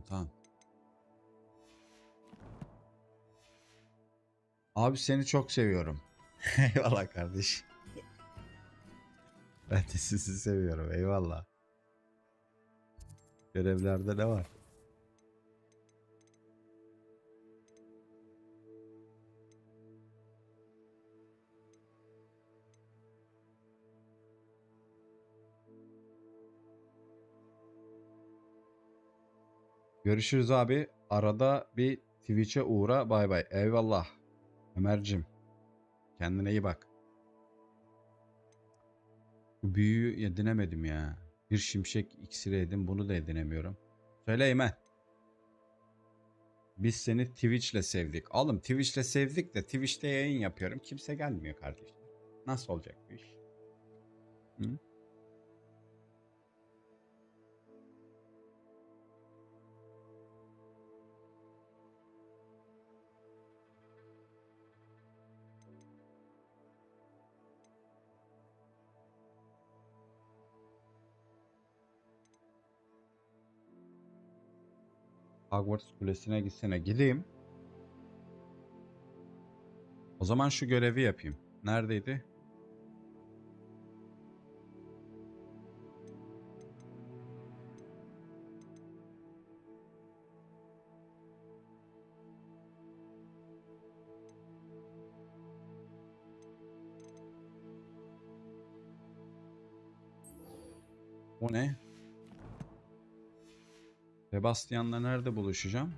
Tamam. Abi seni çok seviyorum. Eyvallah kardeş. Ben de sizi seviyorum. Eyvallah. Görevlerde ne var? Görüşürüz abi. Arada bir Twitch'e uğra. Bay bay. Eyvallah. Ömer'cim. Kendine iyi bak. Bu büyüyü edinemedim ya. Bir şimşek iksiri edin. Bunu da edinemiyorum. Söyle Eymen. Biz seni Twitch'le sevdik. Oğlum Twitch'le sevdik de Twitch'te yayın yapıyorum. Kimse gelmiyor kardeşim. Nasıl olacak bu iş? Hı? Hogwarts Kulesi'ne gitsene. Gideyim. O zaman şu görevi yapayım. Neredeydi? O ne? Sebastian'la nerede buluşacağım?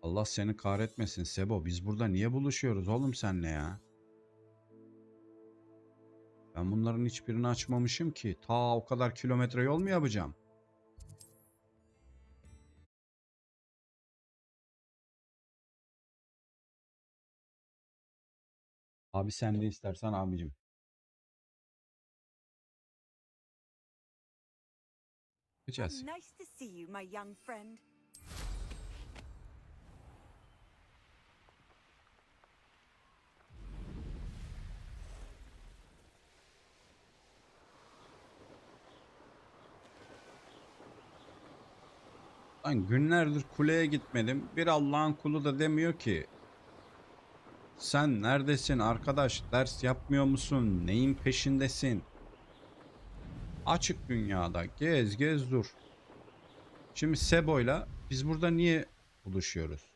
Allah seni kahretmesin Sebo. Biz burada niye buluşuyoruz oğlum senle ya? Ben bunların hiçbirini açmamışım ki. Ta o kadar kilometre yol mu yapacağım? Abi sen de istersen abicim. Gideceğiz. Nice to see you, my young friend. Lan günlerdir kuleye gitmedim. Bir Allah'ın kulu da demiyor ki. Sen neredesin arkadaş? Ders yapmıyor musun? Neyin peşindesin? Açık dünyada gez gez dur. Şimdi Sebo'yla biz burada niye buluşuyoruz?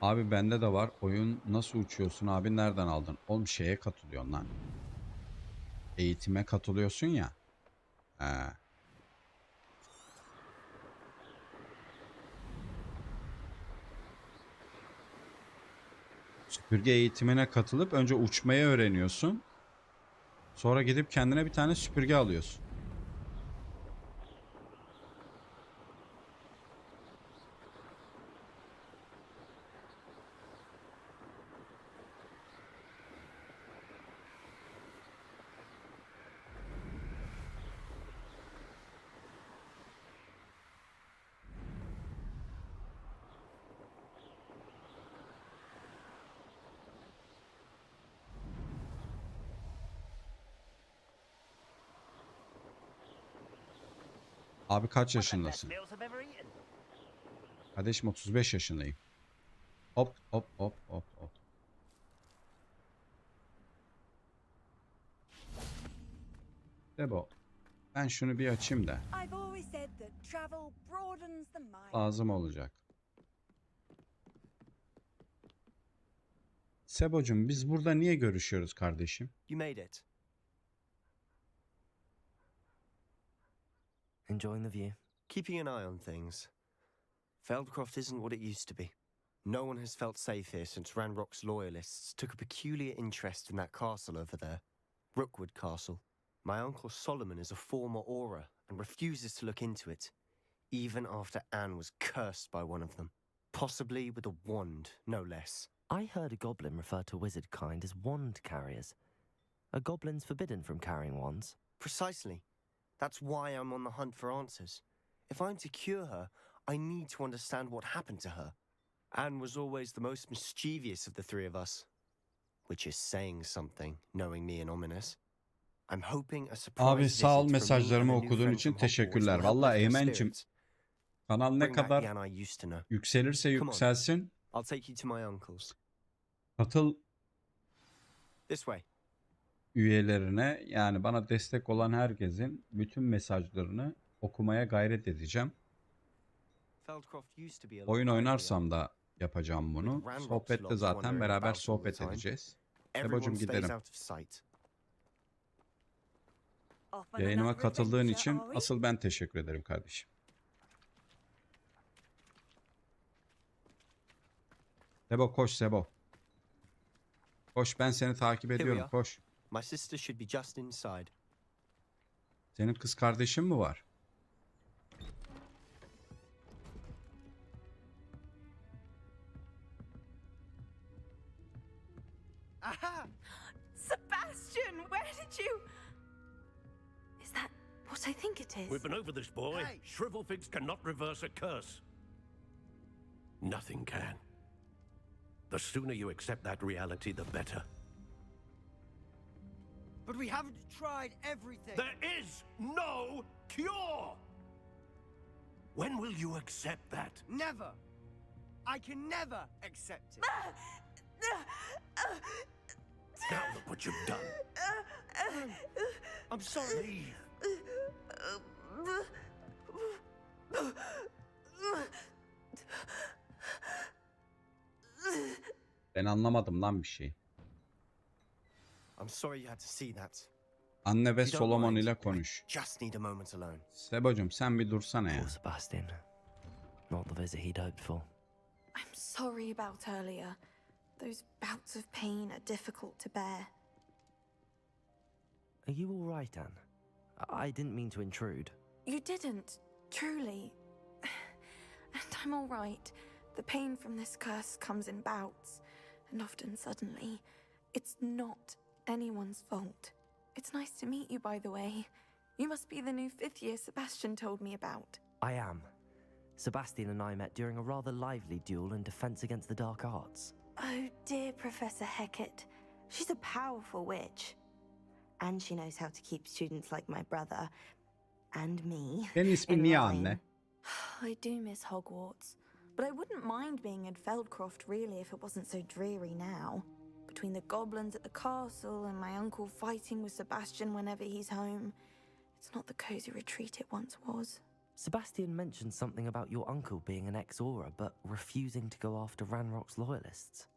Abi bende de var. Oyun nasıl uçuyorsun abi nereden aldın? Oğlum şeye katılıyorsun lan. Eğitime katılıyorsun ya. He. Süpürge eğitimine katılıp önce uçmayı öğreniyorsun. Sonra gidip kendine bir tane süpürge alıyorsun. Abi kaç yaşındasın? Kardeşim 35 yaşındayım. Hop hop hop hop hop. Debo. Ben şunu bir açayım da. Lazım olacak. Sebo'cum biz burada niye görüşüyoruz kardeşim? You made it. Enjoying the view? Keeping an eye on things. Feldcroft isn't what it used to be. No one has felt safe here since Ranrock's loyalists took a peculiar interest in that castle over there. Rookwood Castle. My uncle Solomon is a former Auror and refuses to look into it, even after Anne was cursed by one of them. Possibly with a wand, no less. I heard a goblin refer to wizard kind as wand carriers. Are goblins forbidden from carrying wands? Precisely. That's why I'm on the hunt for answers. If I'm to cure her, I need to understand what happened to her. Anne was always the most mischievous of the three of us. Which is saying something, knowing me and ominous. I'm hoping a surprise Abi sağ ol visit from me mesajlarımı and a new okuduğun friend için from Hogwarts teşekkürler. will help Vallahi lift their Eymen'cim spirits. kanal ne Bring back kadar the Anne I used to know. yükselirse Come on. yükselsin. I'll take you to my uncle's. Katıl This way. üyelerine yani bana destek olan herkesin bütün mesajlarını okumaya gayret edeceğim. Feldcroft used to be a Oyun lot oynarsam da yapacağım bunu. Sohbette zaten beraber sohbet edeceğiz. Sebo'cum gidelim. Yayınıma katıldığın için asıl ben teşekkür ederim kardeşim. Sebo koş Sebo. Koş ben seni takip ediyorum koş. My sister should be just inside. Senin kız kardeşin mi var? Aha! Sebastian, where did you... Is that what I think it is? We've been over this, boy. Hey. Shrivelfigs cannot reverse a curse. Nothing can. The sooner you accept that reality, the better. But we haven't tried everything. There is no cure! When will you accept that? Never. I can never accept it. Now look what you've done. I'm sorry. Ben anlamadım lan bir şey. I'm sorry you had to see that. Anne ve Solomon ile konuş. Just need a moment alone. Sebo'cum sen bir dursana ya. Poor Sebastian. Not the visit he'd hoped for. I'm sorry about earlier. Those bouts of pain are difficult to bear. Are you all right, Anne? I didn't mean to intrude. You didn't, truly. And I'm all right. The pain from this curse comes in bouts, and often suddenly. It's not anyone's fault. It's nice to meet you, by the way. You must be the new 5th year Sebastian told me about. I am. Sebastian and I met during a rather lively duel in defense against the dark arts. Oh, dear Professor Hecat. She's a powerful witch. And she knows how to keep students like my brother and me Senin ismin niye anne? I do miss Hogwarts, but I wouldn't mind being in Feldcroft really if it wasn't so dreary now. Between the goblins at the castle and my uncle fighting with Sebastian whenever he's home, it's not the cozy retreat it once was. Sebastian mentioned something about your uncle being an ex-Auror, but refusing to go after Ranrock's loyalists.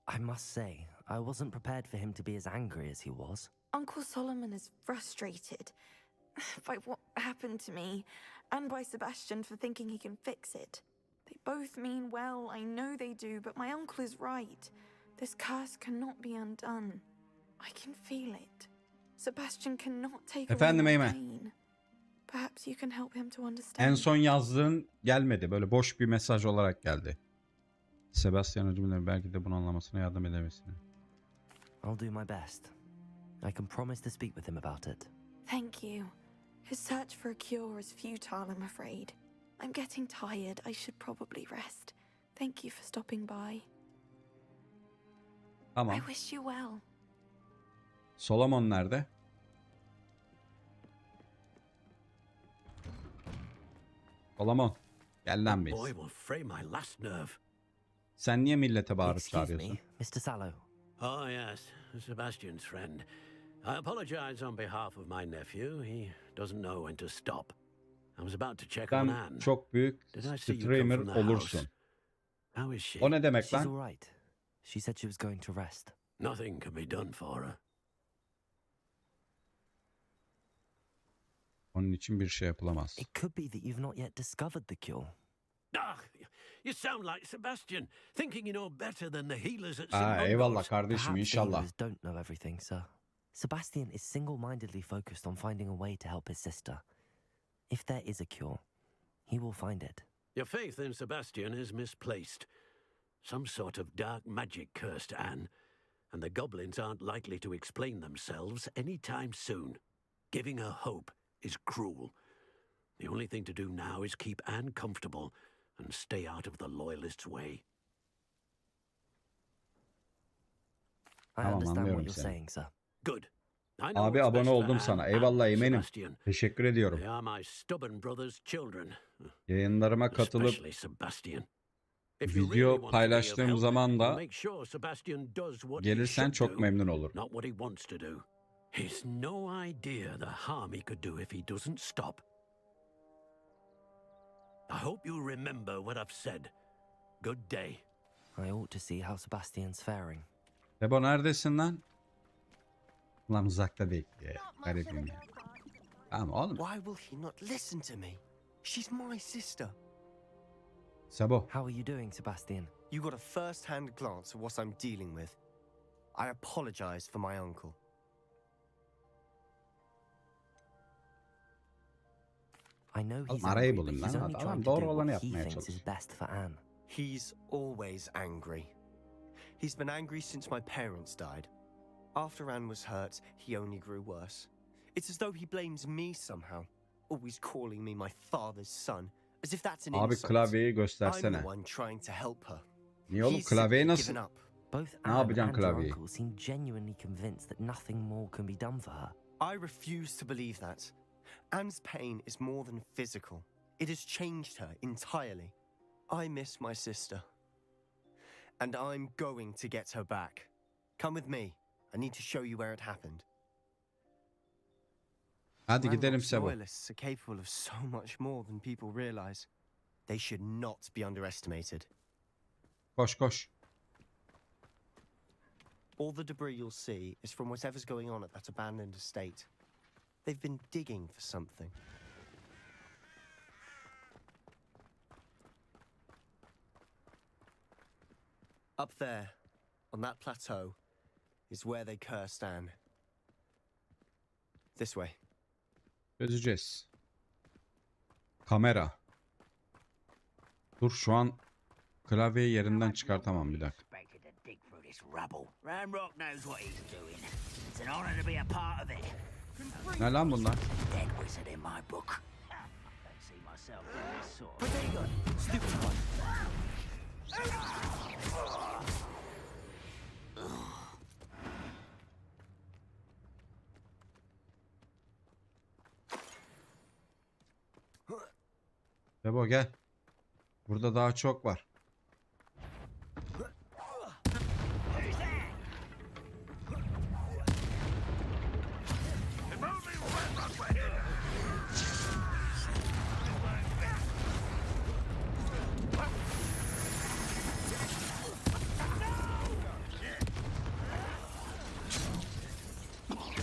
I must say, I wasn't prepared for him to be as angry as he was. Uncle Solomon is frustrated by what happened to me, and by Sebastian for thinking he can fix it. They both mean well, I know they do, but my uncle is right. This curse cannot be undone. I can feel it. Sebastian cannot take Efendim away my Eymen. pain. Perhaps you can help him to understand. En son yazdığın gelmedi. Böyle boş bir mesaj olarak geldi. Sebastian acımları belki de bunu anlamasına yardım edemesin. I'll do my best. I can promise to speak with him about it. Thank you. His search for a cure is futile, I'm afraid. I'm getting tired. I should probably rest. Thank you for stopping by. Tamam. I wish you well. Solomon nerede? Solomon. Gel lan biz. Boy will fray my last nerve. Sen niye millete bağırıp Excuse me, çağırıyorsun? Mr. Sallow. Oh, yes, Sebastian's friend. I apologize on behalf of my nephew. He doesn't know when to stop. I was about to check on Sen Anne. çok büyük Did I see you come streamer from the olursun. house? How is she? O ne demek She's lan? all right. She said she was going to rest. Nothing can be done for her. Onun için bir şey yapılamaz. It could be that you've not yet discovered the cure. Ah, you sound like Sebastian, thinking you know better than the healers at St. Aa, eyvallah kardeşim Perhaps the inşallah. healers don't know everything, sir. Sebastian is single-mindedly focused on finding a way to help his sister. If there is a cure, he will find it. Your faith in Sebastian is misplaced. Some sort of dark magic cursed Anne, and the goblins aren't likely to explain themselves anytime soon. Giving her hope is cruel. The only thing to do now is keep Anne comfortable and stay out of the Loyalists' way. I Tamam, understand what anlıyorum you're seni. saying, sir. Good. I know Abi what's abone best for oldum Anne sana. and Eyvallah eminim. Sebastian. Teşekkür ediyorum. They are my stubborn brother's children. Yayınlarıma katılıp Especially Sebastian. If you really video want to be of paylaştığım help, zaman da make sure Sebastian does what he gelirsen should çok do, memnun olurum. not what he wants to do. He's no idea the harm he could do if he doesn't stop. I hope you remember what I've said. Good day. I ought to see how Sebastian's faring. Sebo neredesin lan? Lan uzakta bekliyor. Garibim ya. Tamam oğlum. Why will he not listen to me? She's my sister. Sebo. How are you doing, Sebastian? You got a first-hand glance at what I'm dealing with. I apologize for my uncle. I know he's Arayı angry, bulayım but he's lan. only Adam trying to doğru do olanı what he yapmaya thinks is çalışıyor. best for Anne. He's always angry. He's been angry since my parents died. After Anne was hurt, he only grew worse. It's as though he blames me somehow, always calling me my father's son, as if that's an Abi insult. klavyeyi I'm göstersene. the one trying to help her. Niye oğlum He's klavyeyi simply nasıl? given up. Both Ne Anne yapacaksın and your klavyeyi? uncle seem genuinely convinced that nothing more can be done for her. I refuse to believe that. Anne's pain is more than physical. It has changed her entirely. I miss my sister. And I'm going to get her back. Come with me. I need to show you where it happened. Hadi gidelim Ranrock's Sebo. loyalists are capable of so much more than people realize. They should not be underestimated. Koş koş. All the debris you'll see is from whatever's going on at that abandoned estate. They've been digging for something. Up there, on that plateau, is where they cursed Anne. This way. Çözeceğiz. Kamera. Dur şu an klavyeyi yerinden çıkartamam bir dakika. Ranrock knows what he's doing. It's an honor to be a part of it. Ne lan bunlar? Dead wizard in my book. Don't see myself doing this sort of thing. Stupid one. Sebo gel. Burada daha çok var.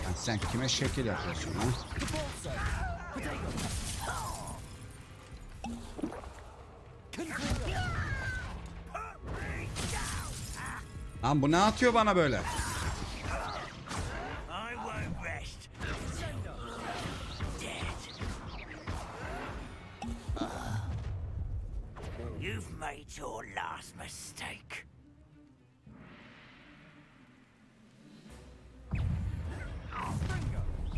Lan sen kime şekil yapıyorsun ha? Lan bu ne atıyor bana böyle? I won't rest made your last mistake.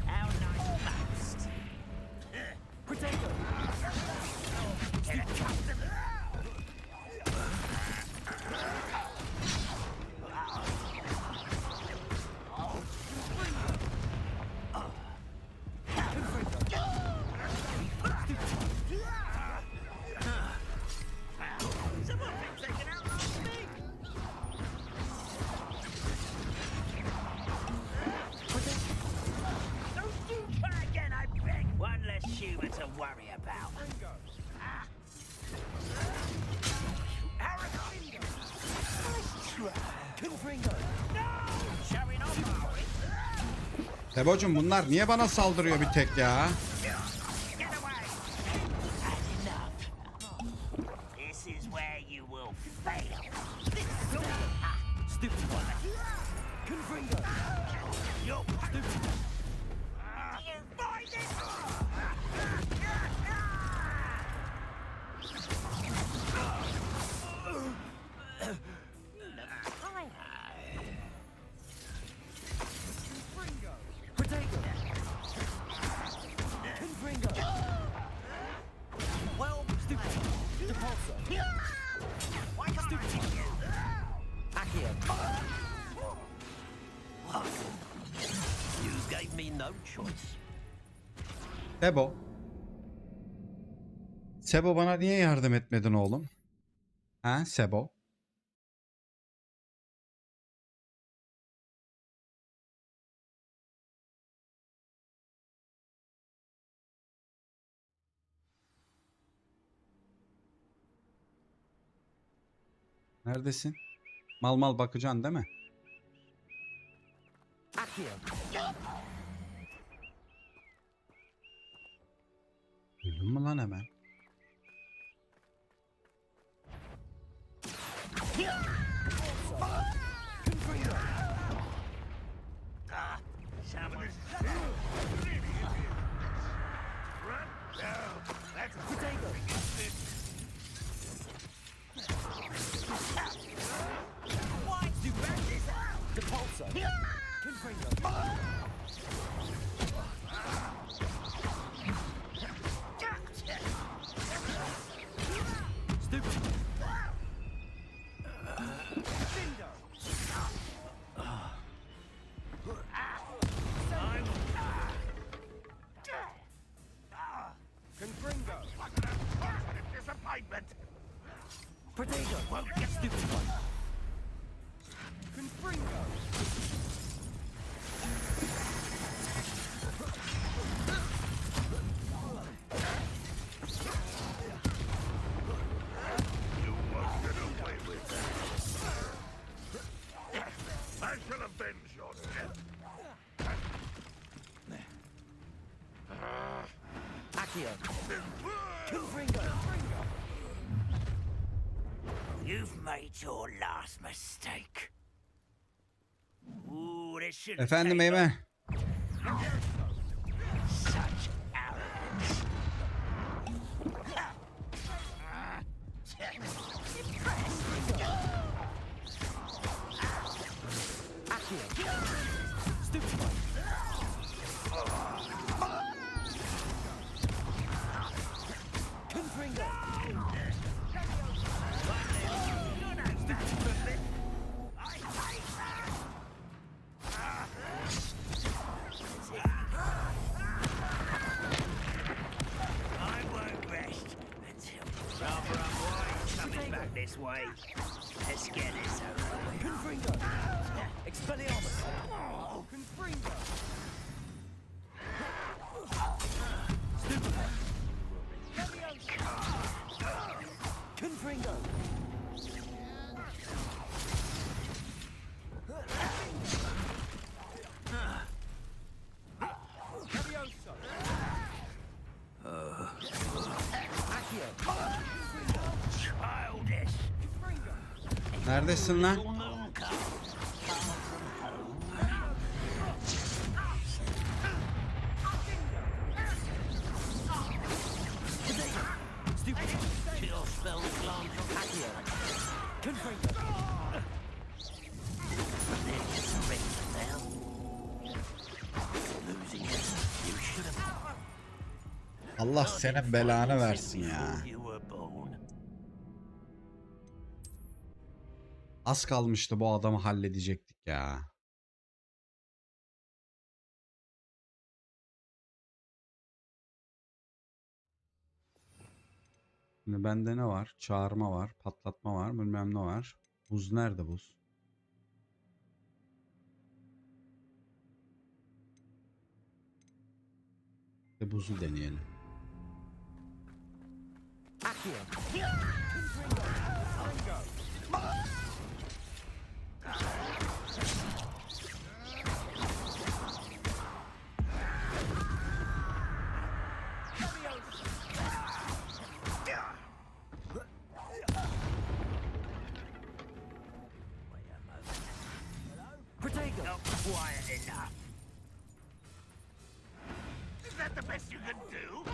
How nice most. Potato. Get a customer. To worry about. Sebo'cum bunlar niye bana saldırıyor bir tek ya? This is where you will fail. Sebo. Sebo bana niye yardım etmedin oğlum? Ha Sebo? Neredesin? Mal mal bakacaksın değil mi? Öldün mü lan hemen? Potato won't get stupid one. Confringo. You won't get away with that. I shall avenge your death. Accio. Confringo. You've made your last mistake. Ooh, this should Efendim Eymen. Such arrogance. Stupid one. Confringo. This way. Let's get this over. Confringo. Expelliarmus. Confringo. Stupid. Confringo. Neredesin lan? Allah senin belanı versin ya. Az kalmıştı bu adamı halledecektik ya. Şimdi bende ne var? Çağırma var, patlatma var, bilmem ne var. Buz nerede buz? Buzu deneyelim. Not quiet enough. Is that the best you can do?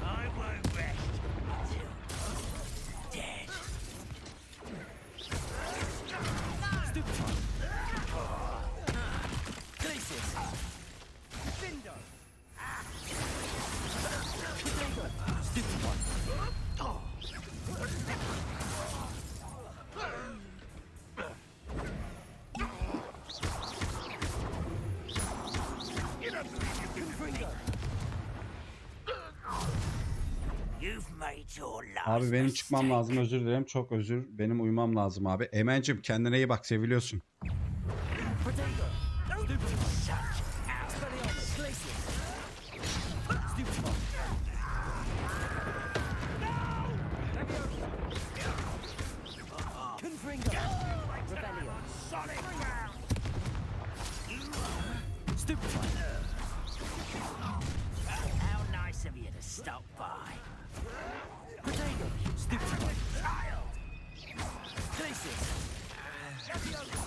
I won't rest until dead. Stupid. Glacius. Defendo. Stupid one. Abi benim çıkmam lazım, özür dilerim, çok özür, benim uyumam lazım abi. Emencim kendine iyi bak, seviliyorsun. How nice of you to stop by. Stupid child. Glacius.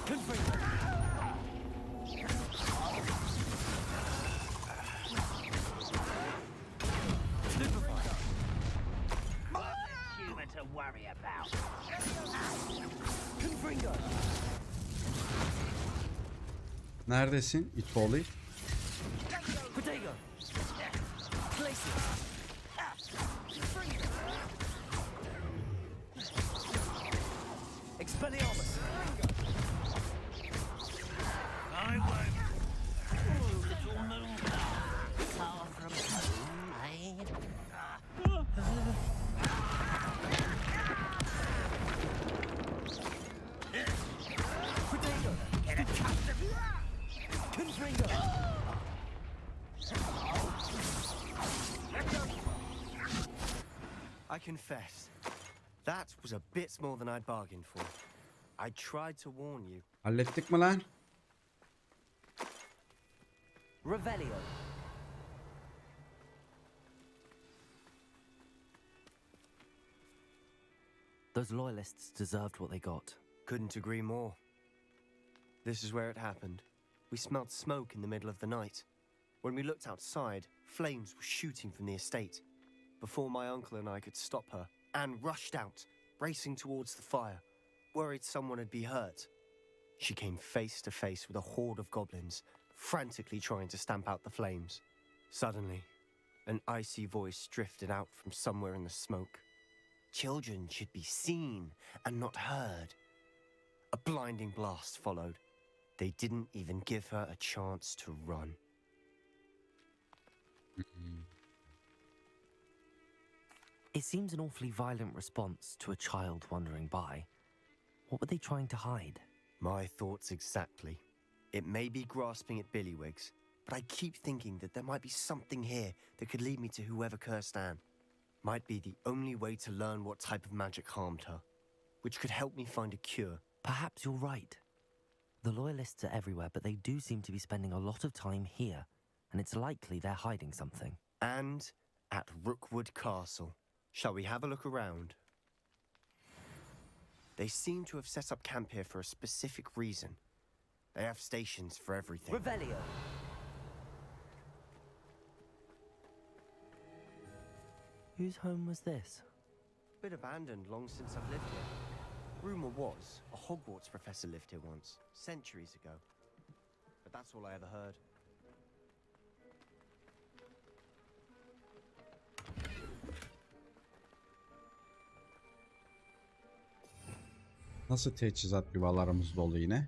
Confringo. Stupefy. Human to worry about. Confringo. Neredesin? İtoğlu. Protego. Glacius. Expelliarmus. I won't. Oh, little moon. Far from home, eh? Protego. Get a custom. Confringo. I confess, that was a bit more than I'd bargained for. I tried to warn you. Hallettik mi lan? Revelio. Those loyalists deserved what they got. Couldn't agree more. This is where it happened. We smelled smoke in the middle of the night. When we looked outside, flames were shooting from the estate. Before my uncle and I could stop her, Anne rushed out, racing towards the fire, worried someone would be hurt. She came face to face with a horde of goblins, frantically trying to stamp out the flames. Suddenly, an icy voice drifted out from somewhere in the smoke. Children should be seen and not heard. A blinding blast followed. They didn't even give her a chance to run. It seems an awfully violent response to a child wandering by. What were they trying to hide? My thoughts exactly. It may be grasping at Billywigs, but I keep thinking that there might be something here that could lead me to whoever cursed Anne. Might be the only way to learn what type of magic harmed her, which could help me find a cure. Perhaps you're right. The loyalists are everywhere, but they do seem to be spending a lot of time here, and it's likely they're hiding something. And at Rookwood Castle. Shall we have a look around? They seem to have set up camp here for a specific reason. They have stations for everything. Revelio. Whose home was this? Bit abandoned long since I've lived here. Rumor was a Hogwarts professor lived here once, centuries ago. But that's all I ever heard. Nasıl teçhizat yuvalarımız dolu yine?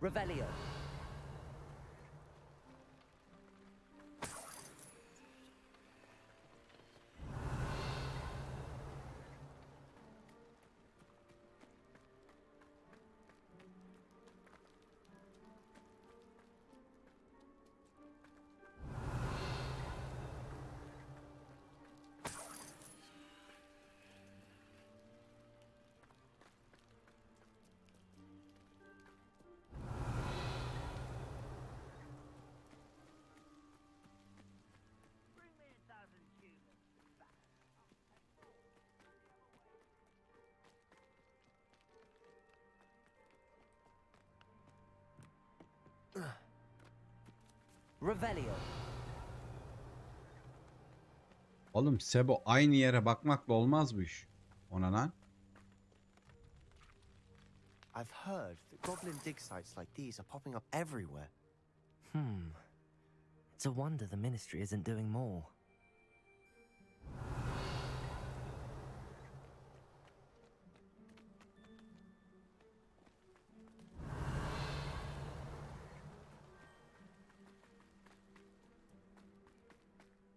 Revelio. Revelio. Oğlum Sebo, aynı yere bakmakla olmaz bu iş. Ona lan. I've heard that goblin dig sites like these are popping up everywhere. It's a wonder the ministry isn't doing more.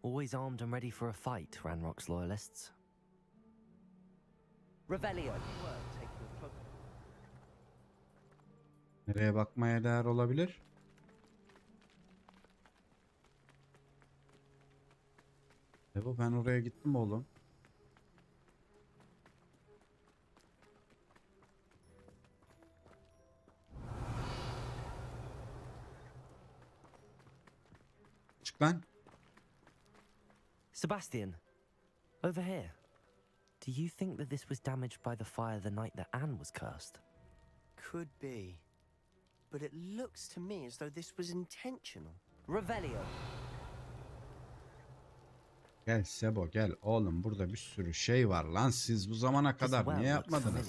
Always armed and ready for a fight, Ranrock's loyalists. Revelio. Nereye bakmaya değer olabilir? Sebo, ben oraya gittim oğlum. Çık lan. Sebastian, over here. Do you think that this was damaged by the fire the night that Anne was cursed? Could be. But it looks to me as though this was intentional. Revelio. Gel Sebo gel. Oğlum burada bir sürü şey var lan. Siz bu zamana kadar niye yapmadınız?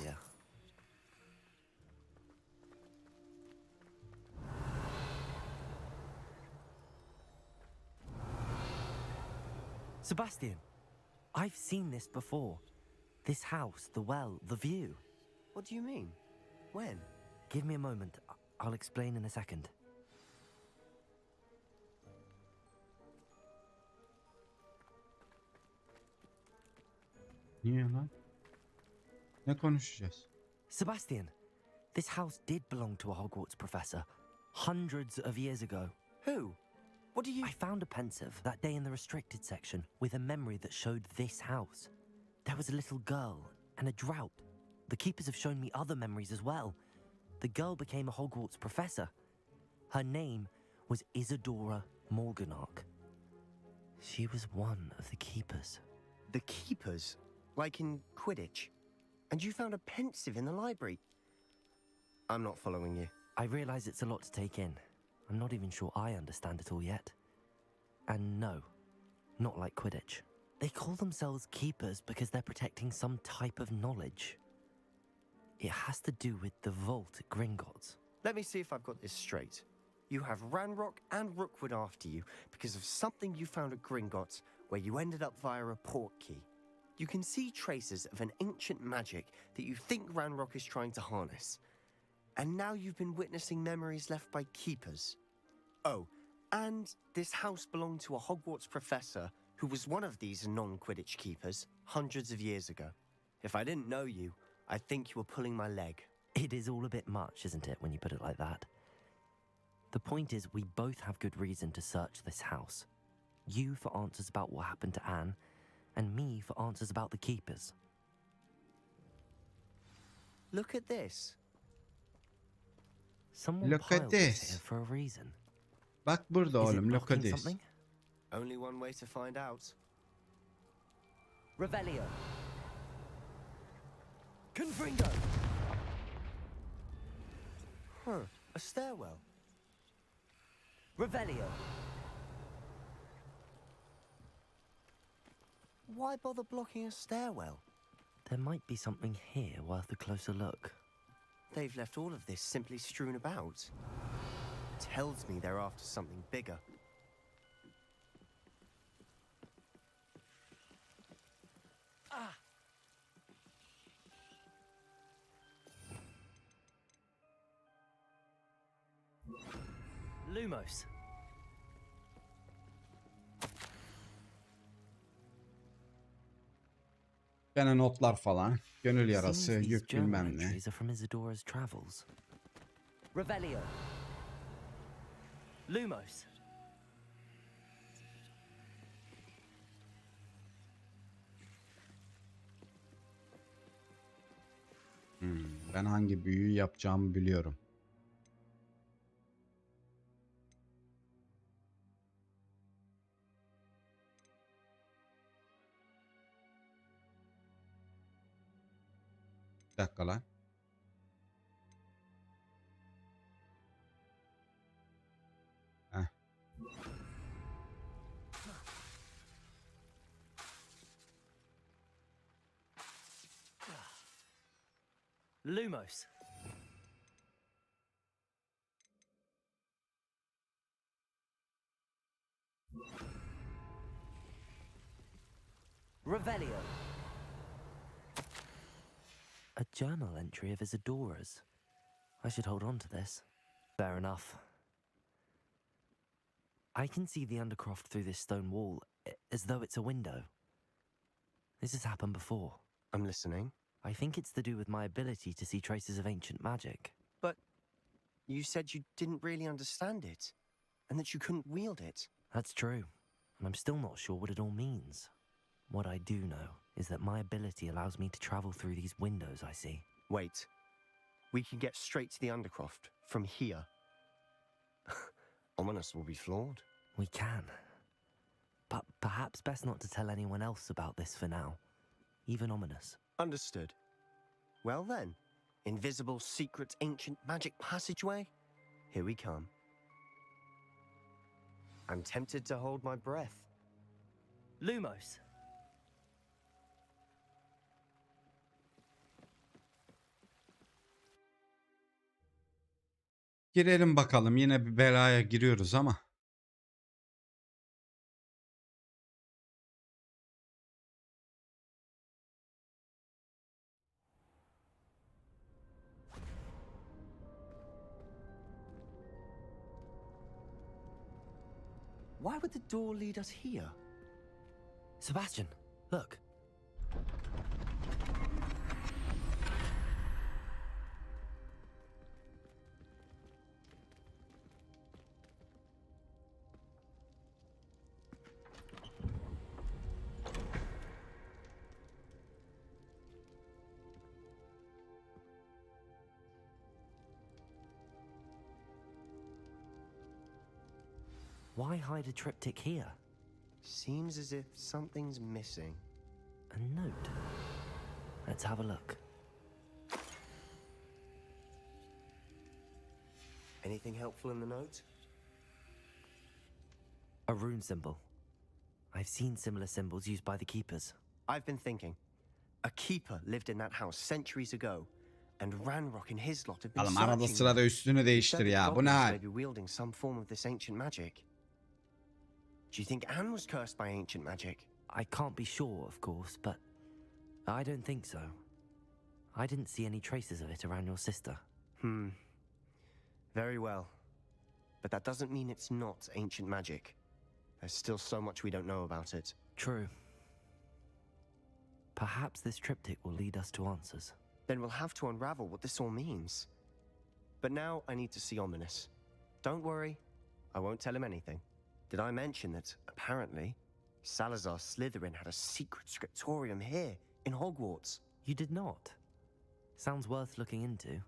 Sebastian, I've seen this before. This house, the well, the view. What do you mean? When? Give me a moment. I'll explain in a second. Niye lan? Ne konuşacağız? Sebastian, this house did belong to a Hogwarts professor hundreds of years ago. Who? What do you... I found a pensive that day in the restricted section with a memory that showed this house. There was a little girl and a drought. The keepers have shown me other memories as well. The girl became a Hogwarts professor. Her name was Isadora Morganach. She was one of the keepers. The keepers? Like in Quidditch? And you found a pensive in the library? I'm not following you. I realize it's a lot to take in. I'm not even sure I understand it all yet. And no, not like Quidditch. They call themselves keepers because they're protecting some type of knowledge. It has to do with the vault at Gringotts. Let me see if I've got this straight. You have Ranrock and Rookwood after you because of something you found at Gringotts where you ended up via a port key. You can see traces of an ancient magic that you think Ranrock is trying to harness. And now you've been witnessing memories left by keepers. Oh, and this house belonged to a Hogwarts professor who was one of these non-Quidditch keepers hundreds of years ago. If I didn't know you, I'd think you were pulling my leg. It is all a bit much, isn't it, when you put it like that? The point is, we both have good reason to search this house. You for answers about what happened to Anne, and me for answers about the keepers. Look at this. Someone Look at piled this this. here for a reason. Bak burada Is it oğlum, look at blocking this. something? Only one way to find out. Revelio. Confringo. Huh, a stairwell. Revelio. Why bother blocking a stairwell? There might be something here worth a closer look. They've left all of this simply strewn about. Tells me they're after something bigger. Lumos. Gene notlar falan. Gönül yarası, Seems these yük journal bilmem ne. entries are from Isadora's travels. Revelio. Lumos. Ben hangi büyüyü yapacağımı biliyorum. Bir dakika lan. Heh. Lumos. Revelio. A journal entry of Isadora's. I should hold on to this. Fair enough. I can see the Undercroft through this stone wall, as though it's a window. This has happened before. I'm listening. I think it's to do with my ability to see traces of ancient magic. But you said you didn't really understand it, and that you couldn't wield it. That's true, and I'm still not sure what it all means. What I do know is that my ability allows me to travel through these windows I see. Wait. We can get straight to the Undercroft from here. Ominous will be flawed. We can. But perhaps best not to tell anyone else about this for now. Even Ominous. Understood. Well then, invisible, secret, ancient magic passageway? Here we come. I'm tempted to hold my breath. Lumos. Girelim bakalım. Yine bir belaya giriyoruz ama. Why would the door lead us here? Sebastian, look. Why hide a triptych here? Seems as if something's missing. A note. Let's have a look. Anything helpful in the note? A rune symbol. I've seen similar symbols used by the keepers. I've been thinking. A keeper lived in that house centuries ago, and Ranrock and his lot have been Oğlum arada searching sırada them. üstünü değiştir Said the ya. Bu goblins ne hal? may be wielding some form of this ancient magic. Do you think Anne was cursed by ancient magic? I can't be sure, of course, but I don't think so. I didn't see any traces of it around your sister. Very well. But that doesn't mean it's not ancient magic. There's still so much we don't know about it. True. Perhaps this triptych will lead us to answers. Then we'll have to unravel what this all means. But now I need to see Ominous. Don't worry, I won't tell him anything. Did I mention that, apparently, Salazar Slytherin had a secret scriptorium here, in Hogwarts? You did not? Sounds worth looking into.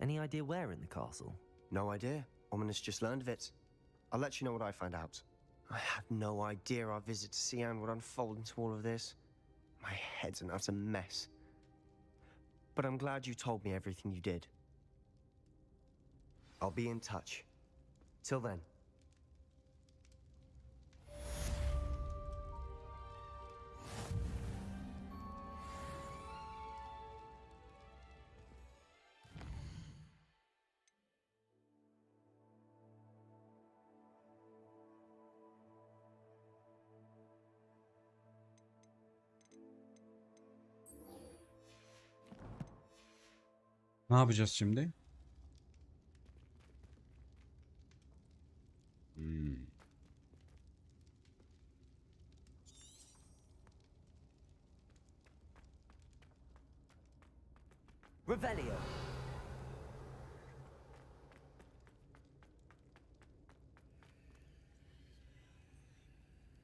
Any idea where in the castle? No idea. Ominous just learned of it. I'll let you know what I find out. I have no idea our visit to Sian would unfold into all of this. My head's an utter mess. But I'm glad you told me everything you did. I'll be in touch. Till then. Ne yapacağız şimdi? Revelio.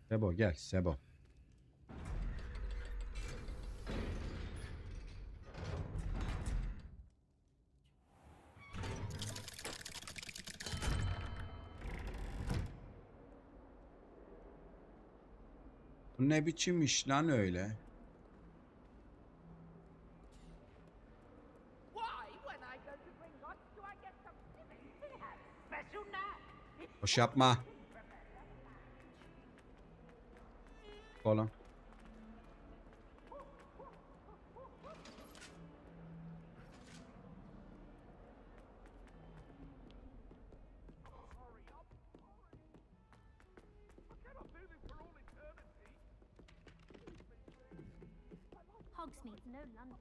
Sebo gel Sebo. Bu ne biçim iş lan öyle? Boş yapma. Oğlum. Hogsmeade, no London.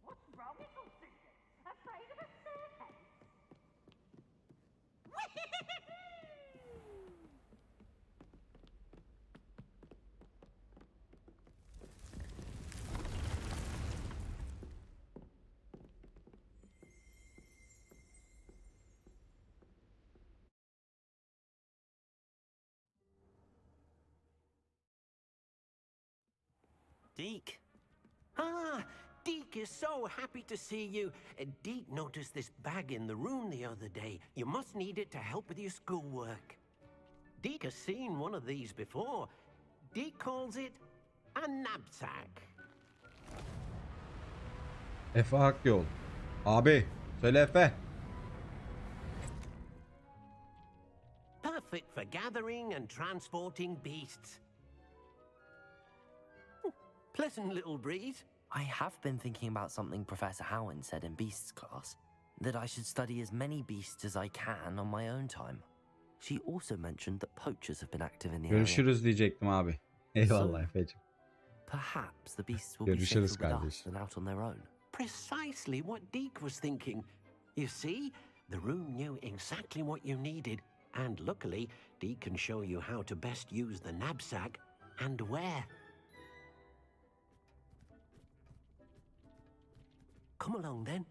What's wrong with all sisters? Afraid of a staircase? Deke. Ah, Deke is so happy to see you. Deke noticed this bag in the room the other day. You must need it to help with your schoolwork. Deke has seen one of these before. Deke calls it a knapsack. Efe Akyol. Abi söyle Efe. Perfect for gathering and transporting beasts. Pleasant little breeze. I have been thinking about something Professor Howen said in Beasts class, that I should study as many beasts as I can on my own time. She also mentioned that poachers have been active in the area. Görüşürüz diyecektim abi. Eyvallah Efe'cim. Perhaps the beasts will be safer with us than out on their own. Precisely what Deke was thinking. You see, the room knew exactly what you needed, and luckily, Deke can show you how to best use the knapsack and where. Come along then.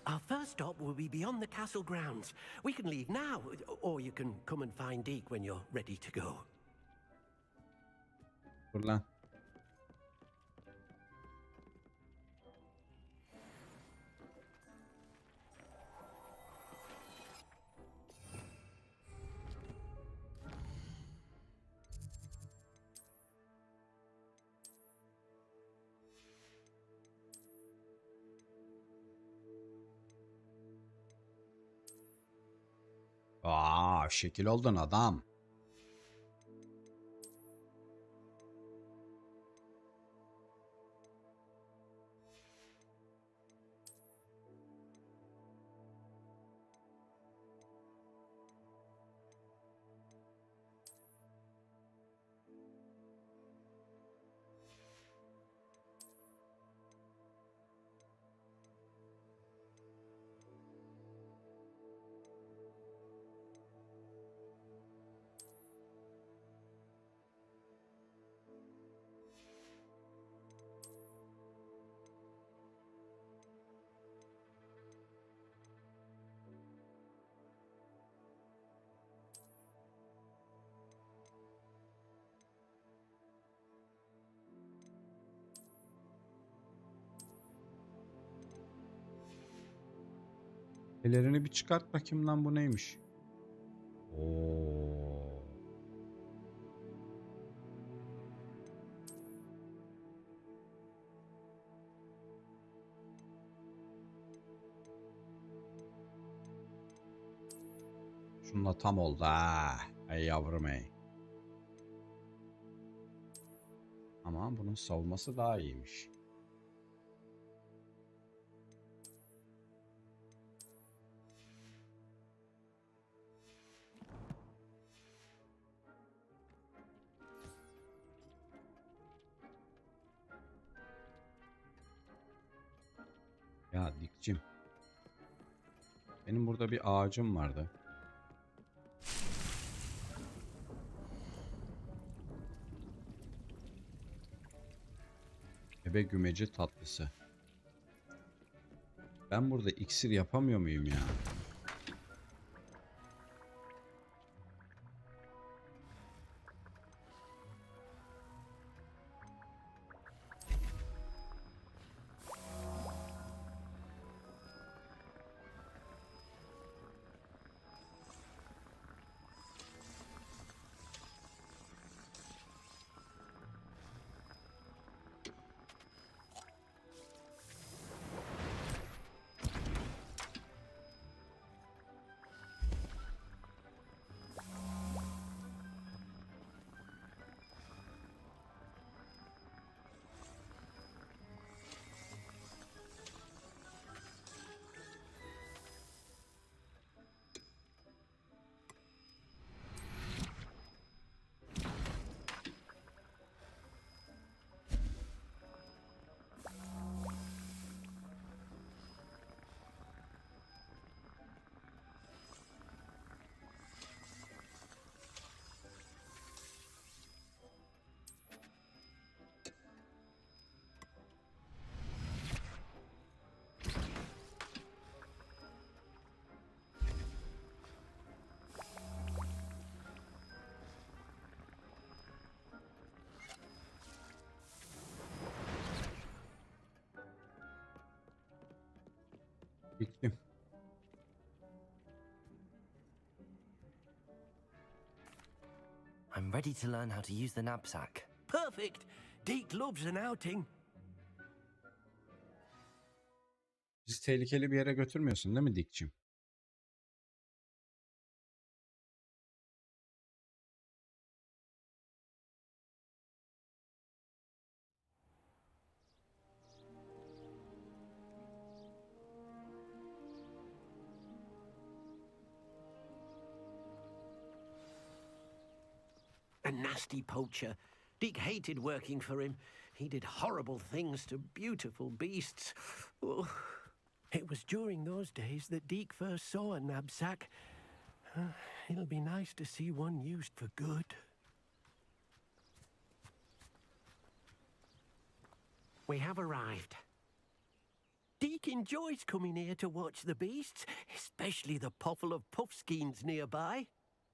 Our first stop will be beyond the castle grounds. We can leave now, or you can come and find Deke when you're ready to go. Dur lan. Aa, şekil oldun adam. Pelerini bir çıkart bakayım lan, bu neymiş? Oo. Şununla tam oldu ha. Ey yavrum ey. Ama bunun savunması daha iyiymiş. Ya Dikçim. Benim burada bir ağacım vardı. Ebe gümeci tatlısı. Ben burada iksir yapamıyor muyum ya? Diktim. I'm ready to learn how to use the knapsack. Perfect. Deke loves an outing. Bizi tehlikeli bir yere götürmüyorsun değil mi Dikçim? A nasty poacher. Deke hated working for him. He did horrible things to beautiful beasts. Oh. It was during those days that Deke first saw a knapsack. It'll be nice to see one used for good. We have arrived. Deke enjoys coming here to watch the beasts, especially the potful of puffskeins nearby.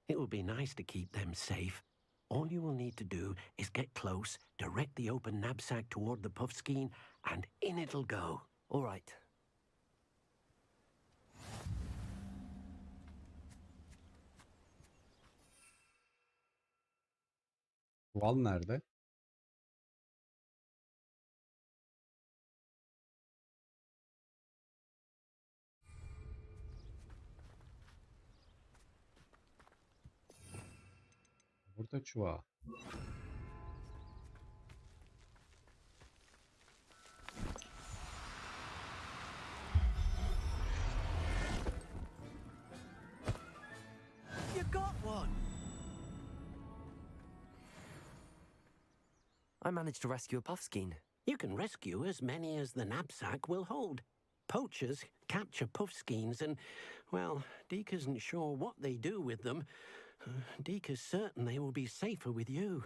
It will be nice to keep them safe. All you will need to do is get close, direct the open knapsack toward the puffskein, and in it'll go. All right. Val nerede? Burada çuval. You got one. I managed to rescue a puffskein. You can rescue as many as the knapsack will hold. Poachers capture puffskeins and, well, Deke isn't sure what they do with them. Deke is certain they will be safer with you.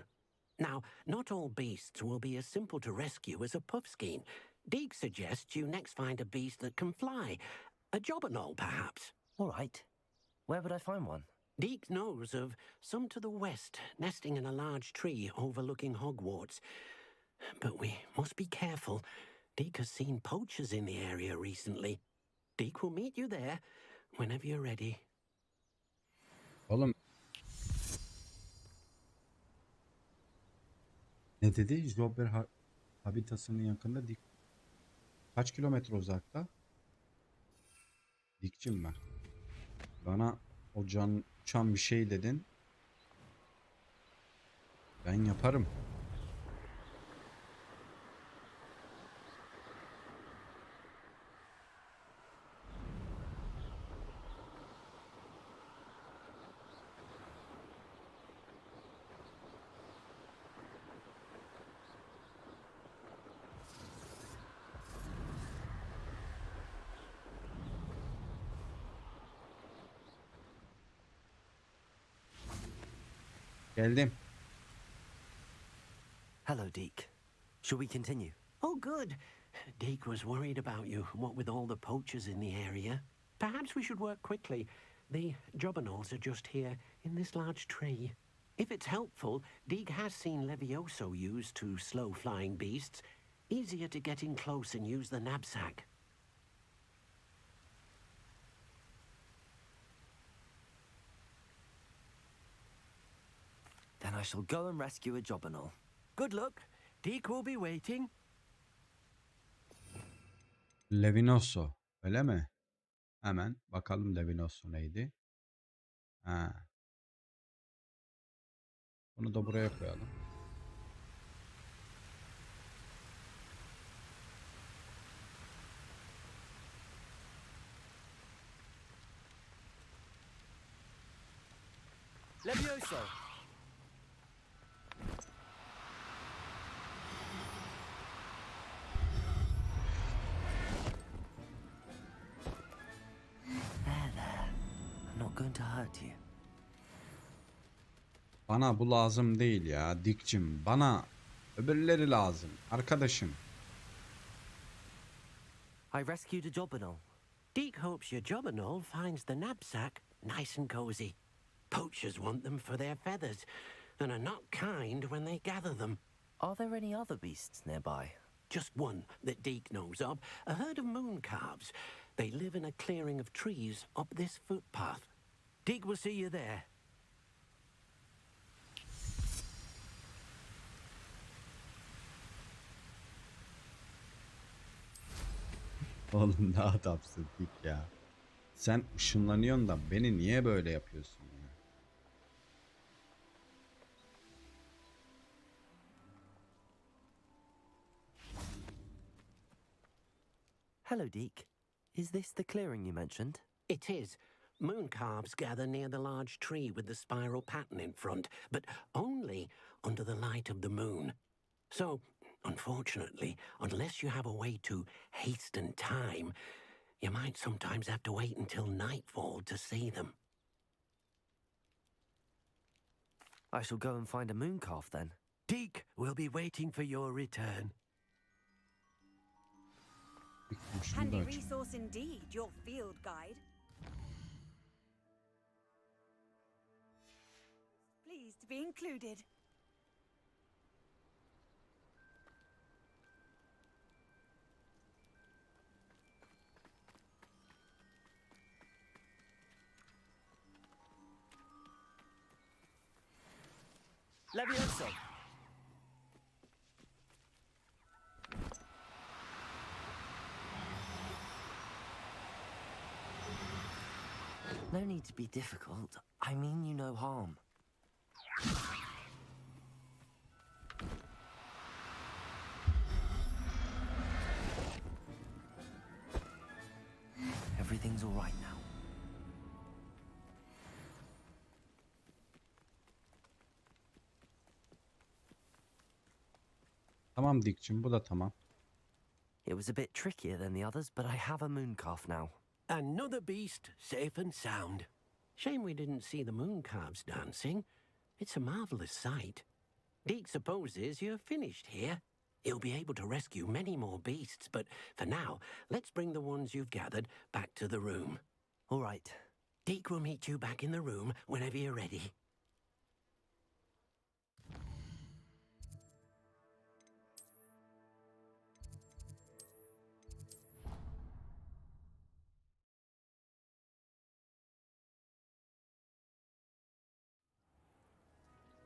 Now, not all beasts will be as simple to rescue as a puffskein. Deke suggests you next find a beast that can fly. A jobberknoll, perhaps. All right. Where would I find one? Deke knows of some to the west, nesting in a large tree overlooking Hogwarts. But we must be careful. Deke has seen poachers in the area recently. Deke will meet you there. whenever you're ready. Oğlum. Ne dedi? Jobber habitasının yakında kaç kilometre uzakta? Dikçim ben. Bana o can uçan bir şey dedin. Ben yaparım. Geldim. Hello, Deke. Shall we continue? Oh, good. Deke was worried about you, what with all the poachers in the area. Perhaps we should work quickly. The jobberknolls are just here, in this large tree. If it's helpful, Deke has seen Levioso used to slow flying beasts. Easier to get in close and use the knapsack. Then I shall go and rescue a jobberknoll. Good luck. Deke will be waiting. Levinoso. Öyle mi? Hemen bakalım Levinoso neydi? Ha. Bunu da buraya koyalım. Levioso! There. I'm not going to hurt you. Bana bu lazım değil ya Dikçim. Bana öbürleri lazım. Arkadaşım. I rescued a jobberknoll. Deke hopes your jobberknoll finds the knapsack nice and cozy. Poachers want them for their feathers and are not kind when they gather them. Are there any other beasts nearby? Just one that Deke knows of, a herd of moon calves. They live in a clearing of trees up this footpath. Deke will see you there. Oğlum ne adamsın Dik ya. Sen ışınlanıyorsun da beni niye böyle yapıyorsun ya? Hello, Deke. Is this the clearing you mentioned? It is. Moon calves gather near the large tree with the spiral pattern in front, but only under the light of the moon. So, unfortunately, unless you have a way to hasten time, you might sometimes have to wait until nightfall to see them. I shall go and find a moon calf then. Deke will be waiting for your return. Handy resource indeed, your field guide. Pleased to be included. Levioso! No need to be difficult. I mean you no harm. Everything's all right now. Tamam Dikçim, bu da tamam. It was a bit trickier than the others, but I have a moon calf now. Another beast, safe and sound. Shame we didn't see the moon calves dancing. It's a marvelous sight. Deke supposes you're finished here. He'll be able to rescue many more beasts, but for now, let's bring the ones you've gathered back to the room. All right. Deke will meet you back in the room whenever you're ready.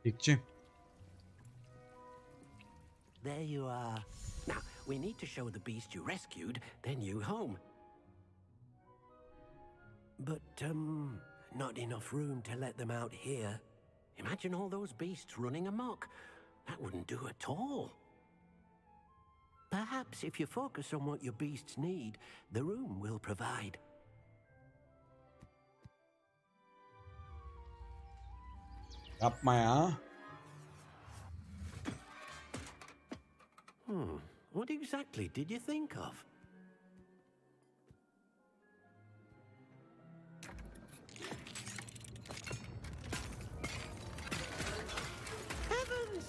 İlkçi. There you are. Now, we need to show the beast you rescued their new home. But, not enough room to let them out here. Imagine all those beasts running amok. That wouldn't do at all. Perhaps if you focus on what your beasts need, the room will provide. Yapma ya. What exactly did you think of? Heavens!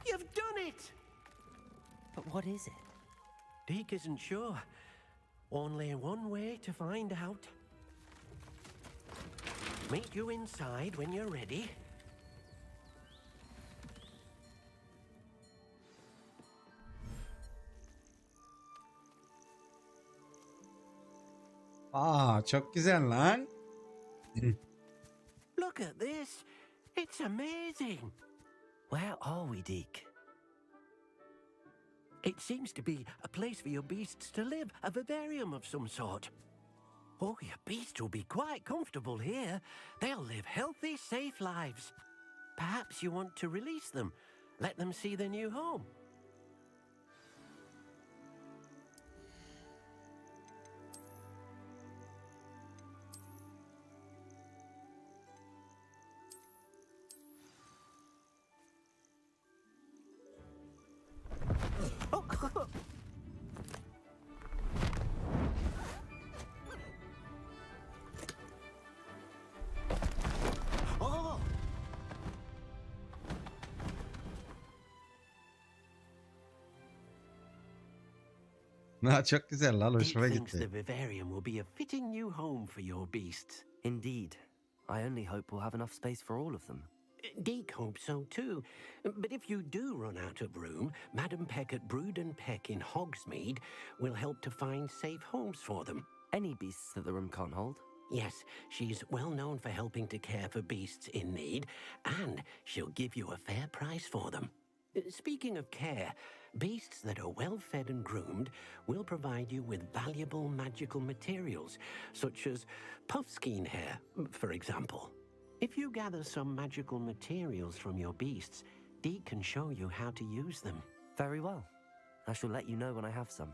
You've done it! But what is it? Deke isn't sure. Only one way to find out. Meet you inside when you're ready. Aa, çok güzel lan. Look at this. It's amazing. Where are we, Deke? It seems to be a place for your beasts to live, a vivarium of some sort. Oh, your beasts will be quite comfortable here. They'll live healthy, safe lives. Perhaps you want to release them, let them see their new home. Ha, çok güzel lan, hoşuma Deke thinks gitti. the vivarium will be a fitting new home for your beasts. Indeed. I only hope we'll have enough space for all of them. Deke hopes so too. But if you do run out of room, Madam Peck at Brood and Peck in Hogsmeade will help to find safe homes for them. Any beasts that the room can't hold? Yes, she's well known for helping to care for beasts in need, and she'll give you a fair price for them. Speaking of care, beasts that are well fed and groomed will provide you with valuable magical materials, such as puffskein hair, for example. If you gather some magical materials from your beasts, Deke can show you how to use them. Very well. I shall let you know when I have some.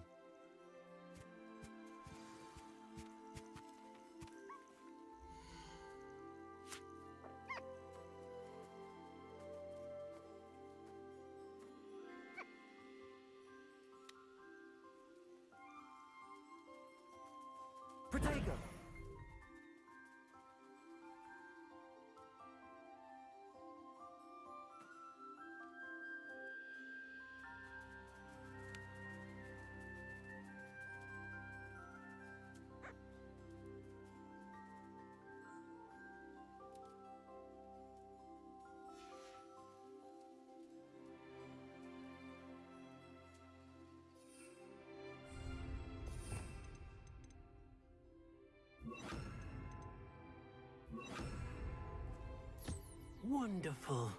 Protego! Wonderful.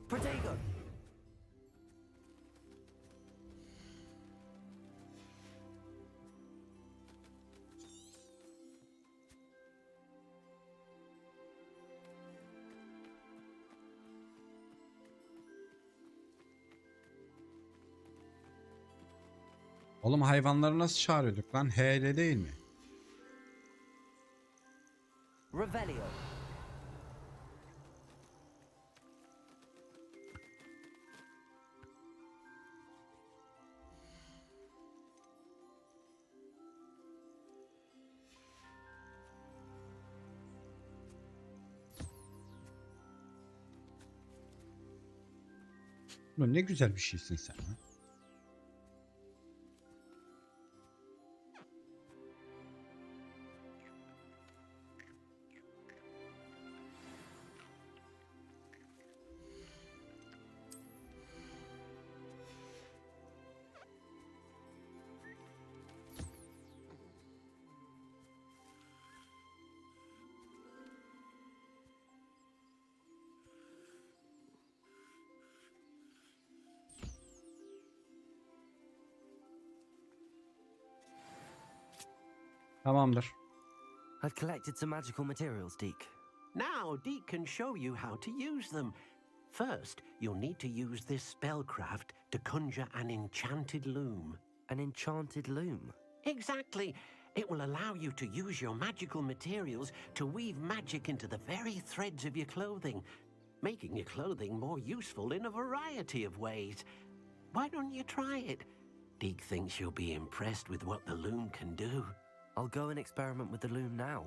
Protego! Oğlum hayvanları nasıl çağırıyorduk lan? H ile değil mi? Revelio. Ulan ne güzel bir şeysin sen. Ha? Tamamdır. I've collected some magical materials, Deke. Now, Deke can show you how to use them. First, you'll need to use this spellcraft to conjure an enchanted loom. An enchanted loom? Exactly. It will allow you to use your magical materials to weave magic into the very threads of your clothing, making your clothing more useful in a variety of ways. Why don't you try it? Deke thinks you'll be impressed with what the loom can do. I'll go and experiment with the loom now.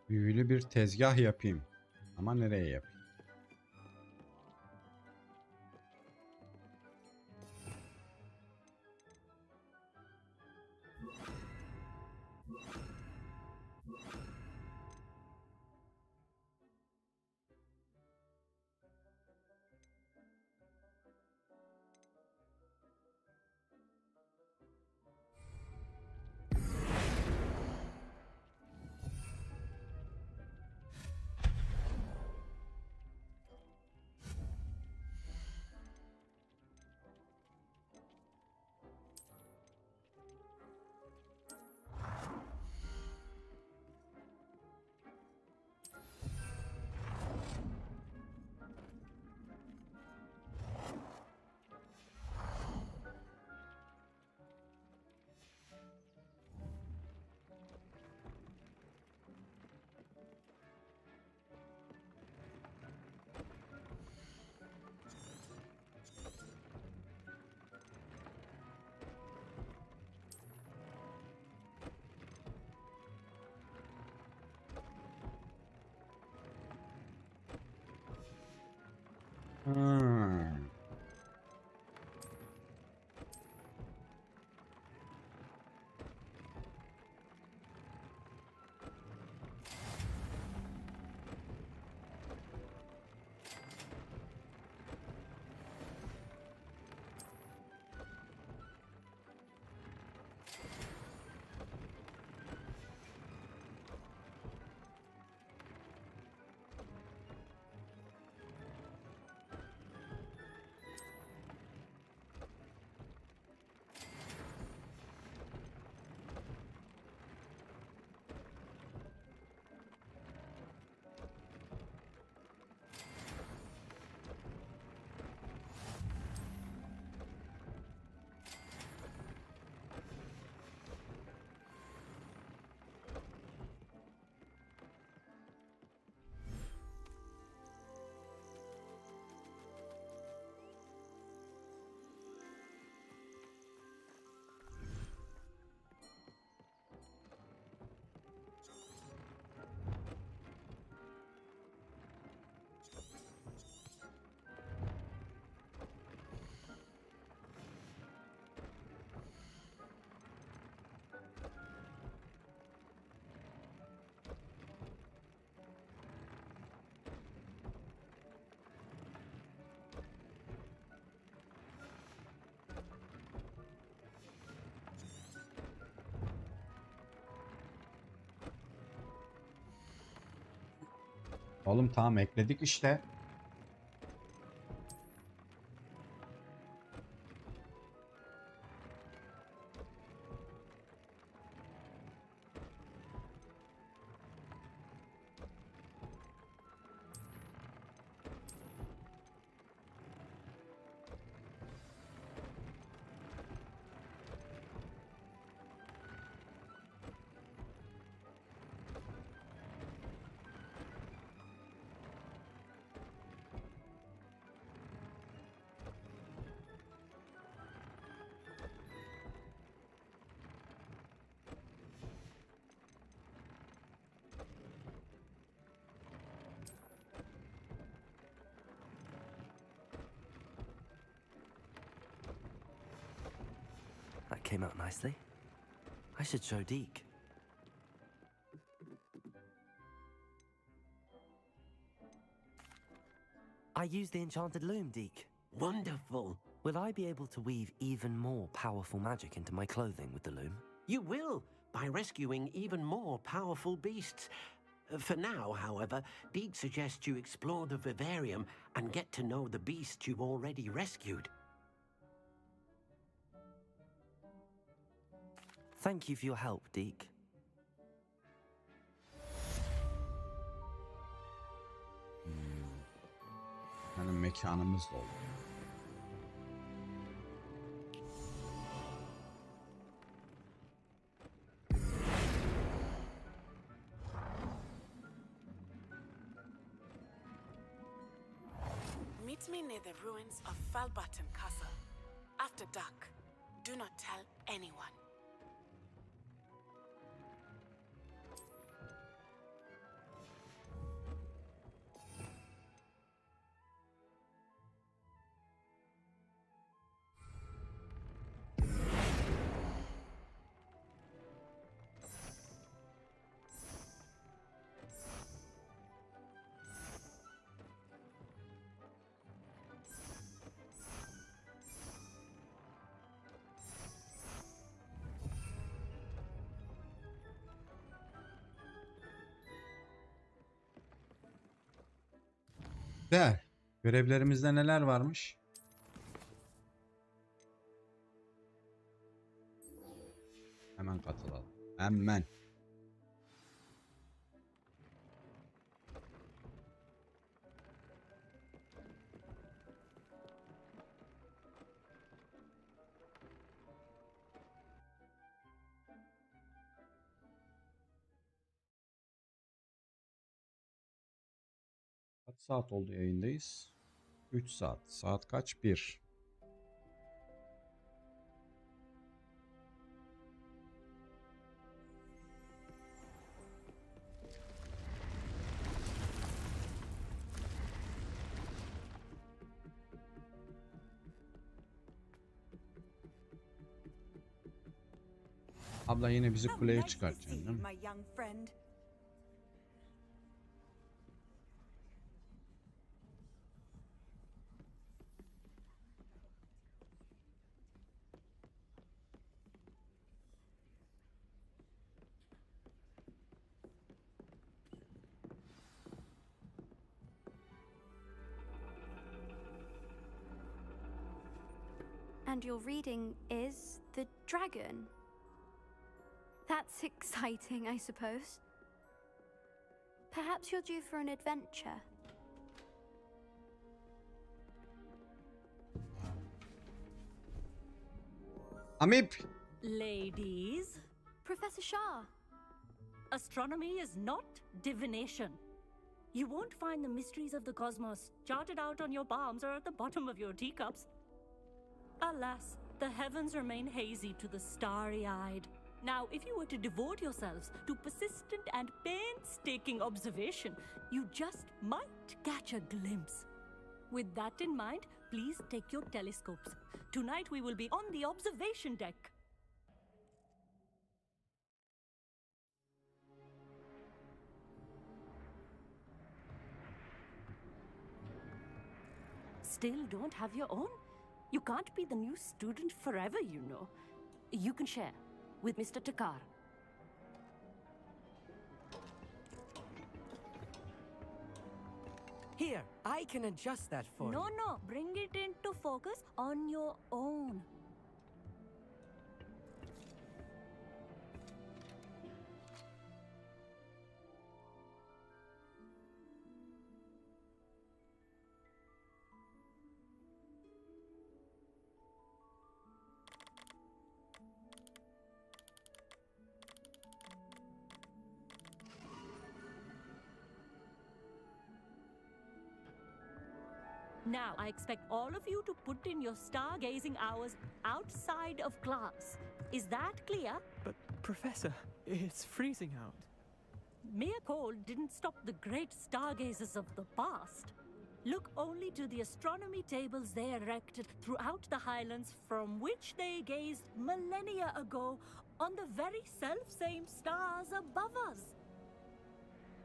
Büyülü bir tezgah yapayım. Ama nereye yapayım? Oğlum tamam ekledik işte. came out nicely. I should show Deke. I used the enchanted loom, Deke. Wonderful. Will I be able to weave even more powerful magic into my clothing with the loom? You will, by rescuing even more powerful beasts. For now, however, Deke suggests you explore the vivarium and get to know the beasts you've already rescued. Thank you for your help, Deke. Yani mekanımız da oldu. Meet me near the ruins of Falbaton Castle. After dark. Do not tell anyone. De görevlerimizde neler varmış? Hemen katılalım. Hemen. Kaç saat oldu yayındayız? 3 saat. Saat kaç? 1. Abla yine bizi kuleye çıkartacaksın değil mi? My young friend. And your reading is The Dragon. That's exciting, I suppose. Perhaps you're due for an adventure. Amip. Ladies, Professor Shah. astronomy is not divination. You won't find the mysteries of the cosmos charted out on your palms or at the bottom of your teacups. Alas, the heavens remain hazy to the starry-eyed. Now, if you were to devote yourselves to persistent and painstaking observation, you just might catch a glimpse. With that in mind, please take your telescopes. Tonight we will be on the observation deck. Still don't have your own? You can't be the new student forever, you know. You can share with Mr. Takar. Here, I can adjust that for you. No, bring it into focus on your own. Now, I expect all of you to put in your stargazing hours outside of class. Is that clear? But, Professor, it's freezing out. Mere cold didn't stop the great stargazers of the past. Look only to the astronomy tables they erected throughout the Highlands, from which they gazed millennia ago on the very self-same stars above us.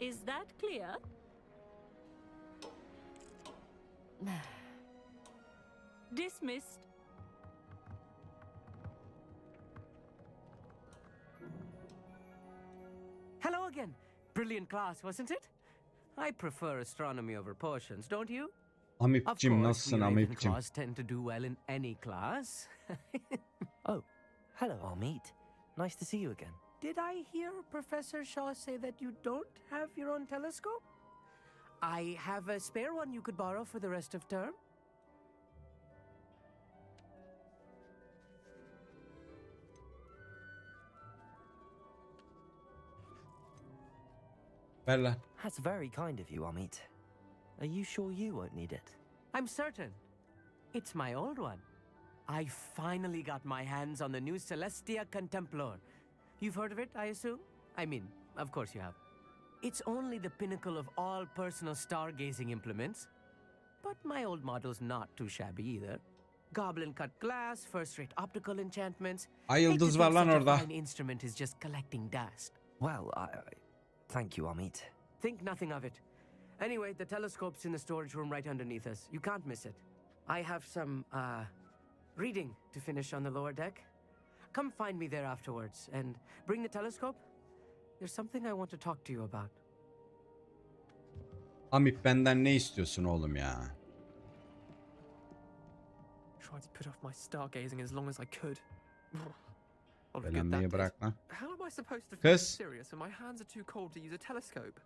Is that clear? Dismissed. Hello again. Brilliant class, wasn't it? I prefer astronomy over potions, don't you? Amip'cim nasılsın Amip'cim? Ravenclaws tend to do well in any class. Oh, hello, Amit. Nice to see you again. Did I hear Professor Shaw say that you don't have your own telescope? I have a spare one you could borrow for the rest of term. Ver. That's very kind of you, Amit. Are you sure you won't need it? I'm certain. It's my old one. I finally got my hands on the new Celestia Contemplar. You've heard of it, I assume? I mean, of course you have. It's only the pinnacle of all personal stargazing implements. But my old model's not too shabby either. Goblin-cut glass, first-rate optical enchantments. Ay yıldız var lan orada. Fine instrument is just collecting dust. Well, thank you, Amit. Think nothing of it. Anyway, the telescope's in the storage room right underneath us. You can't miss it. I have some, reading to finish on the lower deck. Come find me there afterwards, and bring the telescope. There's something I want to talk to you about. Amip benden ne istiyorsun oğlum ya? Tried to put off my stargazing as long as I could. Beğenmeyi bırak lan. How am I supposed to feel Kız. serious when my hands are too cold to use a telescope?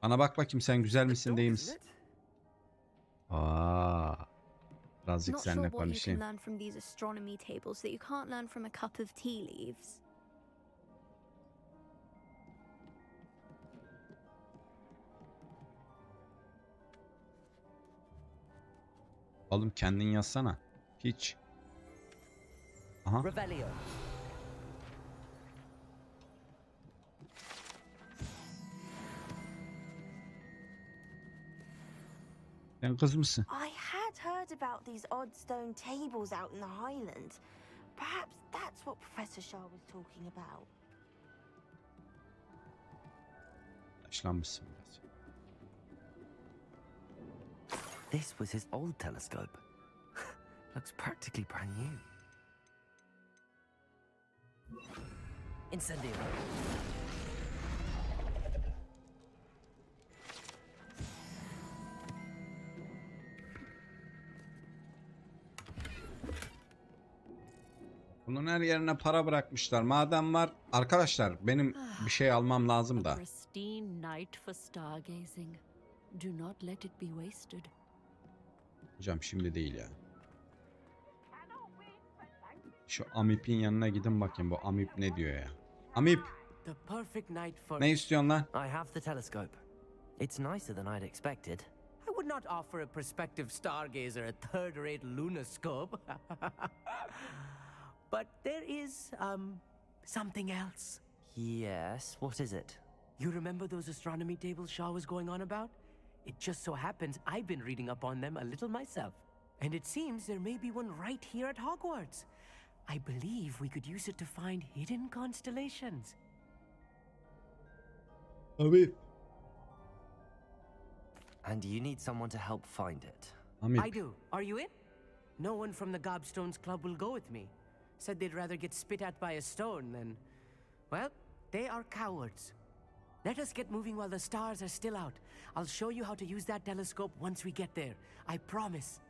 Bana bak bakayım, sen güzel misin değil misin? Birazcık Not seninle sure what you can konuşayım. learn from these astronomy tables that you can't learn from a cup of tea leaves. Oğlum kendin yazsana. Hiç. Aha. Revelio. Sen kız mısın? I had heard about these odd stone tables out in the Highlands. Perhaps that's what Professor Shaw was talking about. Yaşlanmışsın biraz. This was his old telescope. Looks practically brand new. Incendio. Bunun her yerine para bırakmışlar. Madem var arkadaşlar, benim bir şey almam lazım da. Pristine night for stargazing. Do not let it be wasted. Hocam şimdi değil ya. Şu Amip'in yanına gidin bakayım, bu Amip ne diyor ya. Amip. Ne istiyorsun lan? I have the telescope. It's nicer than I'd expected. I would not offer a prospective stargazer a third-rate lunoscope. But there is, something else. Yes, what is it? You remember those astronomy tables Shaw was going on about? It just so happens I've been reading up on them a little myself. And it seems there may be one right here at Hogwarts. I believe we could use it to find hidden constellations. Amip. And you need someone to help find it. I do. Are you in? No one from the Gobstones Club will go with me. Said they'd rather get spit at by a stone than... Well, they are cowards. Let us get moving while the stars are still out. I'll show you how to use that telescope once we get there. I promise.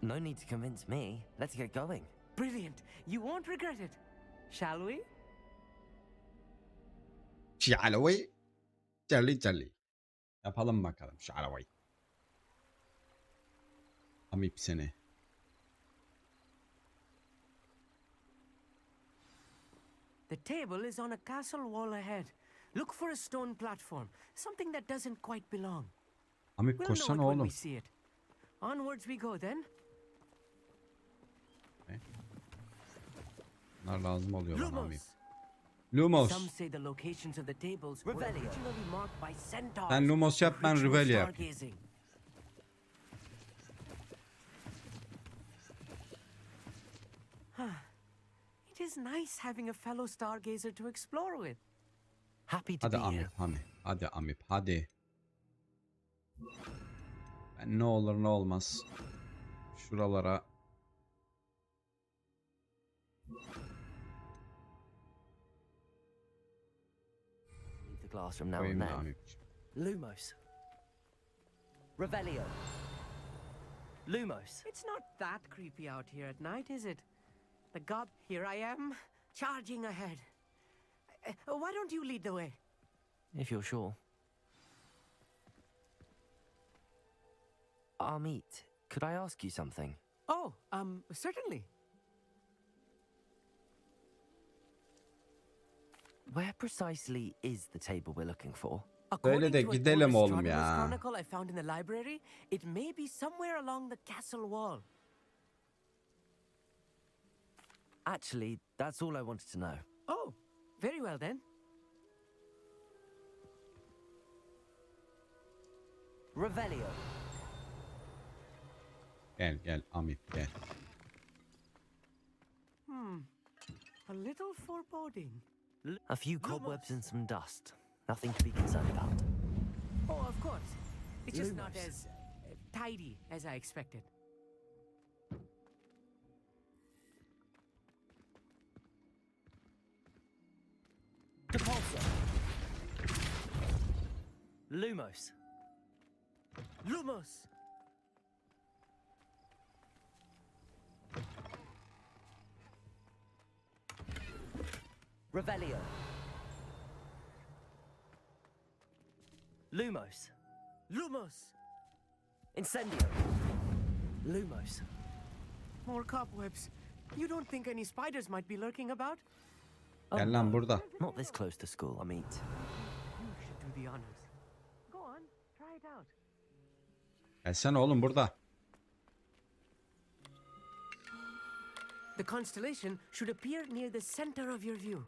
No need to convince me. Let's get going. Brilliant. You won't regret it. Shall we? Shall we? Jelly. Yapalım bakalım. Shall we? Amip seni. The table is on a castle wall ahead. Look for a stone platform. Something that doesn't quite belong. Amip We'll koşsana know it when oğlum. we see it. Onwards we go then. Bunlar lazım oluyor bana Amip. Lumos. Some say the locations of the tables were originally marked by centaurs. Sen Lumos yap, ben Ritual Revelio yap. stargazing. It is nice having a fellow stargazer to explore with. Happy to Hadi be here. Amip, hadi Amip, hadi. Ben ne olur ne olmaz şuralara Leave the classroom now koyayım and da then. Amip'ciğim. Lumos. Revelio. Lumos. It's not that creepy out here at night, is it? The god, here I am, charging ahead. Why don't you lead the way? If you're sure. Amit, could I ask you something? Oh, certainly. Where precisely is the table we're looking for? Öyle de gidelim oğlum ya. Chronicle I found in the library, it may be somewhere along the castle wall. Actually, that's all I wanted to know. Oh, very well then. Revelio. Gel gel Amip gel. A little foreboding. A few cobwebs and some dust. Nothing to be concerned about. Oh, of course. It's just not Lumos. as tidy as I expected. Depulso. Lumos. Lumos. Revelio. Lumos. Lumos. Incendio. Lumos. More cobwebs. You don't think any spiders might be lurking about? Gel lan burada. Not this close to school, Amit. You should do the honors. Go on, try it out. Gelsene oğlum burada. The constellation should appear near the center of your view.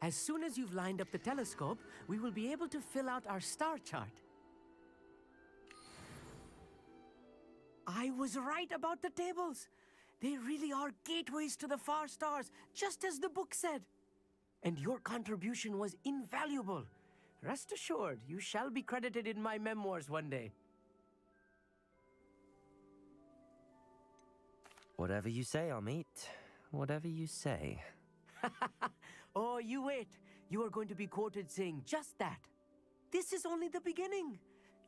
As soon as you've lined up the telescope, we will be able to fill out our star chart. I was right about the tables. They really are gateways to the far stars, just as the book said. And your contribution was invaluable. Rest assured, you shall be credited in my memoirs one day. Whatever you say, Amit. Whatever you say. Oh, you wait. You are going to be quoted saying just that. This is only the beginning.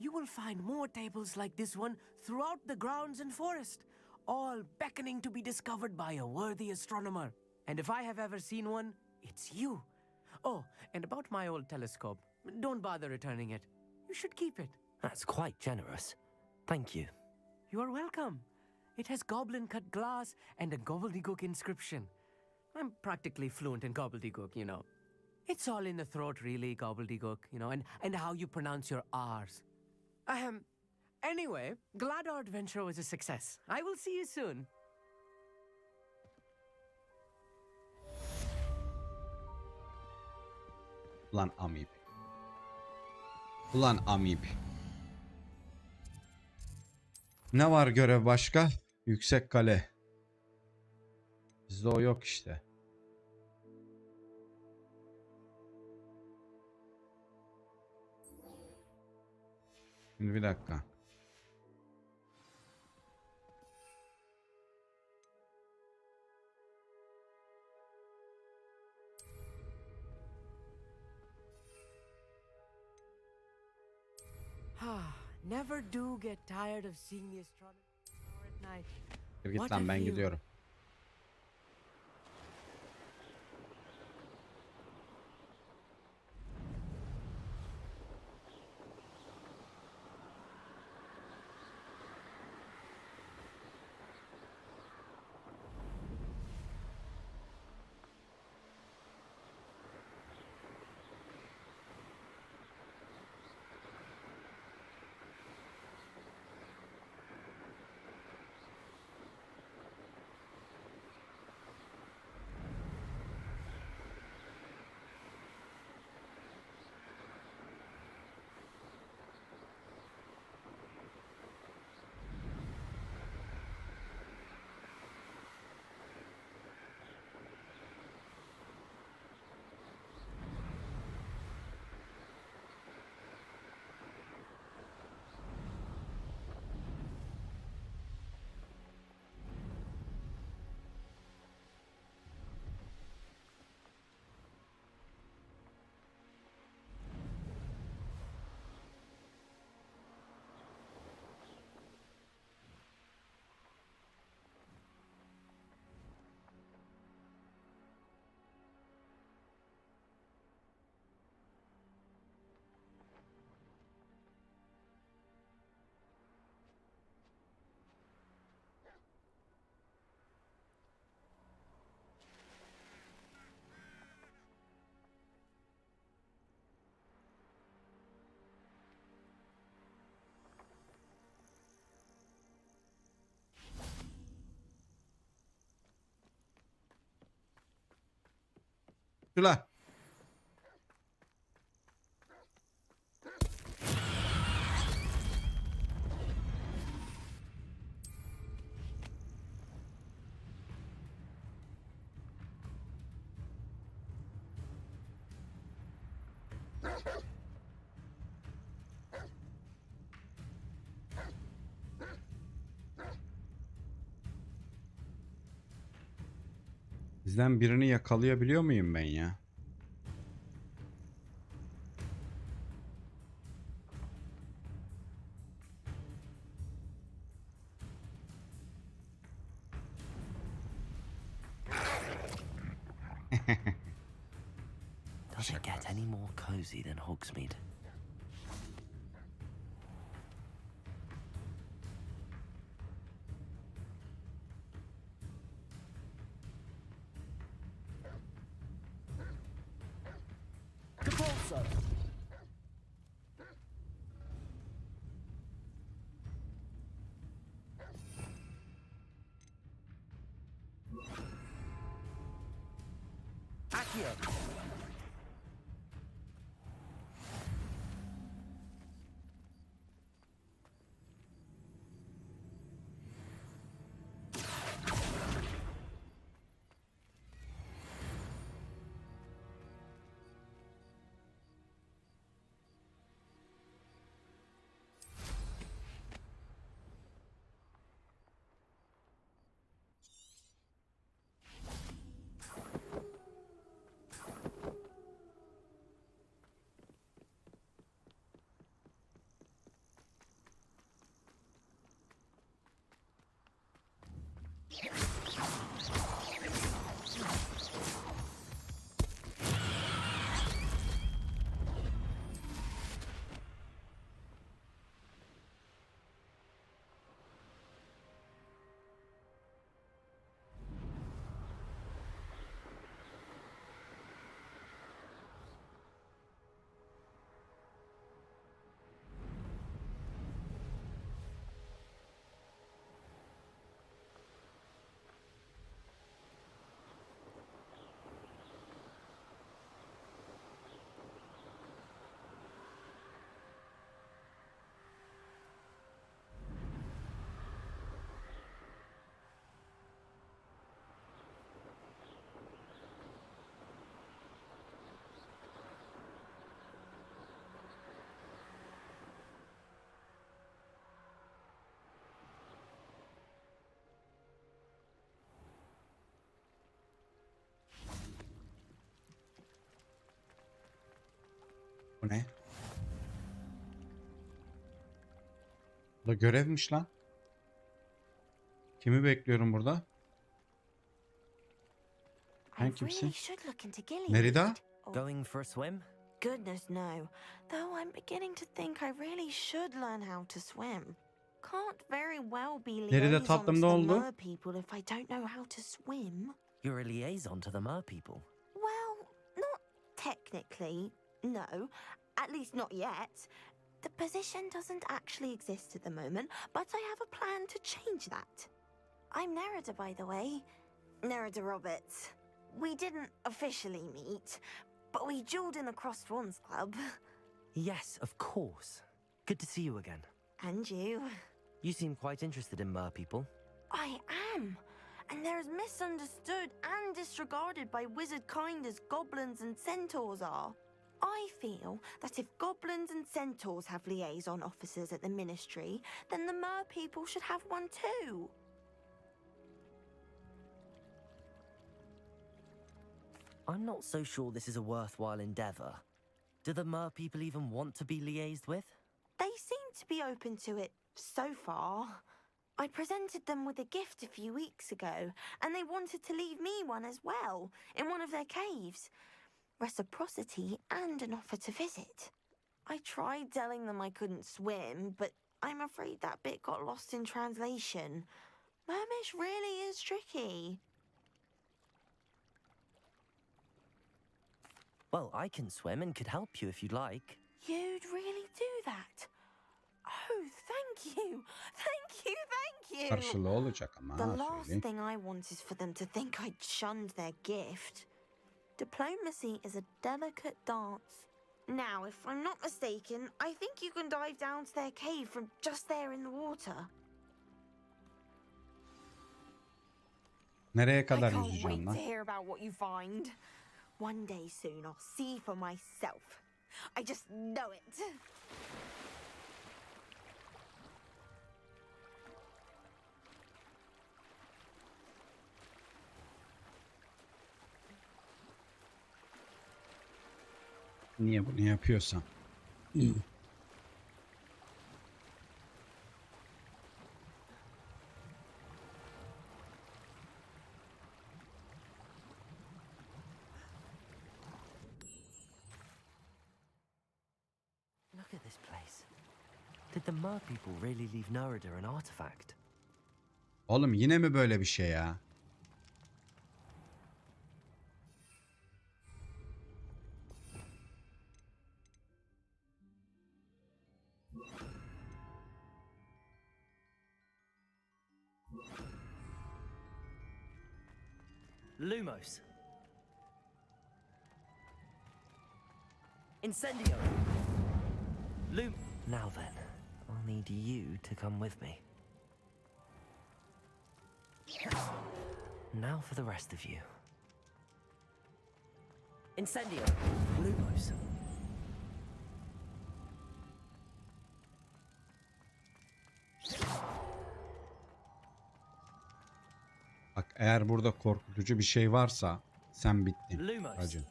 You will find more tables like this one throughout the grounds and forest, all beckoning to be discovered by a worthy astronomer. And if I have ever seen one, it's you. Oh, and about my old telescope, don't bother returning it. You should keep it. That's quite generous. Thank you. You are welcome. It has goblin-cut glass and a gobbledygook inscription. I'm practically fluent in gobbledygook, you know. It's all in the throat, really, gobbledygook, you know, and how you pronounce your R's. Anyway, glad our adventure was a success. I will see you soon. Ulan Amip. Ulan Amip. Ne var görev başka? Yüksek kale. Bizde o yok işte. Şimdi bir dakika. Never do get tired of seeing the astronomy at night. Git lan, ben gidiyorum. Şula. Bizden birini yakalayabiliyor muyum ben ya? Does it get any more cozy than Hogsmeade? Bu ne? Bu da görevmiş lan. Kimi bekliyorum burada? Sen kimsin? Merida? Going for a swim? Goodness no. Though I'm beginning to think I really should learn how to swim. Can't very well be Merida liaison to tatlım ne the oldu? mer people if I don't know how to swim. You're a liaison to the mer people. Well, not technically, no. At least not yet. The position doesn't actually exist at the moment, but I have a plan to change that. I'm Nerida, by the way. Nerida Roberts. We didn't officially meet, but we dueled in the Crossed Swans Club. Yes, of course. Good to see you again. And you. You seem quite interested in mer people. I am. And they're as misunderstood and disregarded by wizard kind as goblins and centaurs are. I feel that if goblins and centaurs have liaison officers at the ministry, then the mer people should have one too. I'm not so sure this is a worthwhile endeavor. Do the mer people even want to be liaised with? They seem to be open to it so far. I presented them with a gift a few weeks ago, and they wanted to leave me one as well, in one of their caves. Reciprocity and an offer to visit. I tried telling them I couldn't swim, but I'm afraid that bit got lost in translation. Mermish really is tricky. Well, I can swim and could help you if you'd like. You'd really do that? Oh, thank you. Thank you, thank you. Karşılığı olacak ama. The ha, last söyleyeyim. thing I want is for them to think I'd shunned their gift. Diplomacy is a delicate dance. Now, if I'm not mistaken, I think you can dive down to their cave from just there in the water. Nereye I kadar can't yüzeceğim wait lan? to hear about what you find. One day soon, I'll see for myself. I just know it. Niye bunu yapıyorsam? Look at this place. Did the Mer people really leave Nerida an artifact? Oğlum yine mi böyle bir şey ya? Lumos. Incendio. Now then, I'll need you to come with me. Now for the rest of you. Incendio. Lumos. Bak eğer burada korkutucu bir şey varsa sen bittin. Lumos. Hacı.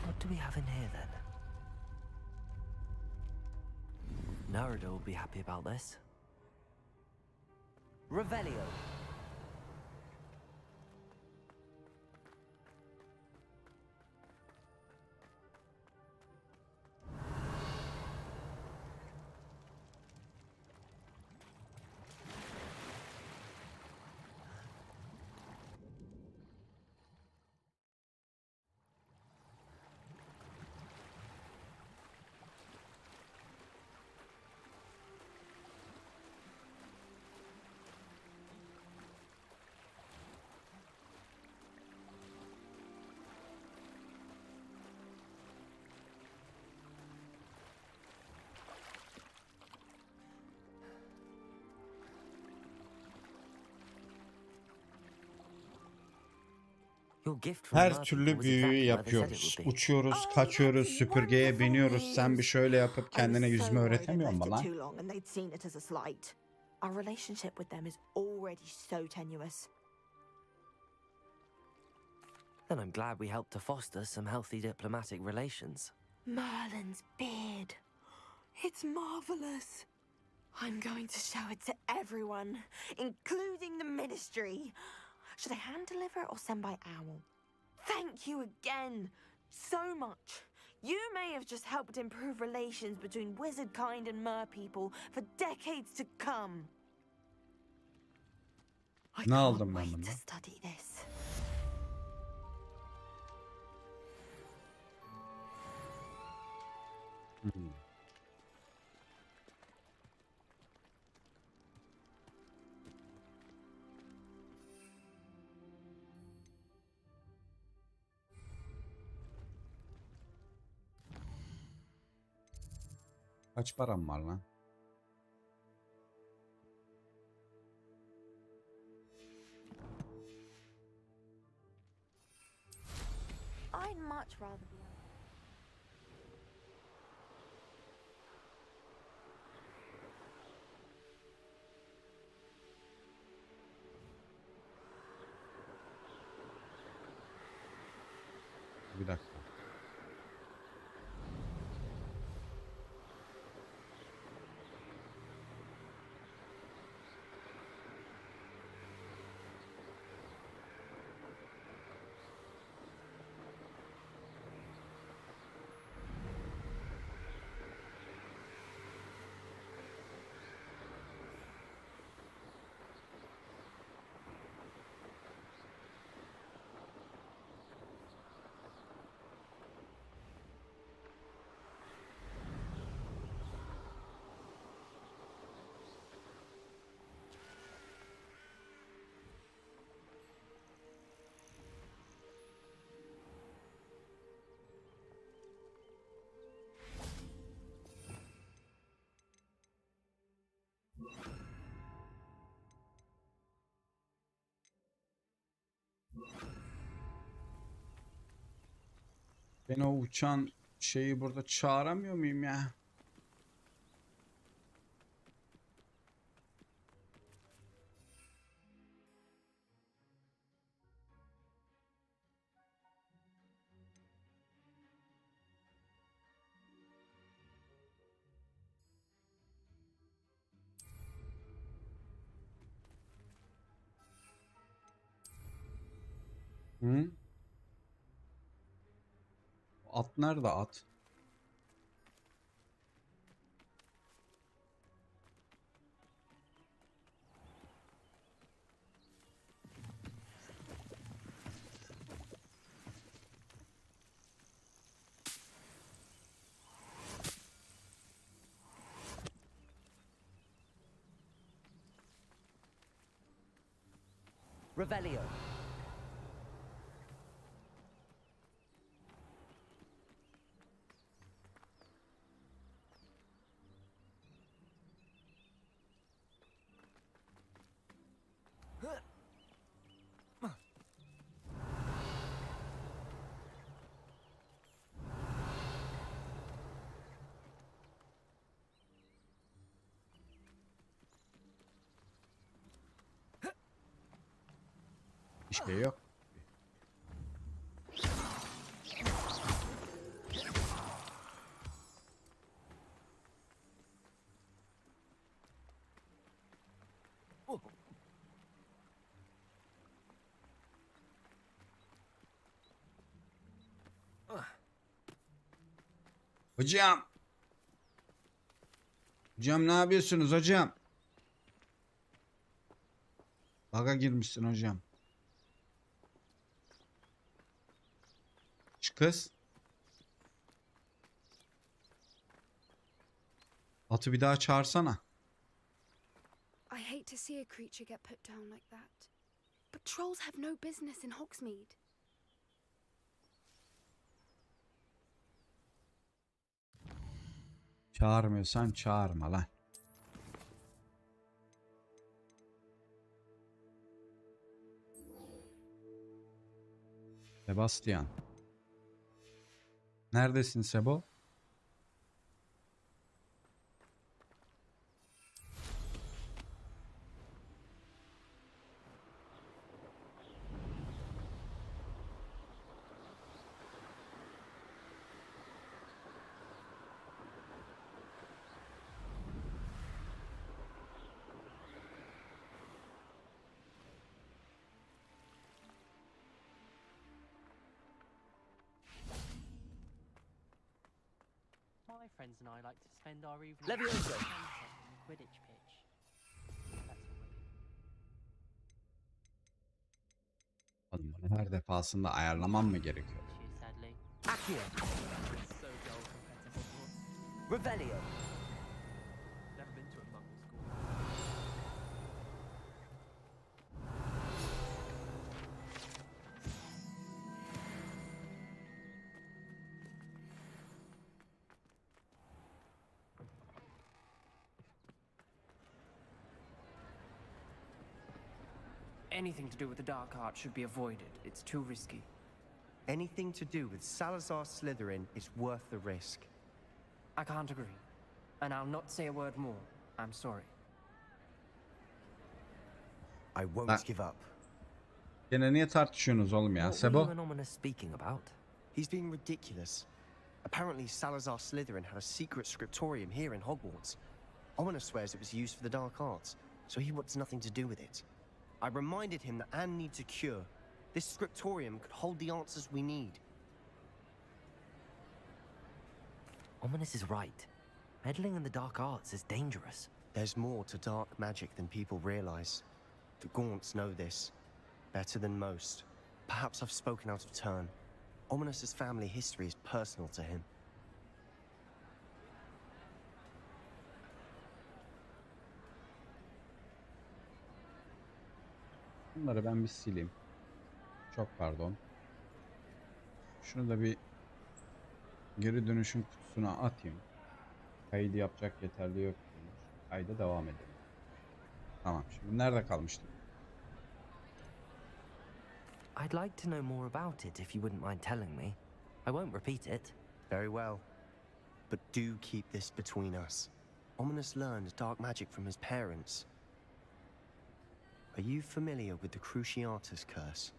What do we have in here then? Nerida will be happy about this. Revelio. Her türlü büyüyü yapıyoruz. Uçuyoruz, kaçıyoruz, süpürgeye biniyoruz. Sen bir şöyle yapıp kendine yüzme öğretemiyor musun lan? Our relationship with them is already so tenuous. Then I'm glad we helped to foster some healthy diplomatic relations. Merlin's beard. It's marvelous. I'm going to show it to everyone, including the ministry. Should I hand deliver or send by owl? Thank you again so much. You may have just helped improve relations between wizard kind and mer people for decades to come. I Ne can't aldım ben wait bundan? to study this. Kaç param var lan? I'd much rather be. Bir dakika. Ben o uçan şeyi burada çağıramıyor muyum ya? Hı? At nerede at? Revelio. Bir şey yok. Hocam. Hocam ne yapıyorsunuz hocam? Baga girmişsin hocam. Şu kız. Atı bir daha çağırsana. I hate to see a creature get put down like that. But trolls have no business in Hogsmeade. Çağırmıyorsan çağırma lan. Sebastian. Neredesin Sebo? My friends and I like to spend our evenings Levioso. on a Quidditch pitch. That's all. Oğlum bunu her defasında ayarlamam mı gerekiyor? Cheers, sadly. Accio. It's so dull compared to Hogwarts. Revelio. Never been to a muggle school. Anything to do with the dark art should be avoided. It's too risky. Anything to do with Salazar Slytherin is worth the risk. I can't agree. And I'll not say a word more. I'm sorry. I won't give up. Gene niye tartışıyorsunuz oğlum ya? What were you Sebo? and Ominous speaking about? He's being ridiculous. Apparently Salazar Slytherin had a secret scriptorium here in Hogwarts. Ominous swears it was used for the dark arts, so he wants nothing to do with it. I reminded him that Anne needs a cure. This scriptorium could hold the answers we need. Ominous is right. Meddling in the dark arts is dangerous. There's more to dark magic than people realize. The Gaunts know this better than most. Perhaps I've spoken out of turn. Ominous's family history is personal to him. Bunları ben bir sileyim. Çok pardon. Şunu da bir geri dönüşüm kutusuna atayım. Kaydı yapacak yeterli yok. Kayda devam edelim. Tamam, şimdi nerede kalmıştım? I'd like to know more about it if you wouldn't mind telling me. I won't repeat it. Very well. But do keep this between us. Ominous learned dark magic from his parents. Are you familiar with the Cruciatus curse?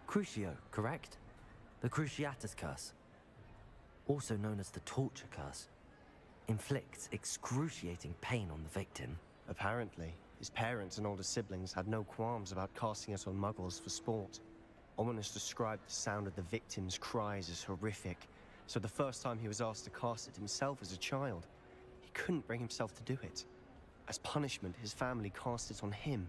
Crucio, correct? The Cruciatus curse, also known as the torture curse, inflicts excruciating pain on the victim. Apparently, his parents and older siblings had no qualms about casting it on muggles for sport. Ominous described the sound of the victim's cries as horrific, so the first time he was asked to cast it himself as a child, he couldn't bring himself to do it. As punishment, his family cast it on him.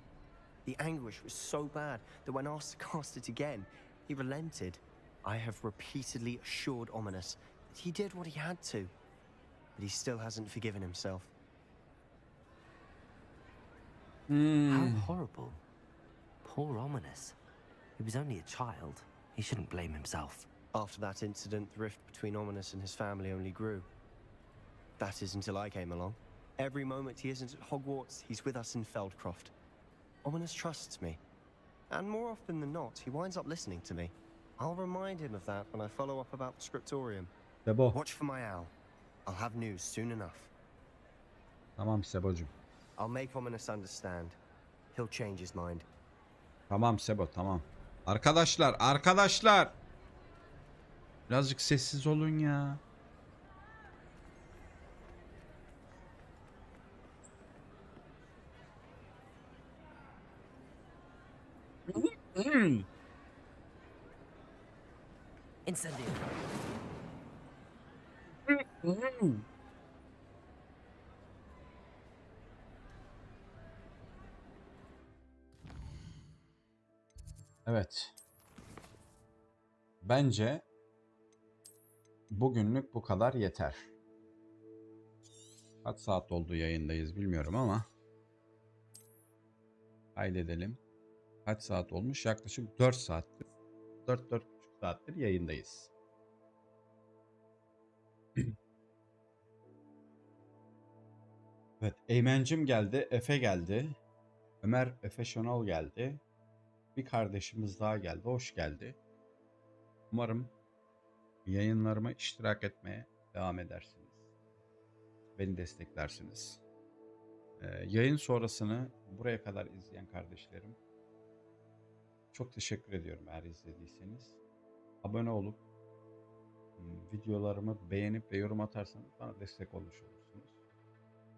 The anguish was so bad that when asked to cast it again, he relented. I have repeatedly assured Ominous that he did what he had to, but he still hasn't forgiven himself. How horrible. Poor Ominous. He was only a child. He shouldn't blame himself. After that incident, the rift between Ominous and his family only grew. That is until I came along. Every moment he isn't at Hogwarts, he's with us in Feldcroft. Ominous trusts me. And more often than not, he winds up listening to me. I'll remind him of that when I follow up about the scriptorium. Sebo. Watch for my owl. I'll have news soon enough. Tamam Sebo'cum. I'll make Ominous understand. He'll change his mind. Tamam Sebo, tamam. Arkadaşlar. Birazcık sessiz olun ya. Incendio. Evet. Bence bugünlük bu kadar yeter. Kaç saat oldu yayındayız bilmiyorum ama kaydedelim. Kaç saat olmuş? Yaklaşık 4 saattir. 4-4,5 saattir yayındayız. Evet, Eymen'cim geldi, Efe geldi. Ömer Efe Şenol geldi. Bir kardeşimiz daha geldi. Hoş geldi. Umarım yayınlarıma iştirak etmeye devam edersiniz. Beni desteklersiniz. Yayın sonrasını buraya kadar izleyen kardeşlerim, çok teşekkür ediyorum eğer izlediyseniz. Abone olup videolarımı beğenip ve yorum atarsanız bana destek olmuş olursunuz.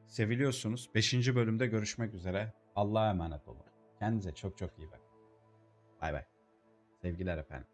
Seviliyorsunuz. 5. bölümde görüşmek üzere. Allah'a emanet olun. Kendinize çok çok iyi bakın. Bay bay. Sevgiler efendim.